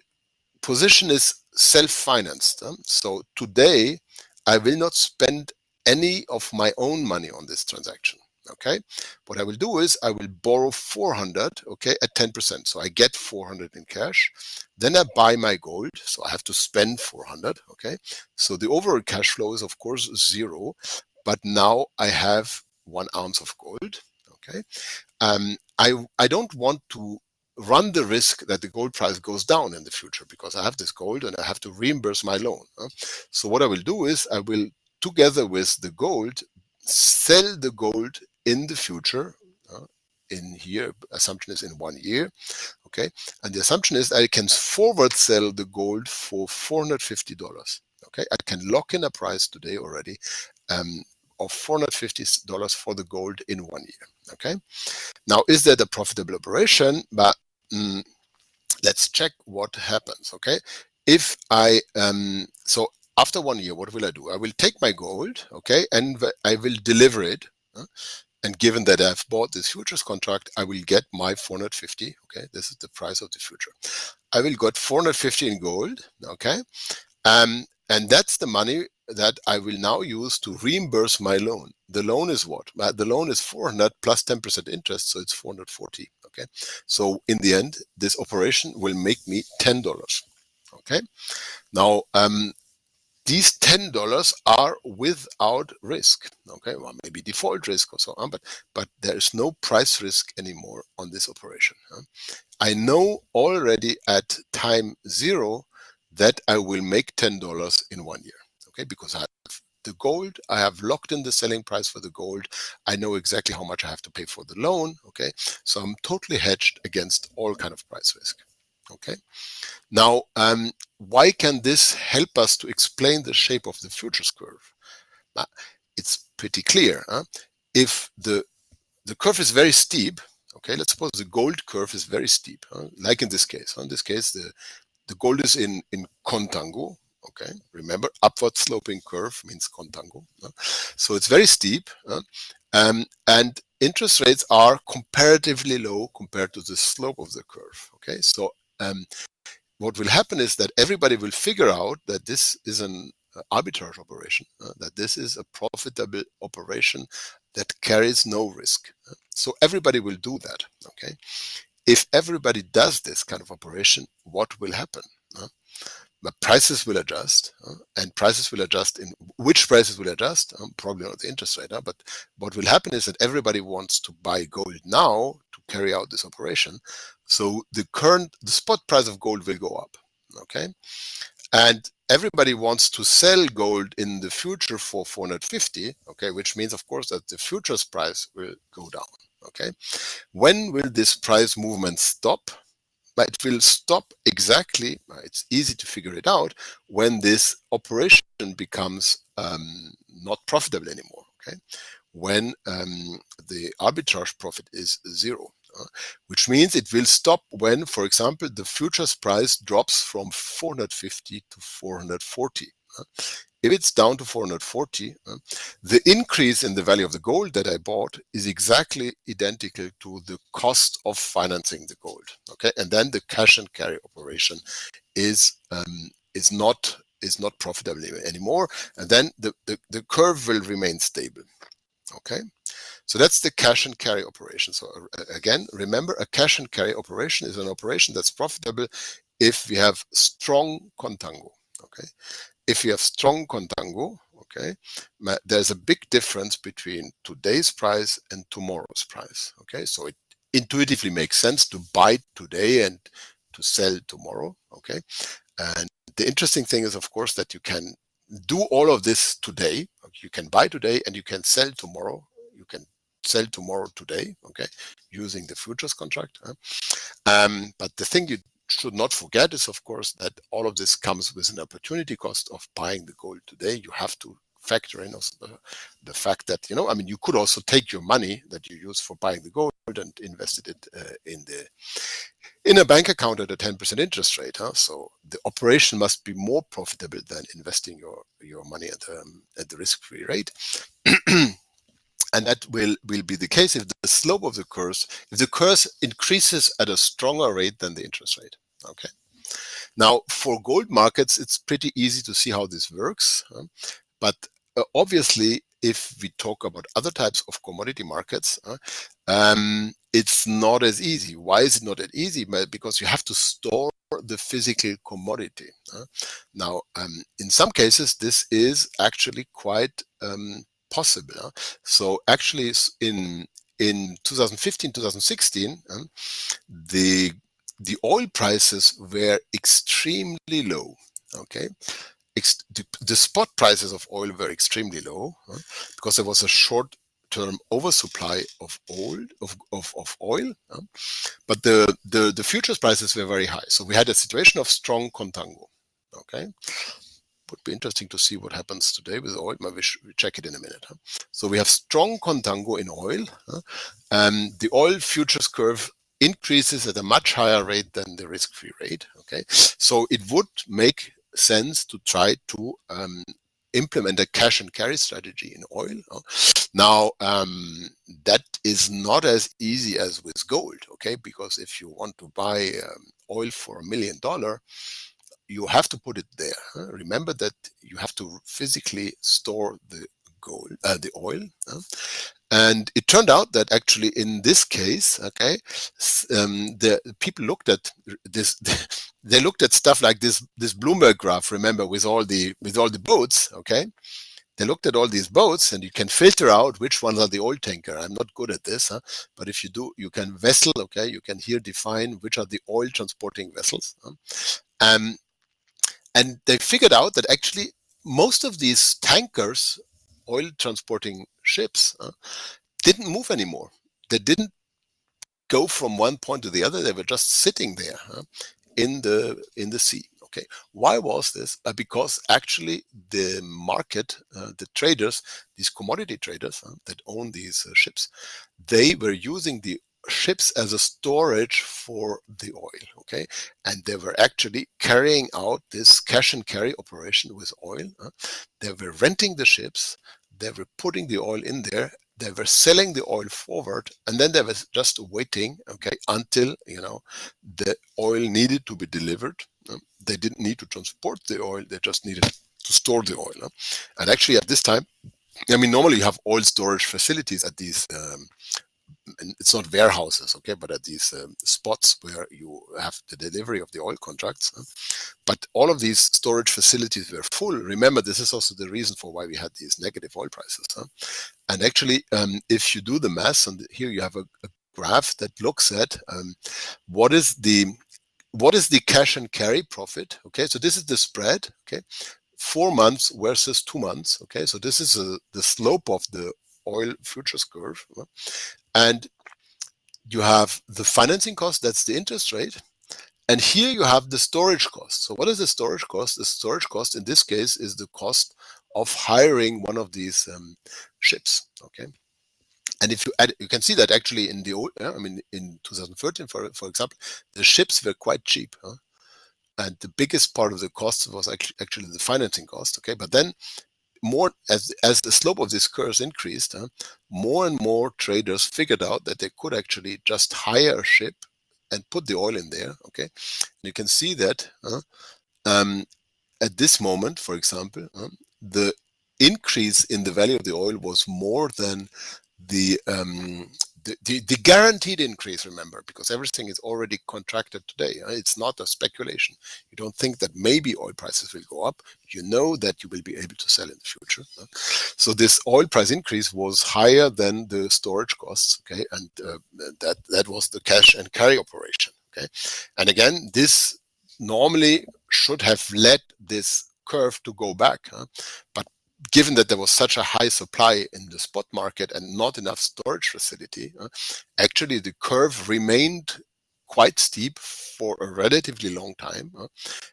position is self-financed. So today, I will not spend any of my own money on this transaction. Okay, what I will do is I will borrow 400, okay, at 10%. So I get 400 in cash. Then I buy my gold. So I have to spend 400. Okay, so the overall cash flow is of course 0, but now I have 1 ounce of gold. Okay, I don't want to run the risk that the gold price goes down in the future because I have this gold and I have to reimburse my loan. So what I will do is I will, together with the gold, sell the gold in the future. In here, assumption is in 1 year. Okay, and the assumption is I can forward sell the gold for $450. Okay, I can lock in a price today already of $450 for the gold in 1 year. Okay, now is that a profitable operation? But let's check what happens. Okay, if I so after 1 year, what will I do? I will take my gold, okay, and I will deliver it. And given that I've bought this futures contract, I will get my 450. Okay, this is the price of the future. I will get 450 in gold. Okay, and that's the money that I will now use to reimburse my loan. The loan is what? The loan is 400 plus 10% interest, so it's 440. Okay, so in the end, this operation will make me $10. Okay, now these $10 are without risk. Okay, well, maybe default risk or so on, but there is no price risk anymore on this operation. I know already at time 0 that I will make $10 in 1 year. Okay, because I have the gold, I have locked in the selling price for the gold. I know exactly how much I have to pay for the loan. Okay, so I'm totally hedged against all kind of price risk. Okay, now why can this help us to explain the shape of the futures curve? It's pretty clear. If the curve is very steep, okay, let's suppose the gold curve is very steep, like in this case. In this case, the gold is in contango. Okay, remember, upward sloping curve means contango. So it's very steep, and interest rates are comparatively low compared to the slope of the curve. Okay, so what will happen is that everybody will figure out that this is an arbitrage operation, that this is a profitable operation that carries no risk. So everybody will do that. Okay, if everybody does this kind of operation, what will happen? But prices will adjust, and prices will adjust in which prices will adjust? Probably not the interest rate. But what will happen is that everybody wants to buy gold now to carry out this operation. So the spot price of gold will go up. Okay, and everybody wants to sell gold in the future for 450. Okay, which means of course that the futures price will go down. Okay, when will this price movement stop? But it will stop exactly, it's easy to figure it out, when this operation becomes not profitable anymore. Okay, when the arbitrage profit is 0, which means it will stop when, for example, the futures price drops from 450 to 440. If it's down to 440, the increase in the value of the gold that I bought is exactly identical to the cost of financing the gold. Okay, and then the cash and carry operation is not profitable anymore, and then the curve will remain stable. Okay, so that's the cash and carry operation. So again, remember, a cash and carry operation is an operation that's profitable if we have strong contango. Okay, if you have strong contango, okay, there's a big difference between today's price and tomorrow's price. Okay, so it intuitively makes sense to buy today and to sell tomorrow. Okay, and the interesting thing is, of course, that you can do all of this today. You can buy today and you can sell tomorrow. You can sell tomorrow today, okay, using the futures contract. But the thing you should not forget is, of course, that all of this comes with an opportunity cost of buying the gold today. You have to factor in also the fact that, you could also take your money that you use for buying the gold and invested it in a bank account at a 10% interest rate. So the operation must be more profitable than investing your money at the risk-free rate. And that will be the case if the slope of the curve, increases at a stronger rate than the interest rate. Okay. Now, for gold markets, it's pretty easy to see how this works. But obviously, if we talk about other types of commodity markets, it's not as easy. Why is it not that easy? Because you have to store the physical commodity. Now, in some cases, this is actually quite possible. So actually, in 2015, 2016, the oil prices were extremely low. Okay. The spot prices of oil were extremely low because there was a short-term oversupply of oil, but the futures prices were very high. So we had a situation of strong contango. Okay, would be interesting to see what happens today with oil. Maybe we check it in a minute. So we have strong contango in oil. The oil futures curve increases at a much higher rate than the risk-free rate. Okay, so it would make sense to try to implement a cash and carry strategy in oil. Now, that is not as easy as with gold, okay? Because if you want to buy oil for $1 million, you have to put it there. Remember that you have to physically store the oil. And it turned out that actually in this case, okay, the people looked at this. They looked at stuff like this Bloomberg graph. Remember, with all the boats, okay. They looked at all these boats, and you can filter out which ones are the oil tanker. I'm not good at this, but if you do, you can vessel. Okay, you can here define which are the oil transporting vessels. And they figured out that actually most of these tankers, oil transporting ships, didn't move anymore. They didn't go from one point to the other. They were just sitting there in the sea. Okay, why was this? Because actually the market, the traders, these commodity traders that own these ships, they were using the ships as a storage for the oil. Okay, and they were actually carrying out this cash and carry operation with oil. They were renting the ships. They were putting the oil in there. They were selling the oil forward, and then they were just waiting, okay, until the oil needed to be delivered. They didn't need to transport the oil; they just needed to store the oil. And actually, at this time, normally you have oil storage facilities at these. And it's not warehouses, okay, but at these spots where you have the delivery of the oil contracts. But all of these storage facilities were full. Remember, this is also the reason for why we had these negative oil prices. And actually, if you do the math, and here you have a graph that looks at what is the cash and carry profit. Okay, so this is the spread. Okay, 4 months versus 2 months. Okay, so this is the slope of the oil futures curve. And you have the financing cost, that's the interest rate. And here you have the storage cost. So what is the storage cost? The storage cost in this case is the cost of hiring one of these ships. Okay. And if you add, you can see that actually in the old, in 2013, for example, the ships were quite cheap. And the biggest part of the cost was actually the financing cost. Okay. But then more as the slope of this curve increased, more and more traders figured out that they could actually just hire a ship and put the oil in there. Okay, and you can see that at this moment, for example, the increase in the value of the oil was more than the guaranteed increase, remember, because everything is already contracted today. It's not a speculation. You don't think that maybe oil prices will go up. You know that you will be able to sell in the future. So this oil price increase was higher than the storage costs. Okay, and that was the cash and carry operation. Okay, and again, this normally should have led this curve to go back, but given that there was such a high supply in the spot market and not enough storage facility, actually the curve remained quite steep for a relatively long time,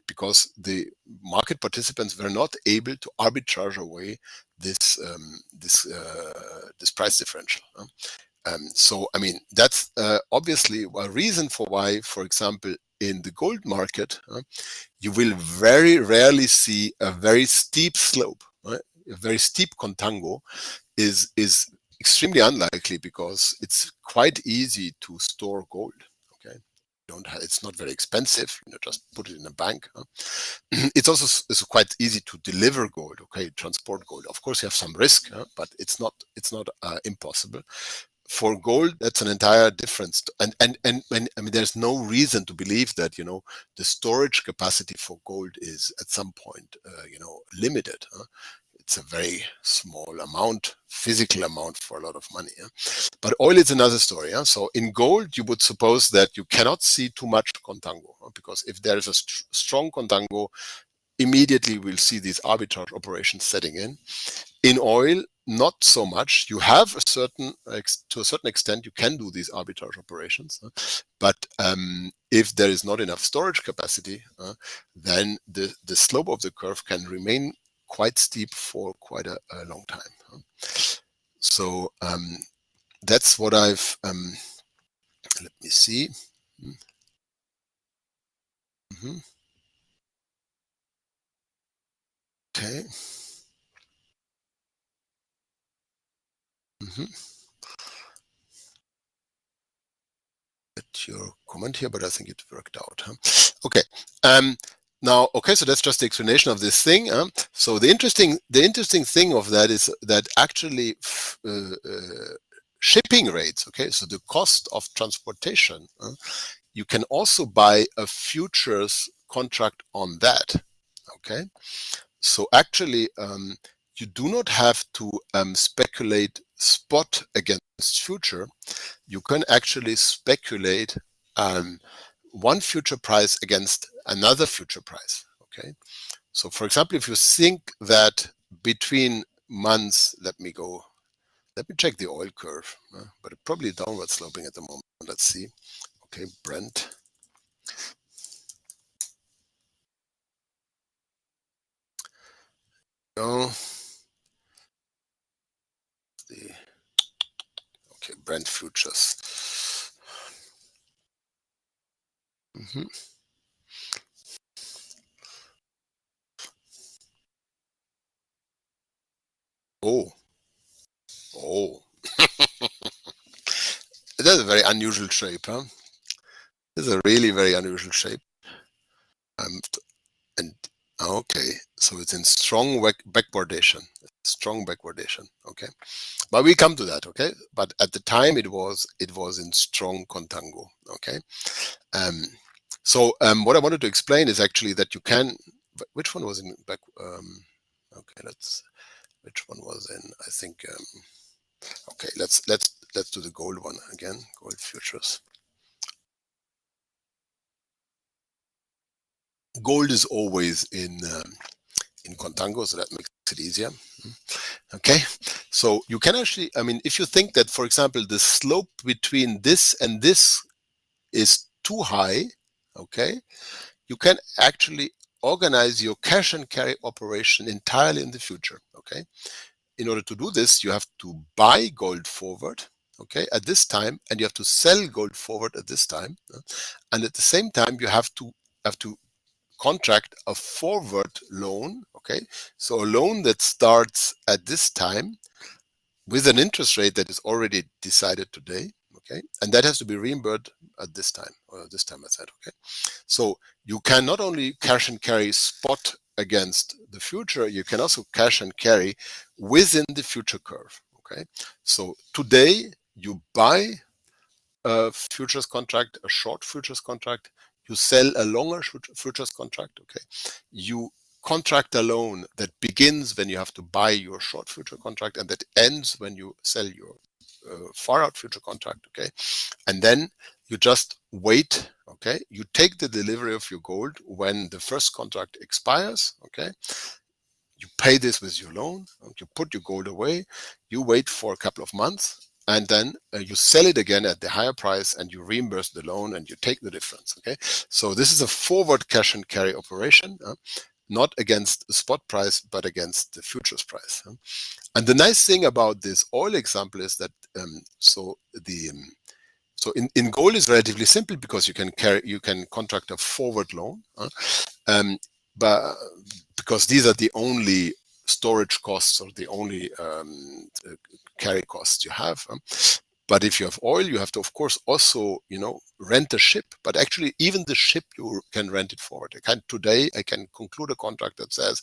because the market participants were not able to arbitrage away this this price differential. So, I mean, that's obviously a reason for why, for example, in the gold market, you will very rarely see a very steep slope. Right? A very steep contango is extremely unlikely, because it's quite easy to store gold. Okay, it's not very expensive. Just put it in a bank. It's also quite easy to deliver gold. Okay, transport gold. Of course, you have some risk, but it's not impossible. For gold, that's an entire difference. And I mean, there's no reason to believe that the storage capacity for gold is at some point limited. It's a very small amount, physical amount, for a lot of money. But oil is another story. So in gold, you would suppose that you cannot see too much contango, because if there is a strong contango, immediately we'll see these arbitrage operations setting in. In oil, not so much. You have to a certain extent, you can do these arbitrage operations, but if there is not enough storage capacity, then the slope of the curve can remain quite steep for quite a long time. So that's what I've. Let me see. Mm-hmm. Okay. Mm-hmm. Get your comment here, but I think it worked out. Okay. Now, okay, so that's just the explanation of this thing. So the interesting thing of that is that actually shipping rates. Okay, so the cost of transportation. You can also buy a futures contract on that. Okay, so actually, you do not have to speculate spot against future. You can actually speculate one future price against another future price. Okay, so for example, if you think that between months, let me check the oil curve, but it's probably downward sloping at the moment. Let's see. Okay, Brent. Oh, okay, Brent futures. Mm-hmm. Oh, that's a very unusual shape, huh? This is a really very unusual shape. And okay, so it's in strong backwardation. Okay, but we come to that. Okay, but at the time it was in strong contango. Okay, so what I wanted to explain is actually that you can. Which one was in back? Okay, which one was in? I think. Okay, let's do the gold one again. Gold futures. Gold is always in contango, so that makes it easier. Okay, so you can actually, I mean, if you think that, for example, the slope between this and this is too high, okay, you can actually organize your cash and carry operation entirely in the future. Okay, in order to do this, you have to buy gold forward, okay, at this time, and you have to sell gold forward at this time, and at the same time you have to contract a forward loan. Okay, so a loan that starts at this time with an interest rate that is already decided today. Okay, and that has to be reimbursed at this time, or this time I said. Okay, so you can not only cash and carry spot against the future, you can also cash and carry within the future curve. Okay, so today you buy a futures contract, a short futures contract, you sell a longer futures contract. Okay, you contract a loan that begins when you have to buy your short future contract and that ends when you sell your far out future contract. Okay, and then you just wait. Okay, you take the delivery of your gold when the first contract expires. Okay, you pay this with your loan, you put your gold away, you wait for a couple of months, and then you sell it again at the higher price, and you reimburse the loan, and you take the difference. Okay, so this is a forward cash and carry operation, not against the spot price, but against the futures price. And the nice thing about this oil example is that so in gold is relatively simple, because you can contract a forward loan, but because these are the only storage costs, or the only carry costs you have. But if you have oil, you have to, of course, also rent a ship. But actually, even the ship, you can rent it forward. Today I can conclude a contract that says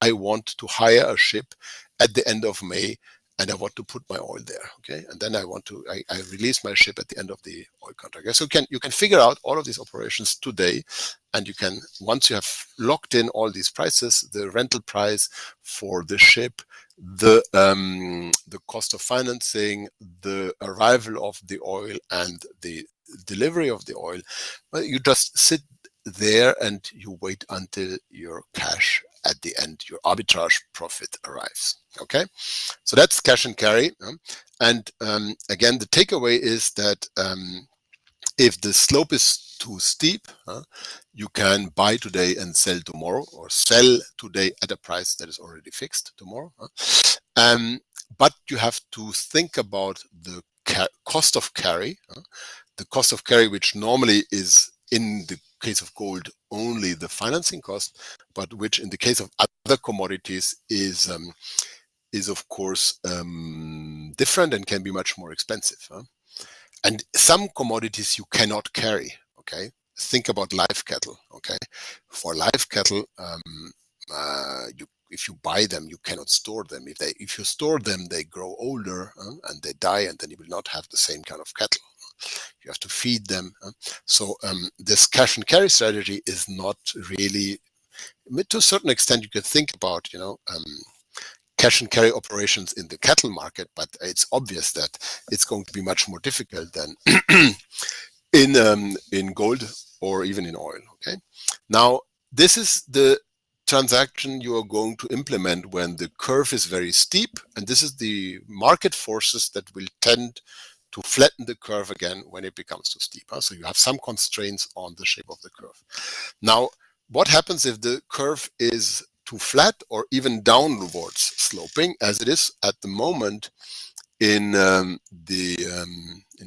I want to hire a ship at the end of May, and I want to put my oil there. Okay, and then I release my ship at the end of the oil contract. So you can figure out all of these operations today, and you can, once you have locked in all these prices, the rental price for the ship, the cost of financing, the arrival of the oil, and the delivery of the oil, well, you just sit there and you wait until your cash at the end, your arbitrage profit arrives. Okay, so that's cash and carry. And again, the takeaway is that if the slope is too steep, you can buy today and sell tomorrow, or sell today at a price that is already fixed tomorrow. But you have to think about the cost of carry, the cost of carry, which normally is, in the case of gold, only the financing cost, but which in the case of other commodities is of course different and can be much more expensive. And some commodities you cannot carry. Okay, think about live cattle. Okay, for live cattle, if you buy them, you cannot store them. If you store them, they grow older and they die, and then you will not have the same kind of cattle. You have to feed them. So this cash and carry strategy is not really, to a certain extent, you could think about, cash and carry operations in the cattle market, but it's obvious that it's going to be much more difficult than in gold or even in oil. Okay, now this is the transaction you are going to implement when the curve is very steep, and this is the market forces that will tend to flatten the curve again when it becomes too steep. So you have some constraints on the shape of the curve. Now, what happens if the curve is too flat or even downwards sloping, as it is at the moment in the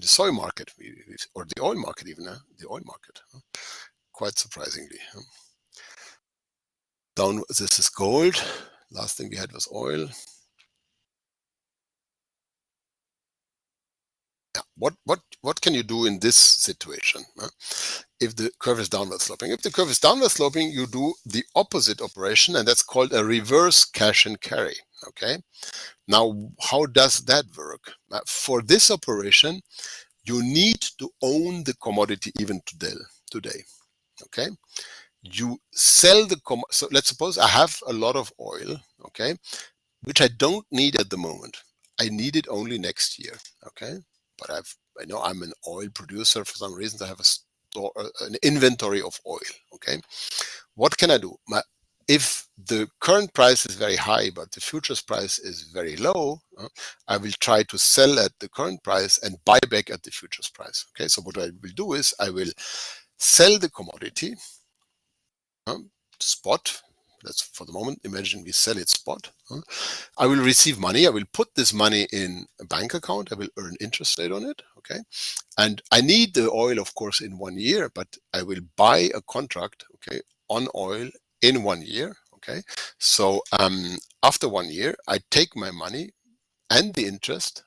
soy market, or the oil market even, the oil market, quite surprisingly. Down, this is gold. Last thing we had was oil. Yeah. What can you do in this situation? If the curve is downward sloping. If the curve is downward sloping, you do the opposite operation, and that's called a reverse cash and carry. Okay. Now, how does that work? For this operation, you need to own the commodity even today. Okay. You sell the so let's suppose I have a lot of oil, okay, which I don't need at the moment. I need it only next year. Okay. But I know I'm an oil producer. For some reasons, I have an inventory of oil. Okay, what can I do? If the current price is very high, but the futures price is very low, I will try to sell at the current price and buy back at the futures price. Okay, so what I will do is I will sell the commodity spot. Let's, for the moment, imagine we sell it spot. I will receive money. I will put this money in a bank account. I will earn interest rate on it. Okay, and I need the oil, of course, in 1 year, but I will buy a contract, okay, on oil in 1 year. Okay, so after 1 year, I take my money and the interest.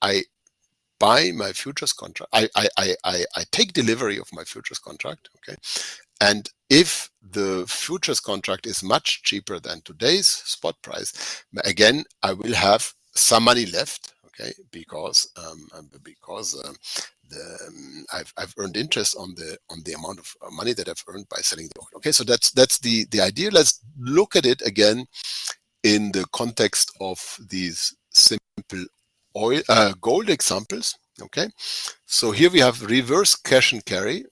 I buy my futures contract. I take delivery of my futures contract. Okay, and if the futures contract is much cheaper than today's spot price, again, I will have some money left, okay, because I've earned interest on the amount of money that I've earned by selling the oil. Okay, so that's the idea. Let's look at it again in the context of these simple gold examples. Okay, so here we have reverse cash and carry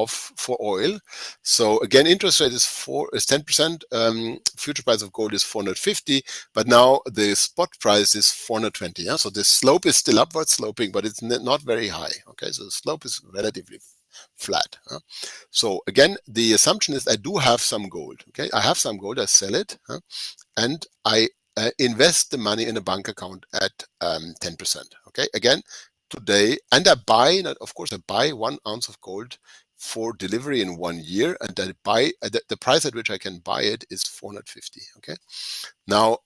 for oil. So again, interest rate is 10%. Future price of gold is 450, but now the spot price is 420. Yeah, so the slope is still upward sloping, but it's not very high. Okay, so the slope is relatively flat. So again, the assumption is I do have some gold. Okay, I have some gold. I sell it, and I invest the money in a bank account at 10%. Okay, again, today, and I buy, of course, I buy 1 ounce of gold for delivery in 1 year, and I buy the price at which I can buy it is 450. Okay, now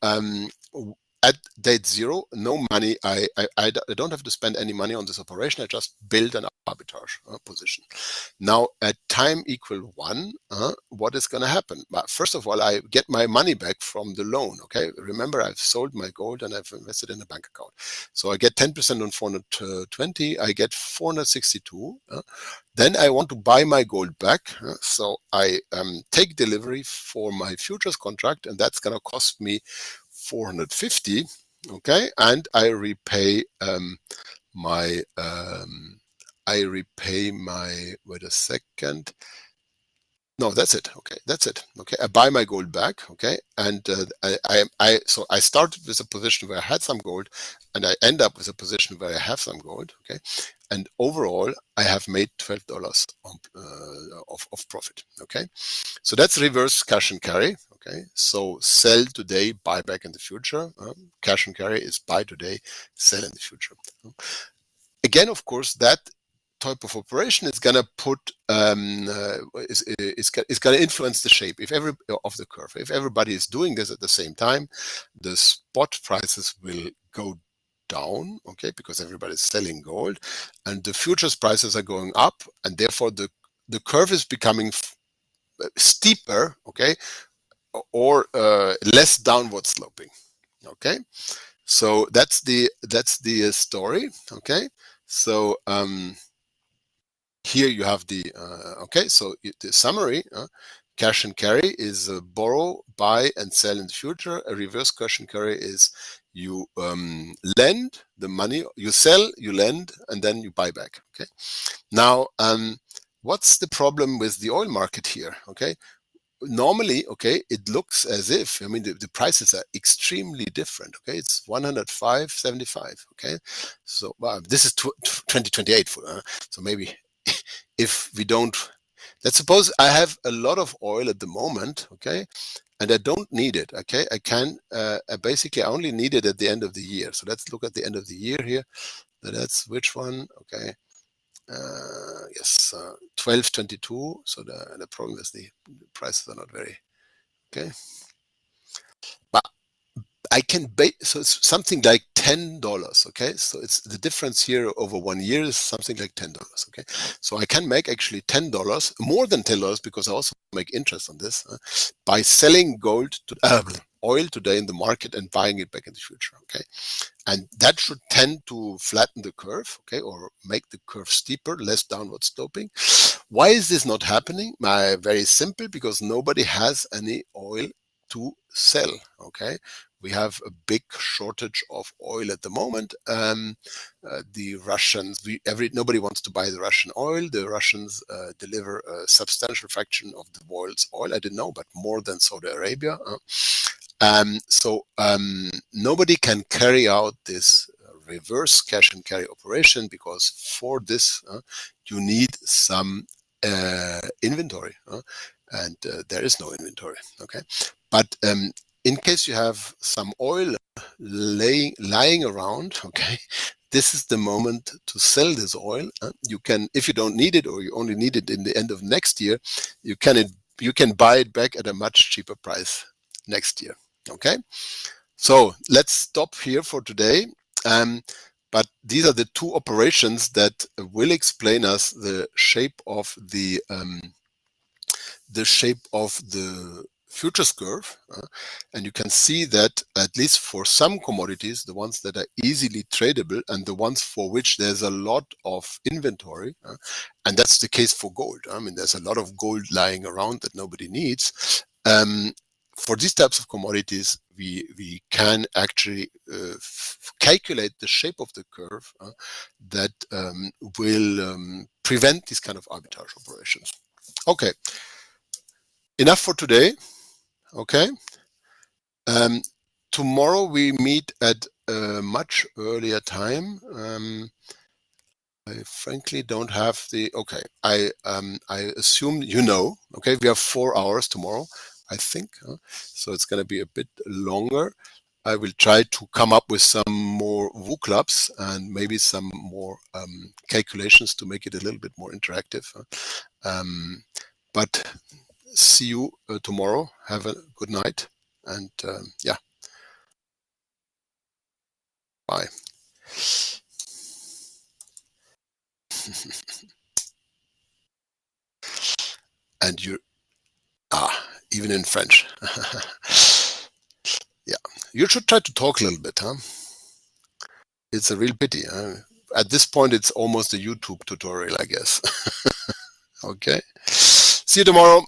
at date zero, no money. I don't have to spend any money on this operation. I just build an arbitrage position. Now at time equal 1, what is going to happen? First of all, I get my money back from the loan. Okay, remember, I've sold my gold and I've invested in a bank account. So I get 10% on 420. I get 462. Then I want to buy my gold back. So I take delivery for my futures contract, and that's going to cost me 450. Okay, and I repay my wait a second. No, that's it. Okay, that's it. Okay, I buy my gold back. Okay, and so I started with a position where I had some gold, and I end up with a position where I have some gold. Okay, and overall I have made $12 of profit. Okay, so that's reverse cash and carry. Okay, so sell today, buy back in the future. Cash and carry is buy today, sell in the future. Again, of course, that type of operation is going to put is going to influence the shape of the curve. If everybody is doing this at the same time, the spot prices will go down, okay, because everybody's selling gold, and the futures prices are going up, and therefore the curve is becoming steeper, okay, or less downward sloping. Okay, so that's the story. Okay, so here you have the okay, so the summary. Cash and carry is borrow, buy, and sell in the future. A reverse cash and carry is you lend the money, you sell, you lend, and then you buy back. Okay. Now, what's the problem with the oil market here? Okay. Normally, okay, it looks as if, I mean, the prices are extremely different. Okay, it's 105.75. Okay, so this is 2028 so maybe if we don't, let's suppose I have a lot of oil at the moment, okay, and I don't need it. Okay, I can basically I only need it at the end of the year. So let's look at the end of the year here. That's which one? Okay, yes, 12.22. So the problem is the prices are not very okay. But I can so it's something like $10. Okay, so it's the difference here over 1 year is something like $10. Okay, so I can make actually $10, more than $10, because I also make interest on this by selling gold to oil today in the market and buying it back in the future. Okay, and that should tend to flatten the curve, okay, or make the curve steeper, less downward sloping. Why is this not happening? Very simple, because nobody has any oil to sell. Okay, we have a big shortage of oil at the moment. The Russians, nobody wants to buy the Russian oil. The Russians deliver a substantial fraction of the world's oil. I didn't know, but more than Saudi Arabia. So nobody can carry out this reverse cash and carry operation, because for this you need some inventory, and there is no inventory. Okay, but in case you have some oil lying around, okay, this is the moment to sell this oil. You can, if you don't need it, or you only need it in the end of next year, you can buy it back at a much cheaper price next year. Okay, so let's stop here for today. But these are the two operations that will explain us the shape of the futures curve, and you can see that at least for some commodities, the ones that are easily tradable and the ones for which there's a lot of inventory, and that's the case for gold. I mean, there's a lot of gold lying around that nobody needs. for these types of commodities, we can actually calculate the shape of the curve that will prevent these kind of arbitrage operations. Okay, enough for today. Okay, tomorrow we meet at a much earlier time. I frankly don't have the, okay, I assume you know, okay, we have 4 hours tomorrow, I think, so it's going to be a bit longer. I will try to come up with some more VU clubs and maybe some more calculations to make it a little bit more interactive. But see you tomorrow. Have a good night, and yeah, bye. And you, even in French. Yeah, you should try to talk a little bit, huh? It's a real pity. At this point, it's almost a YouTube tutorial, I guess. Okay. See you tomorrow.